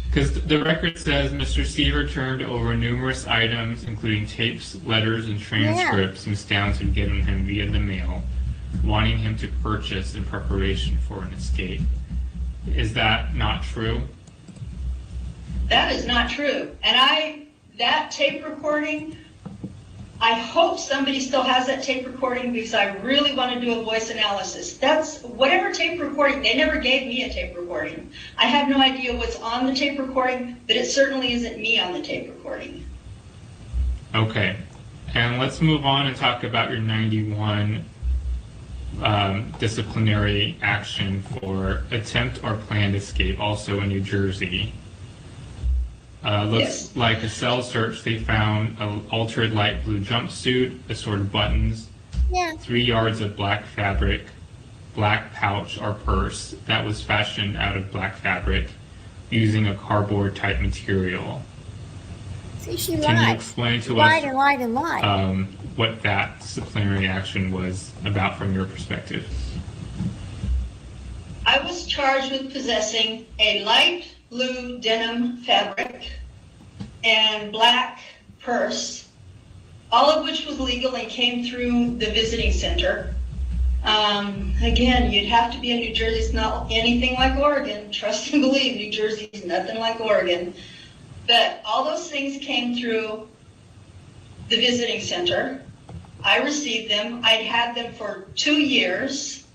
Because the record says Mr. Seaver turned over numerous items, including tapes, letters, and transcripts Ms. Downs had given him via the mail, wanting him to purchase in preparation for an escape. Is that not true? That is not true. And that tape recording, I hope somebody still has that tape recording because I really want to do a voice analysis. That's whatever tape recording, they never gave me a tape recording. I have no idea what's on the tape recording, but it certainly isn't me on the tape recording. Okay. And let's move on and talk about your 91 disciplinary action for attempt or planned escape, also in New Jersey. Looks like a cell search. They found an altered light blue jumpsuit, assorted buttons, 3 yards of black fabric, black pouch or purse that was fashioned out of black fabric using a cardboard type material. See, she Can lied. you explain to lied us and lied and lied. What that disciplinary action was about from your perspective? I was charged with possessing a light blue denim fabric and black purse, all of which was legal and came through the visiting center. Again, you'd have to be in New Jersey. It's not anything like Oregon. Trust and believe, New Jersey is nothing like Oregon. But all those things came through the visiting center. I received them. I'd had them for 2 years,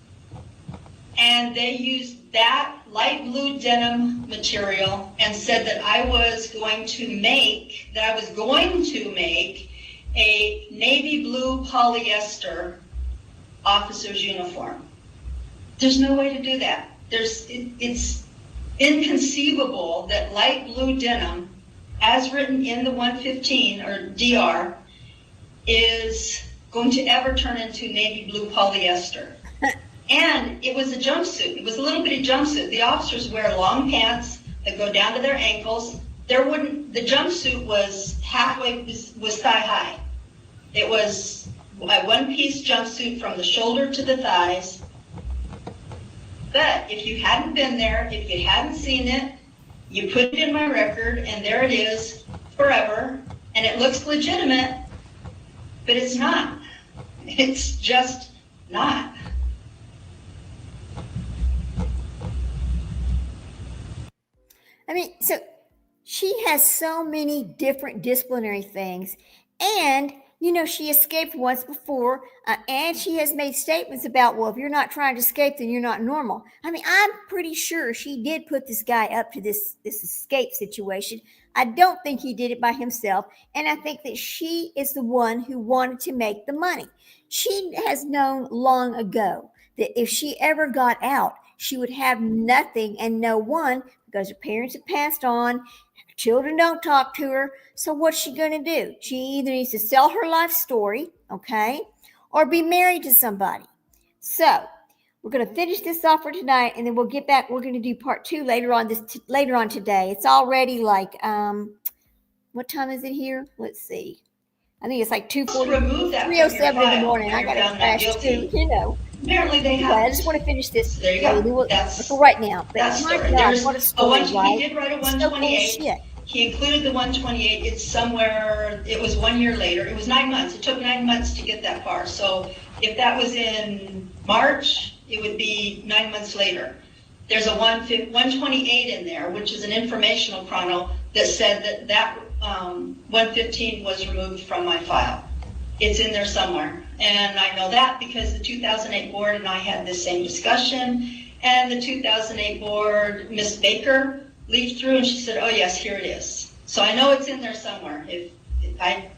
and they used that light blue denim material and said that I was going to make a navy blue polyester officer's uniform. There's no way to do that. It's inconceivable that light blue denim, as written in the 115 or DR, is going to ever turn into navy blue polyester. And it was a jumpsuit. It was a little bitty jumpsuit. The officers wear long pants that go down to their ankles. The jumpsuit was was thigh high. It was a one-piece jumpsuit from the shoulder to the thighs. But if you hadn't been there, if you hadn't seen it, you put it in my record, and there it is forever, and it looks legitimate, but it's not. It's just not. I mean, so she has so many different disciplinary things, and she escaped once before, and she has made statements about, well, if you're not trying to escape, then you're not normal. I mean, I'm pretty sure she did put this guy up to this escape situation. I don't think he did it by himself, and I think that she is the one who wanted to make the money. She has known long ago that if she ever got out, she would have nothing and no one, because her parents have passed on. Children don't talk to her. So what's she going to do? She either needs to sell her life story, okay, or be married to somebody. So we're going to finish this off for tonight, and then we'll get back. We're going to do part 2 later on today. It's already like, what time is it here? Let's see. I think it's like 3:07 in the morning. I got to crash too, Apparently they have. I just want to finish this. There you go. That's for right now. But that's my story. God, what a story, He did write a 128. He included the 128. It's somewhere. It was 1 year later. It was 9 months. It took 9 months to get that far. So if that was in March, it would be 9 months later. There's a 128 in there, which is an informational chrono that said that 115 was removed from my file. It's in there somewhere. And I know that because the 2008 board and I had this same discussion. And the 2008 board, Miss Baker, leafed through and she said, oh yes, here it is. So I know it's in there somewhere. If I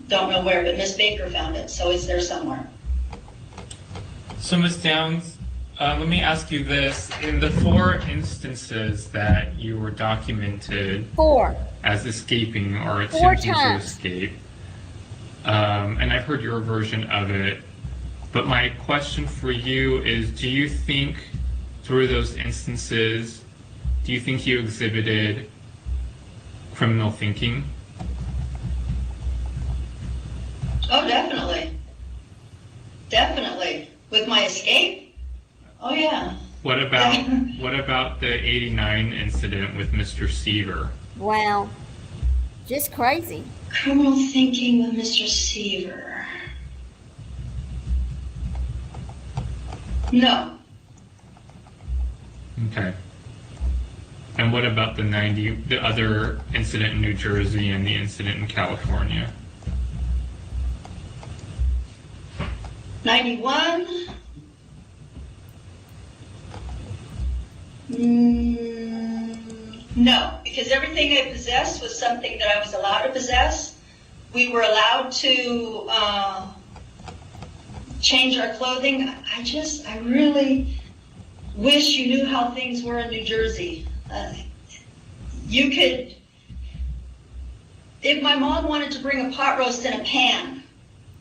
don't know where, but Miss Baker found it. So it's there somewhere. So Ms. Downs, let me ask you this. In the 4 instances that you were documented as escaping or attempting to escape, and I've heard your version of it, but my question for you is, do you think through those instances, do you think you exhibited criminal thinking? Oh, definitely. Definitely. With my escape? Oh, yeah. What about the 89 incident with Mr. Seaver? Wow. Just crazy. Criminal thinking with Mr. Seaver. No. Okay. And what about the other incident in New Jersey and the incident in California? 91? No, because everything I possessed was something that I was allowed to possess. We were allowed to change our clothing. I really wish you knew how things were in New Jersey. You could, if my mom wanted to bring a pot roast in a pan,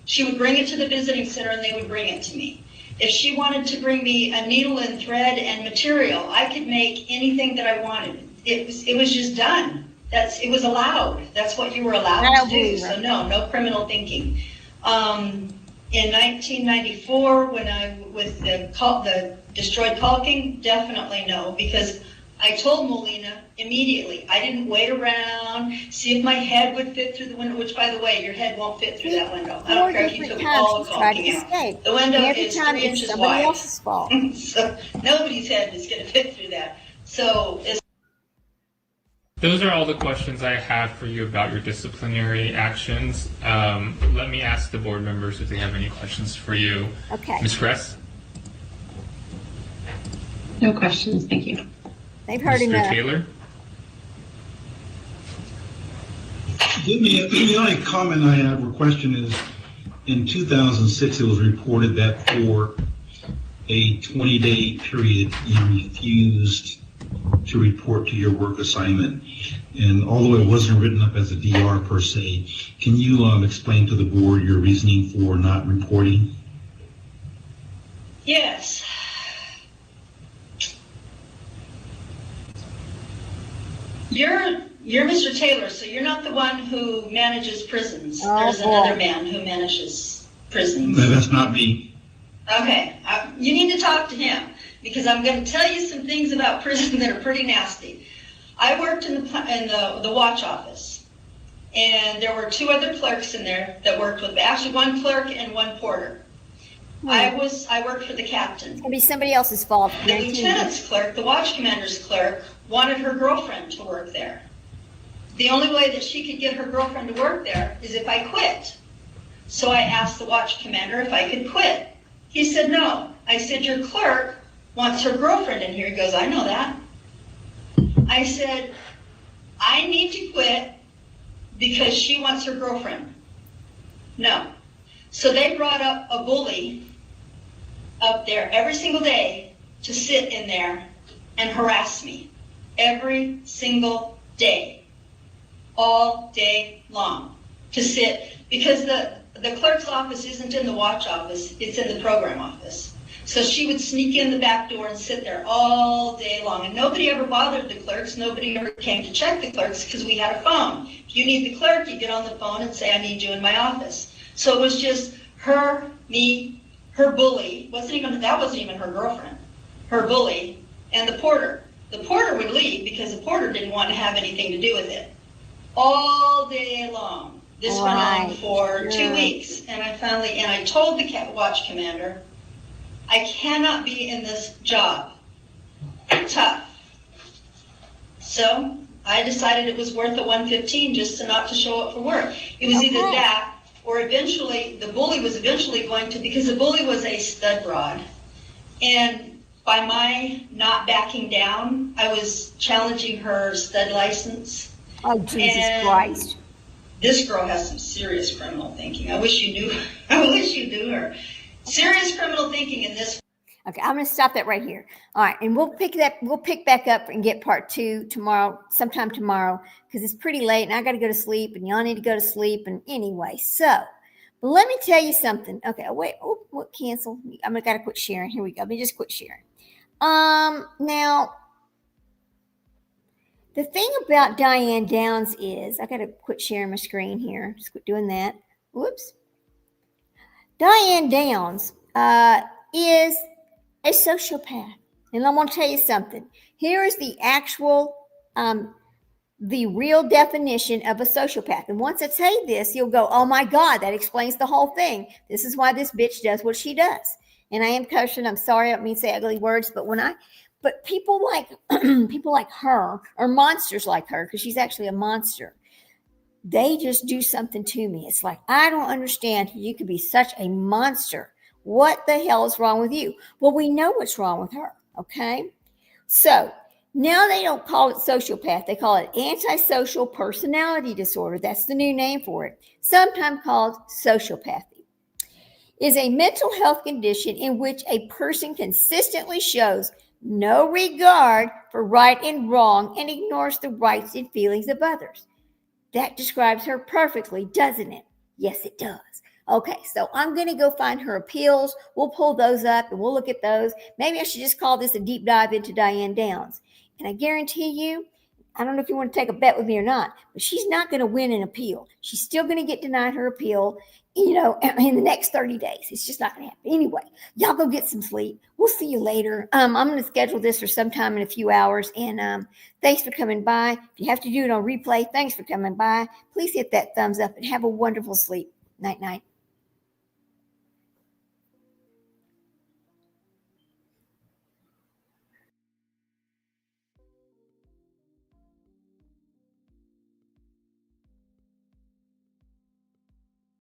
she would bring it to the visiting center and they would bring it to me. If she wanted to bring me a needle and thread and material, I could make anything that I wanted. It was just done. It was allowed. That's what you were allowed to do. So no criminal thinking. In 1994, when with the destroyed caulking, definitely no, because I told Molina immediately. I didn't wait around, see if my head would fit through the window, which, by the way, your head won't fit through that window. I don't care if you took all the caulking out. The window is 3 inches wide. Else's fault. So nobody's head is going to fit through that. So those are all the questions I have for you about your disciplinary actions. Let me ask the board members if they have any questions for you. Okay. Ms. Kress? No questions, thank you. They've heard Mr. enough. Taylor? The only comment I have or question is, in 2006, it was reported that for a 20-day period, you refused to report to your work assignment. And although it wasn't written up as a DR per se, can you explain to the board your reasoning for not reporting? Yes. You're Mr. Taylor, so you're not the one who manages prisons. There's another man who manages prisons. No, that's not me. Okay, you need to talk to him, because I'm going to tell you some things about prison that are pretty nasty. I worked in the watch office, and there were 2 other clerks in there that worked with me. Actually, 1 clerk and 1 porter. I worked for the captain. It'll be somebody else's fault. The lieutenant's clerk, the watch commander's clerk, wanted her girlfriend to work there. The only way that she could get her girlfriend to work there is if I quit. So I asked the watch commander if I could quit. He said no. I said, your clerk wants her girlfriend in here. He goes, I know that. I said, I need to quit because she wants her girlfriend. No. So they brought up a bully up there every single day to sit in there and harass me. Every single day. All day long. To sit, because the clerk's office isn't in the watch office, it's in the program office. So she would sneak in the back door and sit there all day long. And nobody ever bothered the clerks. Nobody ever came to check the clerks because we had a phone. If you need the clerk, you get on the phone and say, I need you in my office. So it was just her, me, her bully. That wasn't even her girlfriend. Her bully and the porter. The porter would leave because the porter didn't want to have anything to do with it. All day long. This went on for 2 weeks, and I told the watch commander, I cannot be in this job. Tough. So I decided it was worth a 115 just not to show up for work. It was either that, or eventually, the bully was eventually going to, because the bully was a stud rod, and by my not backing down, I was challenging her stud license. Oh, Jesus Christ. This girl has some serious criminal thinking. I wish you knew her. Serious criminal thinking in this. Okay, I'm going to stop that right here. All right, and we'll pick back up and get part 2 tomorrow, sometime tomorrow, because it's pretty late and I got to go to sleep and y'all need to go to sleep. And anyway, so but let me tell you something. Okay, wait. Oh, what? Cancel. I'm got to quit sharing. Here we go. Let me just quit sharing. Now. The thing about Diane Downs is, I got to quit sharing my screen here. Just quit doing that. Whoops. Diane Downs is a sociopath. And I want to tell you something. Here is the actual, the real definition of a sociopath. And once I say this, you'll go, oh my God, that explains the whole thing. This is why this bitch does what she does. And I am cursing. I'm sorry. I don't mean to say ugly words, but people like her, or monsters like her, because she's actually a monster, they just do something to me. It's like, I don't understand how you could be such a monster. What the hell is wrong with you? Well, we know what's wrong with her, okay? So now they don't call it sociopath. They call it antisocial personality disorder. That's the new name for it, sometimes called sociopathy. Is a mental health condition in which a person consistently shows no regard for right and wrong and ignores the rights and feelings of others. That describes her perfectly, doesn't it? Yes, it does. Okay, so I'm going to go find her appeals. We'll pull those up and we'll look at those. Maybe I should just call this a deep dive into Diane Downs. And I guarantee you, I don't know if you want to take a bet with me or not, but she's not going to win an appeal. She's still going to get denied her appeal, in the next 30 days. It's just not going to happen. Anyway, y'all go get some sleep. We'll see you later. I'm going to schedule this for sometime in a few hours. And thanks for coming by. If you have to do it on replay, thanks for coming by. Please hit that thumbs up and have a wonderful sleep. Night, night.